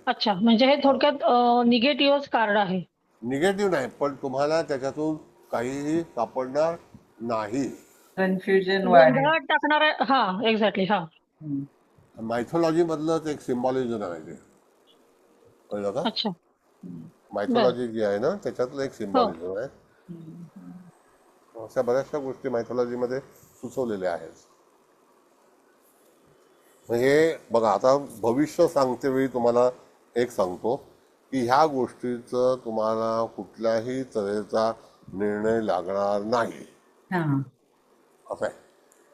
अच्छा, म्हणजे हे थोडक्यात निगेटिव्ह कार्ड आहे. निगेटिव्ह नाही, पण तुम्हाला त्याच्यातून काहीही सापडणार नाही. कन्फ्युजन वाढेल. गोंधळात टाकणार आहे. हा, एक्झॅक्टली. हा. मायथॉलॉजी मधलंच एक सिम्बॉलिझम आहे ते, कळलं का? अच्छा. मायथॉलॉजी जी आहे ना त्याच्यातलं एक हो. सिम्बॉलिझम आहे. अशा बऱ्याचशा गोष्टी मायथॉलॉजीमध्ये सुचवलेल्या आहेत. हे बघा, आता भविष्य सांगते वेळी तुम्हाला एक सांगतो की ह्या गोष्टीचं तुम्हाला कुठल्याही तऱ्हेचा निर्णय लागणार नाही, असं आहे.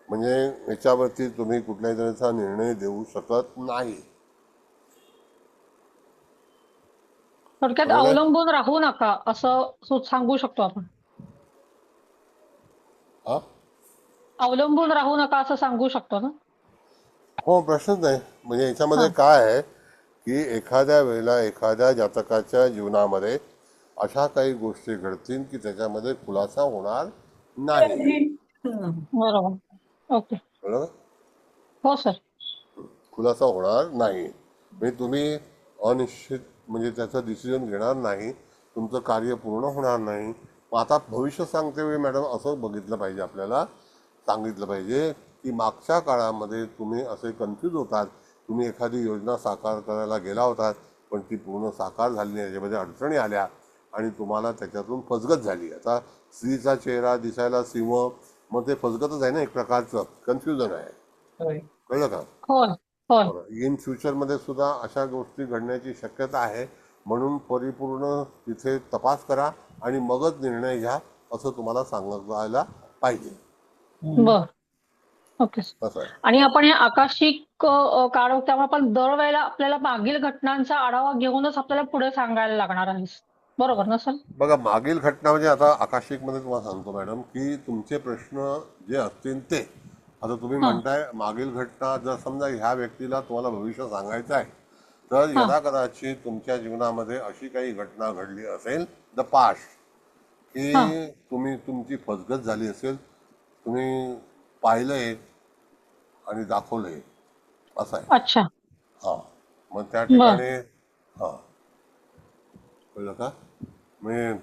म्हणजे याच्यावरती तुम्ही कुठल्याही तऱ्हेचा निर्णय देऊ शकत नाही. थोडक्यात बरोबर आहे? अवलंबून राहू नका असं सांगू शकतो आपण. हा, अवलंबून राहू नका असं सांगू शकतो ना? हो, प्रश्नच नाही. म्हणजे याच्यामध्ये हा. काय आहे की एखाद्या वेळेला एखाद्या जातकाच्या जीवनामध्ये अशा काही गोष्टी घडतील की त्याच्यामध्ये खुलासा होणार नाही. बरोबर. ओके. बरोबर, हो सर. खुलासा होणार नाही. म्हणजे तुम्ही अनिश्चित, म्हणजे त्याचा डिसिजन घेणार नाही, तुमचं कार्य पूर्ण होणार नाही. मग आता भविष्य सांगते वेळी मॅडम असं बघितलं पाहिजे, आपल्याला सांगितलं पाहिजे की मागच्या काळामध्ये तुम्ही असे कन्फ्यूज होतात, तुम्ही एखादी योजना साकार करायला गेला होतात पण ती पूर्ण साकार झाली नाही, त्याच्यामध्ये अडचणी आल्या आणि तुम्हाला त्याच्यातून फसगत झाली. आता स्त्रीचा चेहरा दिसायला सिंह, मग ते फसगतच आहे ना, एक प्रकारचं कन्फ्युजन आहे. कळलं का? होय. होय. इन फ्युचरमध्ये सुद्धा अशा गोष्टी घडण्याची शक्यता आहे. म्हणून परिपूर्ण तिथे तपास करा आणि मगच निर्णय घ्या, असं तुम्हाला सांगायला पाहिजे. बर. ओके. असं आहे. आणि आपण हे आकाशिक काढू तेव्हा आपण दरवेळेला आपल्याला मागील घटनांचा आढावा घेऊनच आपल्याला पुढे सांगायला लागणार आहे. बरोबर ना सर? बघा, मागील घटना म्हणजे आता आकाशिकमध्ये तुम्हाला सांगतो मॅडम की तुमचे प्रश्न जे असतील ते, आता तुम्ही हा म्हणताय मागील घटना, जर समजा ह्या व्यक्तीला तुम्हाला भविष्य सांगायचं आहे तर हा यदा कदाचित तुमच्या जीवनामध्ये अशी काही घटना घडली असेल द पास्ट हा की तुमची फसगत झाली असेल, तुम्ही पाहिलंय आणि दाखवलंय, असं आहे. अच्छा. हां, मग त्या बर. ठिकाणी हां, कळलं का? म्हणजे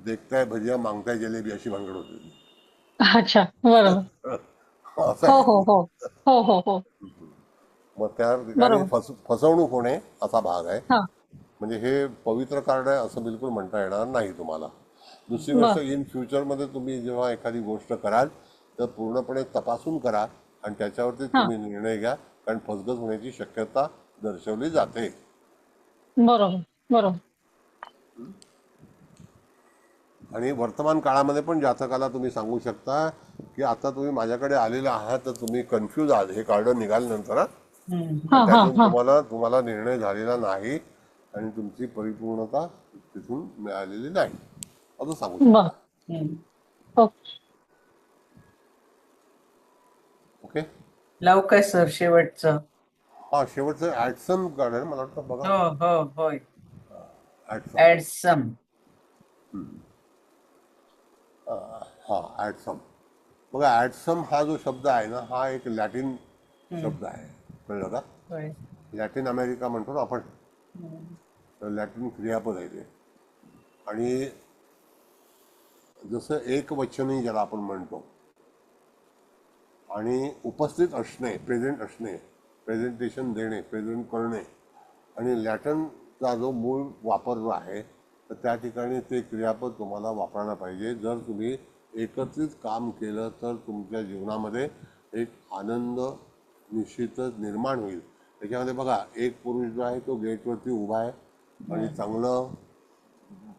देखताय भजिया मागताय जलेबी अशी भानगड होती ती. अच्छा. बरोबर. असं हो आहे. हो हो हो हो हो. मग त्या ठिकाणी बरोबर. फसवणूक होणे असा भाग आहे. हा. म्हणजे हे पवित्र कार्ड आहे असं बिलकुल म्हणता येणार नाही तुम्हाला. दुसरी गोष्ट, बर. इन फ्युचरमध्ये तुम्ही जेव्हा एखादी गोष्ट कराल तर पूर्णपणे तपासून करा आणि त्याच्यावरती हा. तुम्ही निर्णय घ्या, कारण फसगत होण्याची शक्यता दर्शवली जाते. बरोबर. बरोबर. आणि वर्तमान काळामध्ये पण जातकाला तुम्ही सांगू शकता की आता तुम्ही माझ्याकडे आलेले आहात तर तुम्ही कन्फ्यूज आहात, हे कार्ड निघाल्यानंतर हा आणि हा त्यातून हा. तुम्हाला निर्णय झालेला नाही आणि तुमची परिपूर्णता तिथून मिळालेली नाही असं सांगू बर. शकता. ओके. ओके. लावू काय सर शेवटचं? हा, शेवटचं ऍडसन कार्ड आहे, मला वाटतं. बघा, हो हो होय. ऍडसम. ऍडसम. हा, ऍडसम. बघा, ऍडसम हा जो शब्द आहे ना, हा एक लॅटिन शब्द आहे, कळलं का? होय. लॅटिन अमेरिका म्हणतो ना आपण, तर लॅटिन क्रियापद आहे ते. आणि जसं एकवचनी ज्याला आपण म्हणतो आणि उपस्थित असणे, प्रेझेंट असणे, प्रेझेंटेशन देणे, प्रेझेंट करणे, आणि लॅटिनचा जो मूळ वापर जो आहे तर त्या ठिकाणी ते क्रियापद तुम्हाला वापरायला पाहिजे. जर तुम्ही एकत्रित काम केलं तर तुमच्या जीवनामध्ये एक आनंद निश्चितच निर्माण होईल. त्याच्यामध्ये बघा, एक पुरुष जो आहे तो गेटवरती उभा आहे आणि चांगलं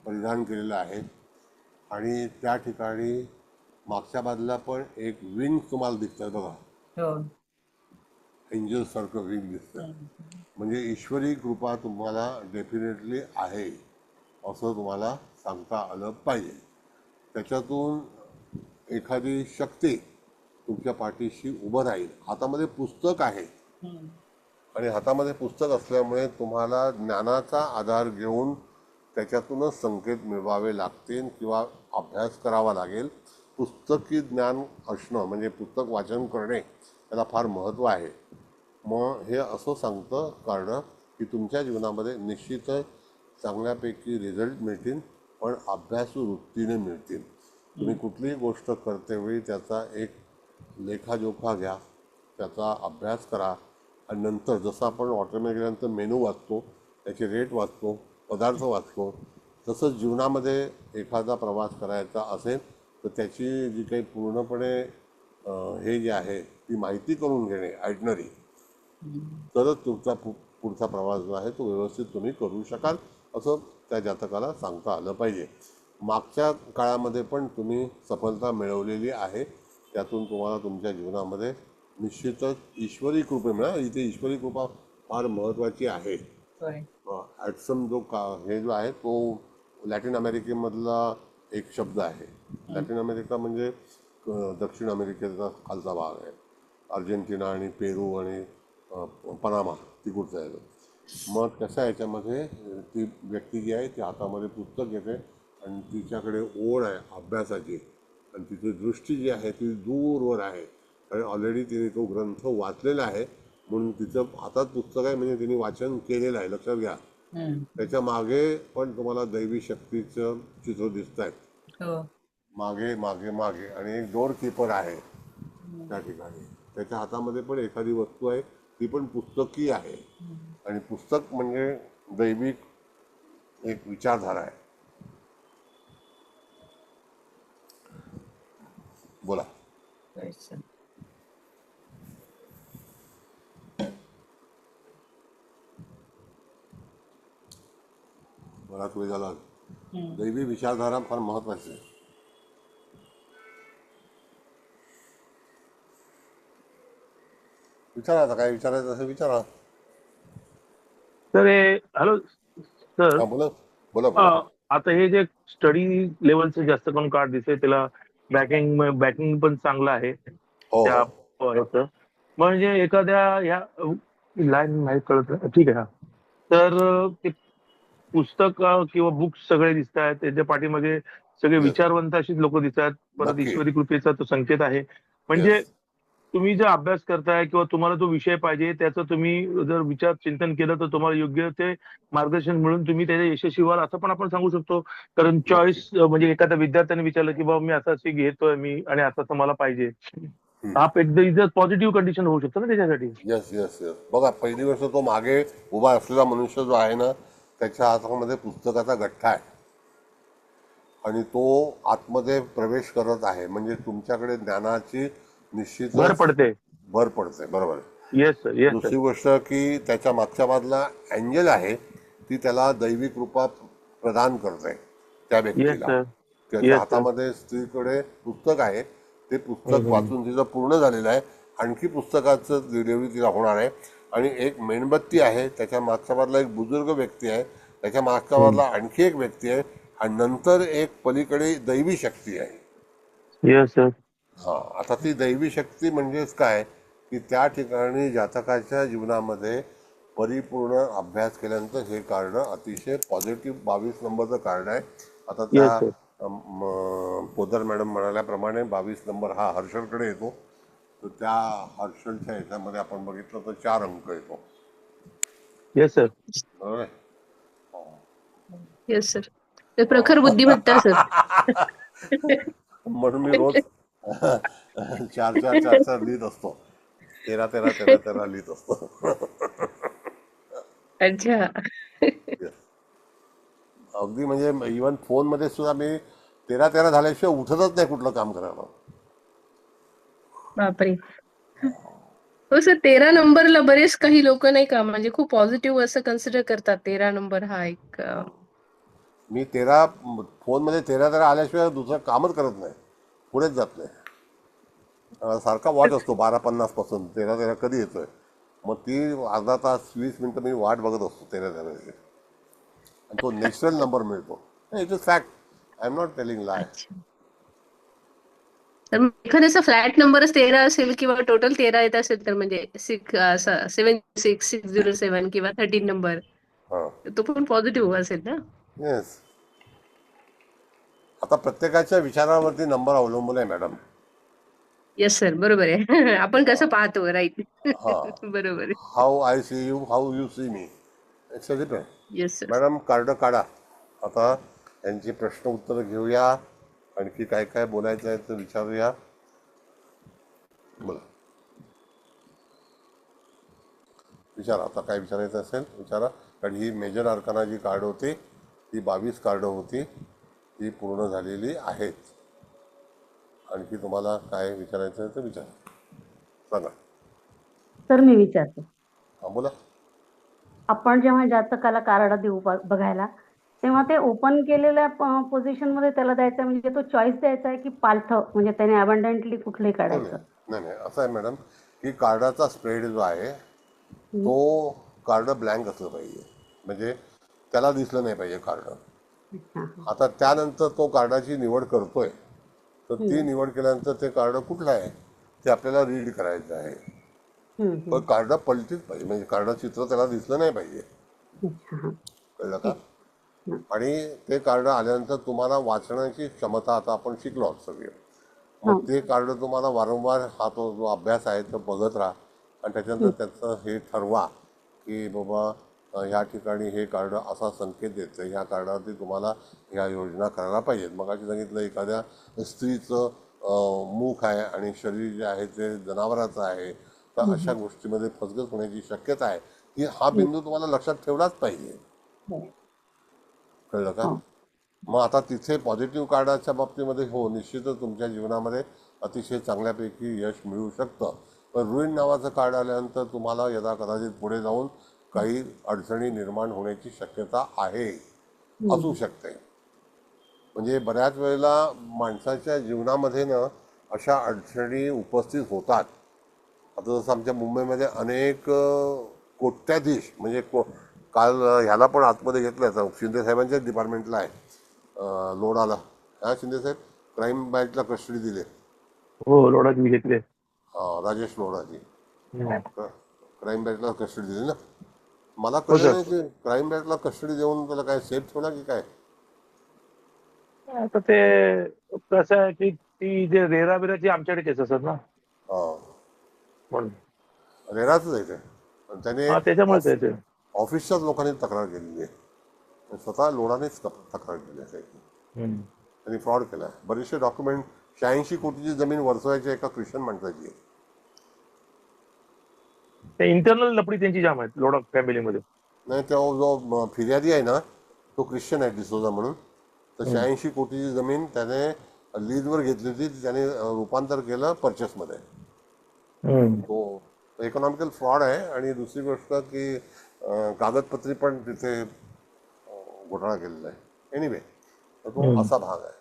परिधान केलेलं आहे आणि त्या ठिकाणी मागच्या बाजूला पण एक विंग तुम्हाला दिसतात बघा, हो. एंजल सारखं विंग दिसतं. म्हणजे ईश्वरी कृपा तुम्हाला डेफिनेटली आहे असं तुम्हाला सांगता आलं पाहिजे. त्याच्यातून एखादी शक्ती तुमच्या पाठीशी उभं राहील. हातामध्ये पुस्तक आहे आणि हातामध्ये पुस्तक असल्यामुळे तुम्हाला ज्ञानाचा आधार घेऊन त्याच्यातूनच संकेत मिळवावे लागतील किंवा अभ्यास करावा लागेल. पुस्तकी ज्ञान असणं म्हणजे पुस्तक वाचन करणे याला फार महत्त्व आहे. मग हे असं सांगतं कार्ड की तुमच्या जीवनामध्ये निश्चितच चांगल्यापैकी रिझल्ट मिळतील, पण अभ्यासू वृत्तीने मिळतील. तुम्ही कुठलीही गोष्ट करतेवेळी त्याचा एक लेखाजोखा घ्या, त्याचा अभ्यास करा आणि नंतर जसं आपण हॉटेलमध्ये गेल्यानंतर मेनू वाचतो, त्याचे रेट वाचतो, पदार्थ वाचतो, तसंच जीवनामध्ये एखादा प्रवास करायचा असेल तर त्याची जी काही पूर्णपणे हे जे आहे ती माहिती करून घेणे, आयटनरी, तरच तुमचा पुढचा प्रवास जो आहे तो व्यवस्थित तुम्ही करू शकाल असं त्या जातकाला सांगता आलं पाहिजे. मागच्या काळामध्ये पण तुम्ही सफलता मिळवलेली आहे, त्यातून तुम्हाला तुमच्या जीवनामध्ये निश्चितच ईश्वरी कृपा मिळा. इथे ईश्वरी कृपा फार महत्त्वाची आहे. ॲटसम हे जो आहे तो लॅटिन अमेरिकेमधला एक शब्द आहे. लॅटिन अमेरिका म्हणजे दक्षिण अमेरिकेचा खालचा भाग आहे. अर्जेंटिना आणि पेरू आणि पनामा तिकडचं आहे. मग कसं आहे, याच्यामध्ये ती व्यक्ती जी आहे ती हातामध्ये पुस्तक घेते आणि तिच्याकडे ओढ आहे अभ्यासाची आणि तिची दृष्टी जी आहे ती दूरवर आहे, कारण ऑलरेडी तिने तो ग्रंथ वाचलेला आहे म्हणून तिचं हातात पुस्तक आहे म्हणजे तिने वाचन केलेलं आहे. लक्षात घ्या, त्याच्या मागे पण तुम्हाला दैवी शक्तीचं चित्र दिसत आहेत, मागे मागे मागे. आणि एक डोर कीपर आहे त्या ठिकाणी, त्याच्या हातामध्ये पण एखादी वस्तू आहे, ती पण पुस्तकी आहे. आणि पुस्तक म्हणजे दैविक एक विचारधारा आहे. बोला. बराच वेळ झाला. दैवी विचारधारा फार महत्वाची आहे. विचारा, आता काय विचारायचं असेल विचारा. तर हे हॅलो सर, हा बोला बोला बोला. आता हे जे स्टडी लेवलचं जास्त करून कार्ड दिसतंय त्याला बॅकिंग पण चांगलं आहे हो त्या हो ह्याचं. म्हणजे एखाद्या ह्या लाईन नाही कळत ठीक आहे. हा तर ते पुस्तक किंवा बुक्स सगळे दिसत आहेत, त्याच्या पाठीमागे सगळे येस विचारवंत अशीच लोक दिसत आहेत. परत नक्की ईश्वरी कृपेचा तो संकेत आहे. म्हणजे येस तुम्ही जर अभ्यास करताय किंवा तुम्हाला जो विषय पाहिजे त्याचं तुम्ही जर विचार चिंतन केलं तर तुम्हाला योग्य ते मार्गदर्शन मिळून तुम्ही त्याच्या यशस्वी व्हाल असं पण आपण सांगू शकतो. कारण नक्की. चॉईस म्हणजे एखाद्या विद्यार्थ्याने विचारलं की बाबा मी असं घेतोय मी आणि असं मला पाहिजे, हा एकदा पॉझिटिव्ह कंडिशन होऊ शकतं ना त्याच्यासाठी. Yes yes yes. बघा पहिली गोष्ट, तो मागे उभा असलेला मनुष्य जो आहे ना त्याच्या हातामध्ये पुस्तकाचा गठ्ठा आहे आणि तो आतमध्ये प्रवेश करत आहे. म्हणजे तुमच्याकडे ज्ञानाची भर निश्चितच पडते. भर पडते. बरोबर आहे. Yes sir, yes sir. दुसरी गोष्ट की त्याच्या मागच्या बाजूला अँजल आहे, ती त्याला दैवी कृपा प्रदान करते त्या येस व्यक्तीला. सर, त्याच्या येस सर. हातामध्ये स्त्रीकडे पुस्तक आहे, ते पुस्तक वाचून तिचं पूर्ण झालेलं आहे. आणखी पुस्तकाचं डिलिव्हरी तिला होणार आहे. आणि एक मेणबत्ती आहे, त्याच्या मागच्या बाजूला एक बुजुर्ग व्यक्ती आहे, त्याच्या मागच्या बाजूला आणखी एक व्यक्ती आहे आणि नंतर एक पलीकडे दैवी शक्ती आहे. Yes sir. हा, आता ती दैवी शक्ती म्हणजेच काय की त्या ठिकाणी जातकाच्या जीवनामध्ये परिपूर्ण अभ्यास केल्यानंतर हे कार्ड अतिशय पॉझिटिव्ह 22 नंबरचं कार्ड आहे. आता येस त्या सर. पोदर मॅडम म्हणाल्याप्रमाणे 22 नंबर हा हर्षलकडे येतो. तर त्या हर्षलच्या ह्याच्यामध्ये आपण बघितलं तर 4 अंक येतो. Yes sir. बरोबर आहे? Yes sir. ते प्रखर बुद्धिमत्ता सर. म्हणून मी रोज 4 लिहित असतो. 13 लिहित असतो. अच्छा. अगदी म्हणजे इव्हन फोनमध्ये सुद्धा मी 13 झाल्याशिवाय उठतच नाही कुठलं काम करायला. बापरे. हो सर, 13 नंबरला बरेच काही लोक नाही का म्हणजे खूप पॉझिटिव्ह असं कन्सिडर करतात. 13 नंबर हा एक मी फोनमध्ये 13 आल्याशिवाय दुसरं कामच करत नाही, पुढेच जात नाही. सारखा वॉच असतो 12:50 पासून 13 कधी येतोय. मग ती अर्धा तास 20 मिनिटं मी वाट बघत असतो 13 आणि तो नॅचरल नंबर मिळतो. It is fact. I am not telling lie. तर मग एखाद्याचा फ्लॅट नंबरच 13 असेल किंवा टोटल 13 येत असेल तर म्हणजे 76607 किंवा 13 नंबर तो पण पॉझिटिव्ह असेल ना. येस. आता प्रत्येकाच्या विचारावरती नंबर अवलंबून आहे मॅडम. येस सर, बरोबर आहे. आपण कसं पाहतो. राईट. बरोबर आहे. How I see you, how you see me, it's a different. Yes sir. Madam card काढा. आता यांची प्रश्न उत्तर घेऊया. आणखी काय काय बोलायचं आहे तर विचारूया. बोला, विचारा. आता काय विचारायचं असेल विचारा. कारण ही मेजर अर्काना जी कार्ड होती ती 22 कार्ड होती, ती पूर्ण झालेली आहेत. आणखी तुम्हाला काय विचारायचं आहे तर विचारा, सांगा. सर मी विचारते. हा बोला. आपण जेव्हा जातकाला कार्ड देऊ बघायला, तेव्हा ते ओपन केलेल्या पोझिशन मध्ये त्याला द्यायचं म्हणजे तो चॉईस द्यायचा आहे की पालथं म्हणजे त्याने अबंडंटली कुठलंही काढायचं? नाही असं आहे मॅडम की कार्डाचा स्प्रेड जो आहे तो कार्ड ब्लँक असलं पाहिजे, म्हणजे त्याला दिसलं नाही पाहिजे कार्ड. आता त्यानंतर तो कार्डाची निवड करतोय तर ती निवड केल्यानंतर ते कार्ड कुठलं आहे ते आपल्याला रीड करायचं आहे. पण कार्ड पलटीच पाहिजे, म्हणजे कार्ड चित्र त्याला दिसलं नाही पाहिजे. कळलं का? आणि ते कार्ड आल्यानंतर तुम्हाला वाचण्याची क्षमता आता आपण शिकलो आहोत सगळे. मग ते कार्ड तुम्हाला वारंवार हा तो जो अभ्यास आहे तो बघत राहा आणि त्याच्यानंतर त्याचं हे ठरवा की बाबा ह्या ठिकाणी हे कार्ड असा संकेत देतं, ह्या कार्डावरती तुम्हाला ह्या योजना करायला पाहिजेत. मग अशी सांगितलं एखाद्या स्त्रीचं मुख आहे आणि शरीर जे आहे ते जनावराचं आहे, तर अशा गोष्टीमध्ये फसगत होण्याची शक्यता आहे की हा बिंदू तुम्हाला लक्षात ठेवलाच पाहिजे. कळलं का? मग आता तिथे पॉझिटिव्ह कार्डाच्या बाबतीमध्ये हो निश्चितच तुमच्या जीवनामध्ये अतिशय चांगल्यापैकी यश मिळू शकतं. पण रुईन नावाचं कार्ड आल्यानंतर तुम्हाला यदा कदाचित पुढे जाऊन काही अडचणी निर्माण होण्याची शक्यता आहे, असू शकते. म्हणजे बऱ्याच वेळेला माणसाच्या जीवनामध्ये ना अशा अडचणी उपस्थित होतात आता जसं आमच्या मुंबईमध्ये अनेक कोट्याधीश म्हणजे काल ह्याला पण आतमध्ये घेतलं आहे, शिंदे साहेबांच्याच डिपार्टमेंटला आहे, लोणाला. हा शिंदे साहेब क्राईम ब्रँचला कस्टडी दिले. हो, लोणाजी घेतले. राजेश लोणाजी क्राईम ब्रँचला कस्टडी दिली ना. मला हो कळलं सर. नाही की क्राईम ब्रँचला कस्टडी देऊन त्याला काय सेफ ठेवला की काय. आता ते कसं आहे की ती जे रेरा बिराची आमच्याकडे केस असतात ना, म्हणून रेराच आहे ते. पण त्याने त्याच्यामुळे ते ऑफिसच्याच लोकांनी तक्रार केलेली आहे, स्वतः लोणानेच तक्रार केली आहे. त्यांनी फ्रॉड केला आहे. बरेचसे डॉक्युमेंट 86 कोटीची जमीन वर्सवायची एका ख्रिश्चन माणसाची आहे. ते इंटरनल लपडी त्यांची जाम आहेत लोडा फॅमिलीमध्ये. नाही, तो जो फिर्यादी आहे ना तो ख्रिश्चन आहे डिसोजा म्हणून. तर 86 कोटीची जमीन त्याने लीजवर घेतली होती, त्याने रूपांतर केलं परचेसमध्ये. तो इकॉनॉमिकल फ्रॉड आहे. आणि दुसरी गोष्ट की कागदपत्री पण तिथे घोटाळा केलेला आहे. एनिवे, तो असा भाग आहे.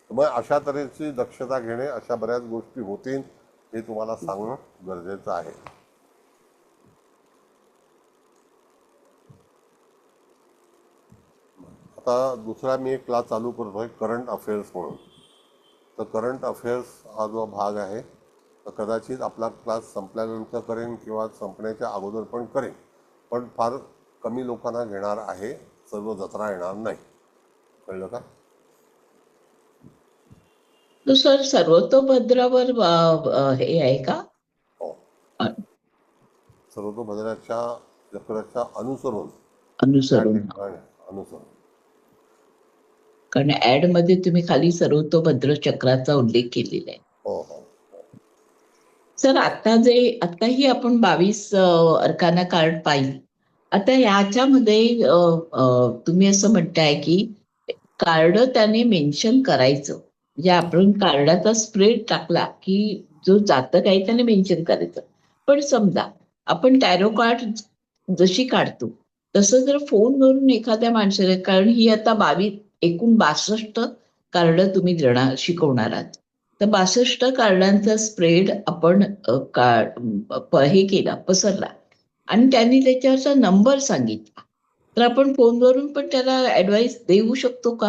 मग अशा तऱ्हेची दक्षता घेणे, अशा बऱ्याच गोष्टी होतील हे तुम्हाला सांगणं गरजेचं आहे. आता दुसरा मी एक क्लास चालू करतोय करंट अफेअर्स म्हणून. तर करंट अफेअर्स हा जो भाग आहे तर कदाचित आपला क्लास संपल्यानंतर करेन किंवा संपण्याच्या अगोदर पण करेन, पण फार कमी लोकांना घेणार आहे, सर्व जत्रा येणार नाही. कळलं का? तो सर सर्वतोभद्रावर हे आहे का? हो, सर्वतोभद्राच्या चक्राच्या अनुसरून अनुसरून. कारण ऍड मध्ये तुम्ही खाली सर्वतोभद्र चक्राचा उल्लेख केलेला आहे. हो हो. सर आताही आपण 22 अर्काना कार्ड पाहिली. आता याच्यामध्ये तुम्ही असं म्हणताय की कार्ड त्याने मेन्शन करायचं, म्हणजे आपण कार्डाचा स्प्रेड टाकला की जो जातक आहे त्याने मेन्शन करायचं. पण समजा आपण टॅरो कार्ड जशी काढतो तसं जर फोनवरून एखाद्या माणसाला, कारण ही आता 62 कार्ड तुम्ही शिकवणार आहात, तर 62 कार्डांचा स्प्रेड आपण हे केला, पसरला आणि त्यांनी त्याच्यावरचा नंबर सांगितला, तर आपण फोनवरून पण त्याला ऍडवाइस देऊ शकतो का?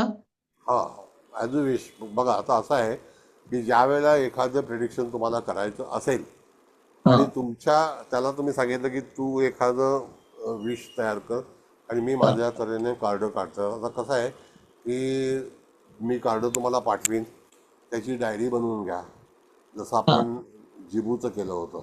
हा, ॲज अ विश. बघा, आता असं आहे की ज्या वेळेला एखादं प्रिडिक्शन तुम्हाला करायचं असेल आणि त्याला तुम्ही सांगितलं की तू एखादं विश तयार कर आणि मी माझ्या तऱ्हेने कार्ड काढतो. आता कसं आहे की मी कार्ड तुम्हाला पाठवीन, त्याची डायरी बनवून घ्या, जसं आपण जिबूचं केलं होतं.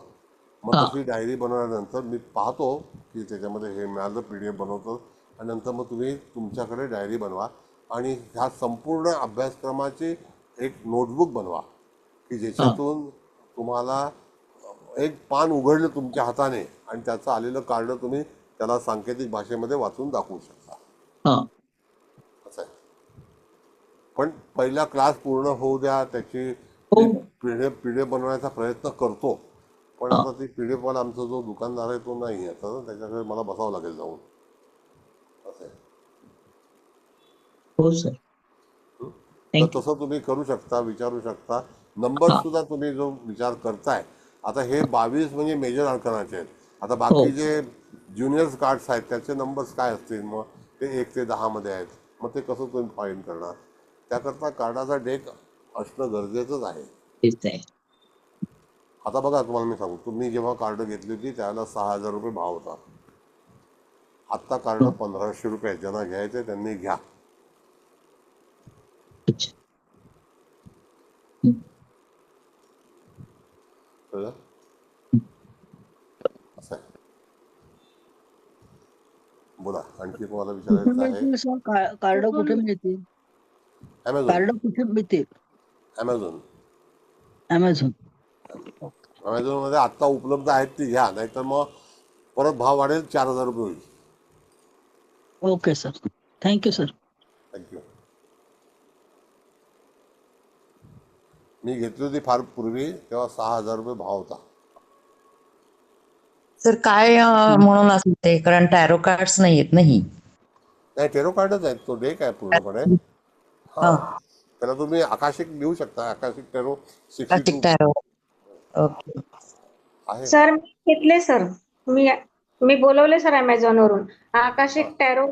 मग तशी डायरी बनवल्यानंतर मी पाहतो की त्याच्यामध्ये हे मिळालं, PDF बनवतो आणि नंतर मग तुम्ही तुमच्याकडे डायरी बनवा आणि ह्या संपूर्ण अभ्यासक्रमाची एक नोटबुक बनवा की ज्याच्यातून तुम्हाला एक पान उघडलं तुमच्या हाताने आणि त्याचं आलेलं कार्ड तुम्ही त्याला सांकेतिक भाषेमध्ये वाचून दाखवू शकता. असं आहे. पण पहिला क्लास पूर्ण होऊ द्या, त्याची PDF बनवण्याचा प्रयत्न करतो. पण आता ती PDF वाला आमचा जो दुकानदार आहे तो नाही, आता त्याच्याकडे मला बसावं लागेल जाऊन. असं आहे. हो सर. तर तसं तुम्ही करू शकता, विचारू शकता. नंबर सुद्धा तुम्ही जो विचार करताय, आता हे 22 म्हणजे मेजर अर्कनाचे आहेत. आता बाकी जे ज्युनियर्स कार्ड्स आहेत त्याचे नंबर्स काय असतील, मग ते 1 ते 10 मध्ये आहेत. मग ते कसं तुम्ही फाईंड करणार? त्याकरता कार्डाचा डेक असणं गरजेचंच आहे. आता बघा, तुम्हाला मी सांगू, तुम्ही जेव्हा कार्ड घेतली होती त्यावेळेला 6,000 रुपये भाव होता. आत्ता कार्ड 1,500 रुपये. ज्यांना घ्यायचे त्यांनी घ्या. असं आहे. बोला, आणखी तुम्हाला विचारायचं आहे? कार्ड कुठे मिळतील? कार्ड कुठे मिळतील? अमेझॉन मध्ये आत्ता उपलब्ध आहेत ती घ्या, नाहीतर मग परत भाव वाढेल, 4,000 रुपये होईल. Okay sir, thank you sir. Thank you. मी घेतली होती फार पूर्वी, तेव्हा 6,000 रुपये भाव होता. सर काय म्हणून असं ते, कारण टॅरो कार्ड्स नाहीयेत नाही. टेरो कार्डच आहेत, तो डेक आहे पूर्णपणे. हा, त्याला तुम्ही आकाशिक लिहू शकता, आकाशिक टेरो 62. टॅरो. ओके. आहे. सर मी घेतले सर. मी मी बोलवले सर अमेझॉनवरून. हा, आकाशिक टॅरो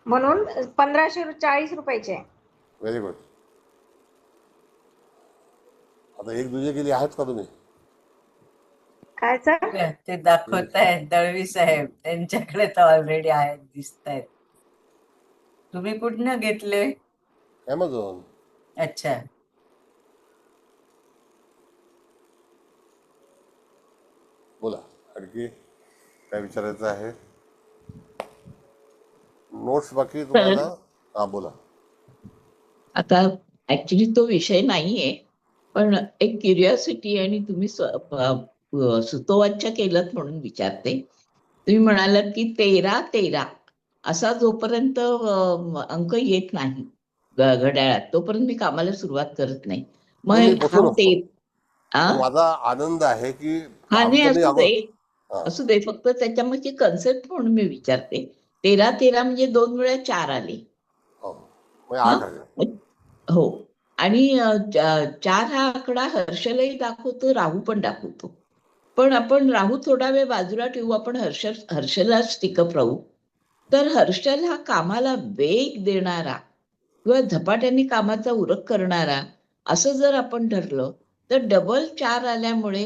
म्हणून 1540 रुपयाचे आहे. Very good. आता एक दुजे केली आहेत का तुम्ही? काय सर? ते दाखवतायत दळवी साहेब, त्यांच्याकडे तर ऑलरेडी आहेत, दिसत आहेत. तुम्ही कुठनं घेतले? ॲमेझॉन. अच्छा. बोला, आणखी काय विचारायचं आहे? नोट्स बाकी तुम्हाला? हा बोला. आता ऍक्च्युली तो विषय नाहीये, पण एक क्युरिओसिटी आणि तुम्ही सुतोवाच्या केलं म्हणून विचारते. तुम्ही म्हणालात की 13-13 असा जोपर्यंत अंक येत नाही घड्याळात, तोपर्यंत मी कामाला सुरुवात करत नाही. मग मी बसू हा नसतो. पण माझा आनंद आहे की हा काम नाही तर मी असू दे, हा. असू दे. फक्त त्याच्यामध्ये कन्सेप्ट म्हणून मी विचारते. 13-13 म्हणजे 2 वेळा 4 आले. हो, म्हणजे 8 आले. हो. आणि 4 हा आकडा हर्षलही दाखवतो, राहू पण दाखवतो. पण आपण राहू थोडा वेळ बाजूला ठेवू, आपण हर्षलाच टिकप राहू. तर हर्षल हा कामाला वेग देणारा किंवा झपाट्याने कामाचा उरक करणारा असं जर आपण ठरलं, तर डबल 4 आल्यामुळे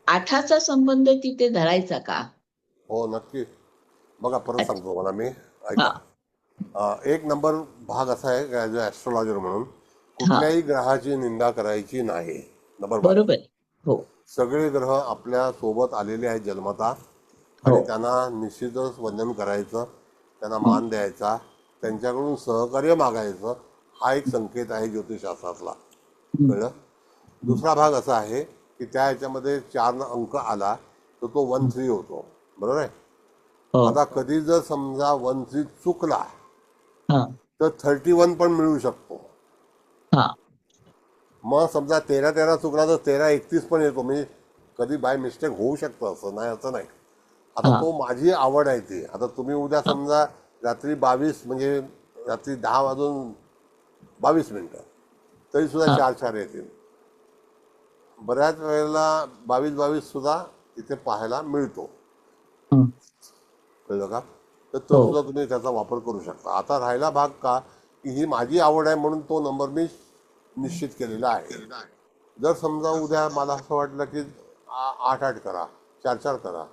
8चा संबंध तिथे धरायचा का? हो नक्की. बघा परत सांगतो मला मी, ऐका. एक नंबर भाग असा आहे ॲज अ ॲस्ट्रॉलॉजर म्हणून कुठल्याही ग्रहाची निंदा करायची नाही. नंबर 1. बरोबर. हो. सगळे ग्रह आपल्या सोबत आलेले आहेत जन्मता आणि त्यांना निश्चितच वंदन करायचं, त्यांना मान द्यायचा, त्यांच्याकडून सहकार्य मागायचं. हा एक संकेत आहे ज्योतिषशास्त्रातला. कळलं? दुसरा भाग असा आहे की त्या ह्याच्यामध्ये 4 अंक आला तर तो 1-3 होतो. बरोबर आहे? आता कधी जर समजा 1-3 चुकला तर 31 पण मिळू शकतो. मग समजा 13-13 चुकला तर 13-31 पण येतो. म्हणजे कधी बाय मिस्टेक होऊ शकतं, असं नाही असं नाही. आता तो माझी आवड आहे ती. आता तुम्ही उद्या समजा रात्री 22 म्हणजे रात्री 10 वाजून 22 मिनिटं तरी सुद्धा 4-4 येतील. बऱ्याच वेळेला 22-22 सुद्धा इथे पाहायला मिळतो. कळलं का? तर तो सुद्धा तुम्ही त्याचा वापर करू शकता. आता राहिला भाग का की ही माझी आवड आहे म्हणून तो नंबर मी निश्चित केलेला आहे. जर समजा उद्या मला असं वाटलं की 8-8 करा, 4-4 करा.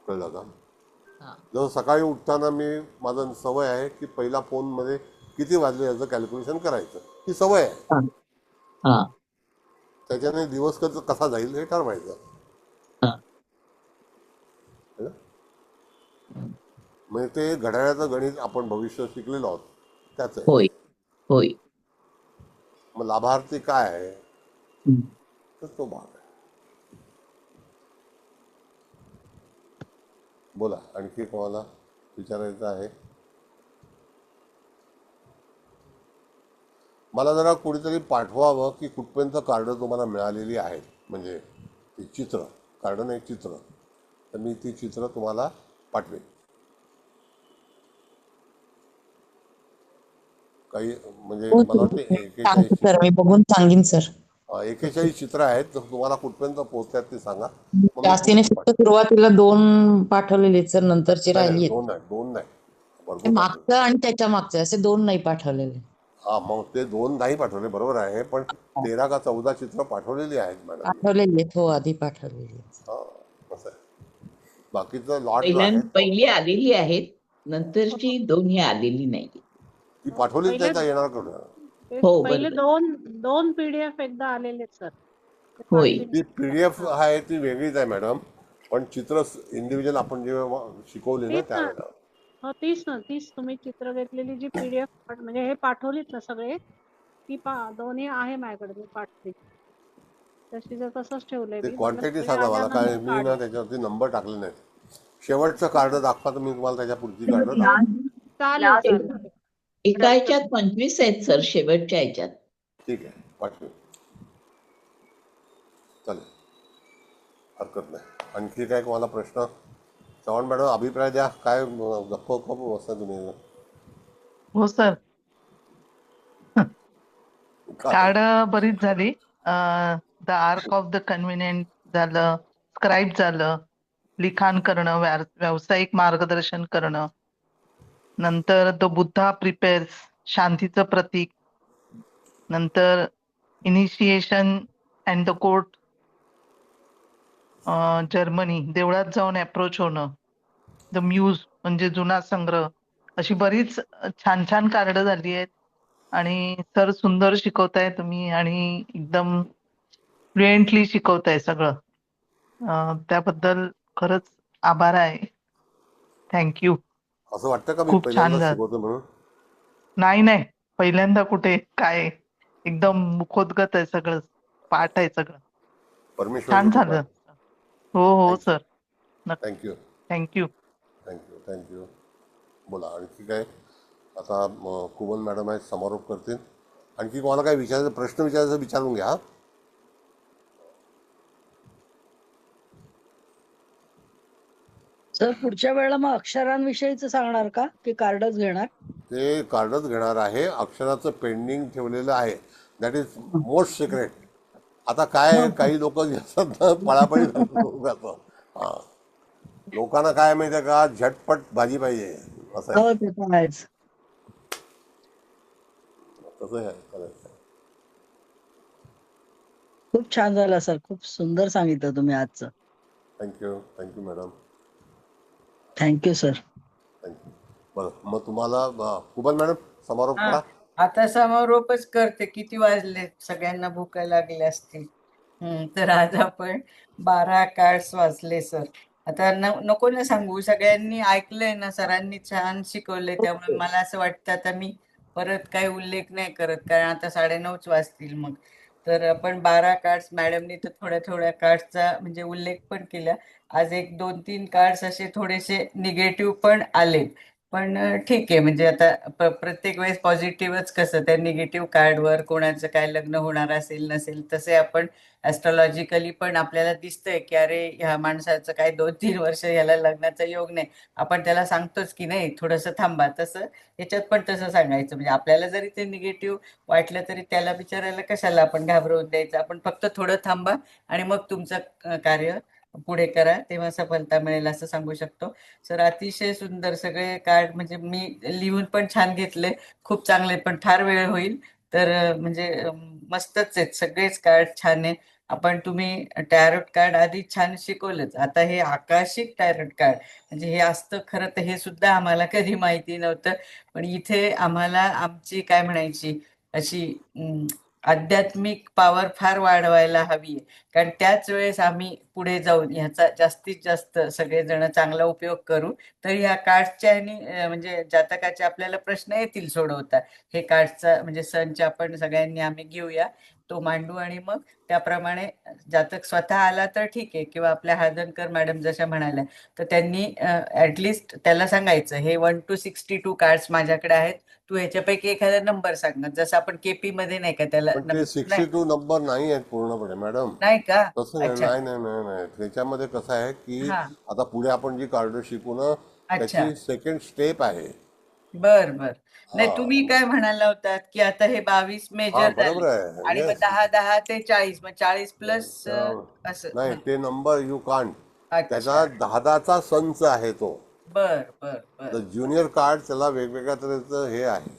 कळलं का? जर सकाळी उठताना माझं सवय आहे की पहिला फोनमध्ये किती वाजले याचं कॅल्क्युलेशन करायचं. ही सवय आहे. त्याच्याने दिवस कसा जाईल हे ठरवायचं. म्हणजे ते घड्याळाचं गणित आपण भविष्य शिकलेलो आहोत त्याच आहे. होय होय. मग लाभार्थी काय आहे तर तो भाग आहे. बोला, आणखी कोणाला विचारायचं आहे? मला जरा कोणीतरी पाठवावं की कुठपर्यंत कार्ड तुम्हाला मिळालेली आहेत. म्हणजे ती चित्र, कार्ड नाही चित्र, तर मी ती चित्र तुम्हाला पाठवेन. काही म्हणजे मला वाटते 41 मी बघून सांगेन सर. 41 चित्र आहेत. तर तुम्हाला कुठपर्यंत पोहोचतात ते सांगा. जास्तीने फक्त सुरुवातीला 2 पाठवलेले सर, नंतरचे राहिली. 2 नाही, मागचं आणि त्याच्या मागचे असे 2 नाही पाठवलेले. हा, मग ते 2 नाही पाठवले, बरोबर आहे. पण 13 का 14 चित्र पाठवलेली आहेत मॅडम. पाठवलेले हो, आधी पाठवलेले. असं आहे. बाकीचं लॉट पहिली आलेली आहेत, नंतरची 2 आलेली नाही. ती पाठवली त्याचा येणार कडून. हो, पहिले दोन PDF एकदा आलेले सर. होय. ती PDF आहे ती वेगळीच आहे मॅडम. पण चित्र इंडिव्हिज्युअल आपण जेव्हा शिकवली ना त्यावेळेला. हो, 30 तुम्ही चित्र घेतलेली जी PDF म्हणजे हे पाठवलीत ना सगळे, ती दोन्ही आहे माझ्याकडे, मी पाठवली तशी. जर तसंच ठेवलंय ते मी. क्वांटिटी सांगा मला, काय मी ना त्याच्यावरती नंबर टाकले नाहीत. शेवटचं कार्ड दाखवा तर मी तुम्हाला त्याच्या पुढची कार्ड दाखवतो. चालेल. एका ह्याच्यात 25 आहेत सर, शेवटच्या ह्याच्यात. ठीक आहे, पाठवे. चालेल, हरकत नाही. आणखी काय तुम्हाला प्रश्न? चव्हाण मॅडम अभिप्राय द्या. काय गप्प बसता तुम्ही? हो सर, कार्ड बरीच झाली. The arc of the convenient झालं, स्क्राईब झालं, लिखाण करणं, व्यावसायिक मार्गदर्शन करणं, नंतर द बुद्धा प्रिपेअर्स, शांतीचं प्रतीक, नंतर initiation and the court, Germany, देवळात जाऊन अप्रोच होणं, द म्यूज म्हणजे जुना संग्रह, अशी बरीच छान छान कार्ड झाली आहेत. आणि सर सुंदर शिकवताय तुम्ही आणि एकदम फ्लुएंटली शिकवताय सगळं. त्याबद्दल खरंच आभार आहे. थँक्यू. असं वाटतं का मी खूप छान पहिल्यांदाच झालं. शिकवतो म्हणून? नाही, पहिल्यांदा कुठे काय, एकदम मुखोद्गत आहे सगळं, पाठ आहे सगळं. परमेश्वर छान कृपा. झालं. हो thank you sir. Thank you thank you. Thank you thank you. बोला आणखी काय? आता कुबल मॅडम आहेत, समारोप करतील. आणखी कोणाला काय विचारायचं, प्रश्न विचारायचं विचारून घ्या. सर पुढच्या वेळेला मग अक्षरांविषयीच सांगणार का की कार्डच घेणार? ते कार्डच घेणार आहे. अक्षराचं पेंडिंग ठेवलेलं आहे. That is most secret. आता काय आहे, काही लोक जे असतात ना पळापळी करतात. हां, लोकांना काय माहिती आहे का, झटपट भाजी पाहिजे असं आहे. हो ते पण आहेच. तसं आहे करायचं. खूप छान झालं सर, खूप सुंदर सांगितलं तुम्ही आजचं. Thank you thank you madam. Thank you sir. Thank you. बरं, मग तुम्हाला कुबल मॅडम समारोप हा, करा. आता समारोपच करते. किती वाजले? सगळ्यांना भूका लागल्या असतील. तर आज आपण 12 कार्ड्स वाचले सर. आता नको ना सांगू, सगळ्यांनी ऐकलंय ना, सरांनी छान शिकवले. त्यामुळे मला असं वाटतं आता मी परत काही उल्लेख नाही करत, कारण आता 9:30 वाजतील मग. तर आपण 12 कार्ड्स, मॅडमनी तर थोड्या थोड्या कार्ड्सचा म्हणजे उल्लेख पण केला. आज 1-2-3 कार्ड्स असे थोडेसे निगेटिव्ह पण आले. पण ठीक आहे, म्हणजे आता प्रत्येक वेळेस पॉझिटिव्हच कसं, त्या निगेटिव्ह कार्डवर कोणाचं काय लग्न होणार असेल नसेल, तसे आपण ॲस्ट्रॉलॉजिकली पण आपल्याला दिसतंय की अरे ह्या माणसाचं काय 2-3 वर्ष ह्याला लग्नाचा योग नाही. आपण त्याला सांगतोच की नाही थोडंसं थांबा. तसं ह्याच्यात पण तसं सांगायचं. म्हणजे आपल्याला जरी ते निगेटिव्ह वाटलं तरी त्याला विचारायला कशाला आपण घाबरवून द्यायचं. आपण फक्त थोडं थांबा आणि मग तुमचं कार्य पुढे करा, तेव्हा सफलता मिळेल असं सांगू शकतो. सर अतिशय सुंदर सगळे कार्ड, म्हणजे मी लिहून पण छान घेतले. खूप चांगले, पण फार वेळ होईल. तर म्हणजे मस्तच आहेत सगळेच कार्ड, छान आहे. तुम्ही टॅरोट कार्ड आधी छान शिकवलंच. आता हे आकाशिक टॅरोट कार्ड म्हणजे हे असतं खरं तर हे सुद्धा आम्हाला कधी माहिती नव्हतं. पण इथे आम्हाला आमची काय म्हणायची अशी आध्यात्मिक पॉवर फार वाढवायला हवी आहे. कारण त्याच वेळेस आम्ही पुढे जाऊन ह्याचा जास्तीत जास्त सगळेजण चांगला उपयोग करू. तर ह्या कार्ड्सच्या म्हणजे जातकाचे आपल्याला प्रश्न येतील सोडवता. हे कार्ड्सचा म्हणजे संच आपण सगळ्यांनी आम्ही घेऊया, तो मांडू आणि मग त्याप्रमाणे जातक स्वतः आला तर ठीक आहे, किंवा आपल्या हार्दनकर मॅडम जशा म्हणाल्या तर त्यांनी ऍटलिस्ट त्याला सांगायचं हे 1 to 62 कार्ड्स माझ्याकडे आहेत, तू ह्याच्यापैकी एखादा नंबर सांग. जसं आपण केपी मध्ये नाही का त्याला पण ते 62 नंबर नाही आहेत पूर्णपणे मॅडम. नाही का? तसं नाही. अच्छा. नाही नाही नाही नाही त्याच्यामध्ये कसं आहे की हा, आता पुढे आपण जी कार्ड शिकू ना, अच्छा. त्याची सेकंड स्टेप आहे. बर बर. हा नाही, तुम्ही काय म्हणाला होतात की आता हे 22 हा मेजर बरोबर झाले आहे. आणि मग येस. 10-10 ते 40, मग 40 प्लस असं. नाही ते नंबर यू कांट. त्याचा अच्छा. 10चा संच आहे तो. बर बर बर. ज्युनियर कार्ड त्याला वेगवेगळ्या तऱ्हेचं हे आहे.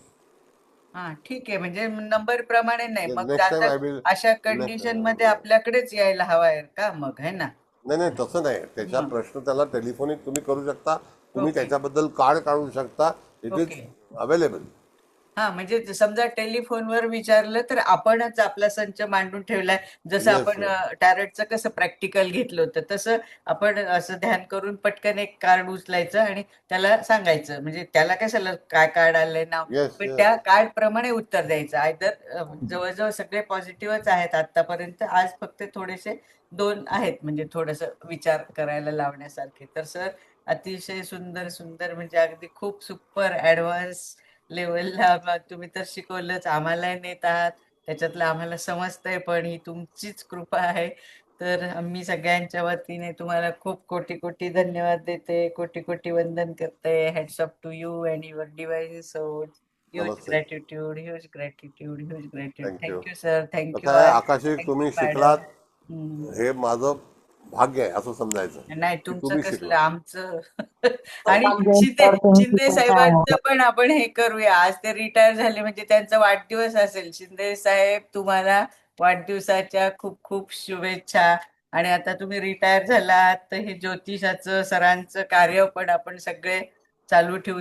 हा ठीक आहे, म्हणजे नंबर प्रमाणे नाही, मग नेक्स्ट टाइम जातक आय विल. अशा कंडिशन मध्ये आपल्याकडेच यायला हवा आहे का मग, है ना? नाही नाही तसं नाही. त्याचा मग प्रश्न त्याला टेलिफोनिक तुम्ही करू शकता. तुम्ही ओके त्याच्याबद्दल कार्ड काढू शकता. It is okay. अवेलेबल. हा, म्हणजे समजा टेलिफोनवर विचारलं तर आपणच आपला संच मांडून ठेवलाय. जसं येस आपण येस. टॅरोटचं कसं प्रॅक्टिकल घेतलं होतं, तसं आपण असं ध्यान करून पटकन एक कार्ड उचलायचं आणि त्याला सांगायचं. म्हणजे त्याला कशाला काय कार्ड आलंय नाव, येस पण येस. त्या कार्ड प्रमाणे उत्तर द्यायचं. आयदर जवळजवळ सगळे पॉझिटिव्हच आहेत आतापर्यंत. आज फक्त थोडेसे 2 आहेत म्हणजे थोडस विचार करायला लावण्यासारखे. तर सर अतिशय सुंदर सुंदर, म्हणजे अगदी खूप सुपर ऍडव्हान्स लेवलला तुम्ही तर शिकवलंच, आम्हालाही नेत आहात. त्याच्यातलं आम्हाला समजतंय, पण ही तुमचीच कृपा आहे. तर आम्ही सगळ्यांच्या वतीने तुम्हाला खूप कोटी कोटी धन्यवाद देते, कोटी कोटी वंदन करते. Hats off to you and your divine soul. Huge namaste. Gratitude, huge gratitude, huge gratitude. Thank you. Thank you sir, thank you कसं आहे ऑल, आकाशिक, थँक्यू तुम्ही मॅडम. शिकलात हे माझं भाग्य आहे असं समजायचं नाही की तुमचं तुम्ही कसलं शिकला. आमचं आणि शिंदे सर तुम्ही शिंदे शिकवताय साहेबांचं पण आपण हे करूया. आज ते रिटायर झाले म्हणजे त्यांचा वाढदिवस असेल. शिंदे साहेब तुम्हाला वाढदिवसाच्या खूप खूप शुभेच्छा. आणि आता तुम्ही रिटायर झालात तर हे ज्योतिषाचं सरांचं कार्य पण आपण सगळे चालू ठेवू.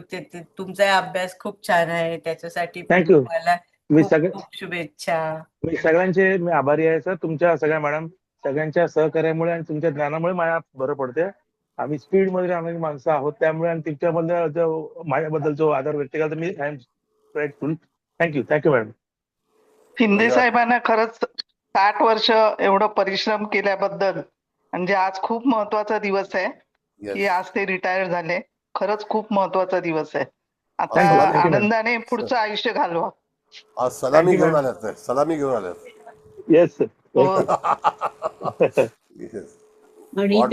तुमचा अभ्यास खूप छान आहे, त्याच्यासाठी पण थँक्यू. तुम्हाला मी खूप खूप शुभेच्छा. सगळ्यांचे मी आभारी आहे सर. तुमच्या सगळ्या मॅडम सगळ्यांच्या सहकार्यामुळे आणि तुमच्या ज्ञानामुळे मला बरं पडते. आम्ही स्पीड मध्ये राहणारी माणसं आहोत, त्यामुळे आणि तुमच्याबद्दल जो माझ्याबद्दल जो आदर व्यक्त केला तर मी I am grateful. Thank you madam. Shinde साहेबांना खरंच 60 वर्ष एवढं परिश्रम केल्याबद्दल म्हणजे आज खूप महत्वाचा दिवस आहे की आज ते रिटायर झाले. खरंच खूप महत्वाचा दिवस आहे. आता आनंदाने पुढचं आयुष्य घालवा. आज सलामी घेऊन आल्यात. सलामी घेऊन आल्यात. येस हो. Yes. आणि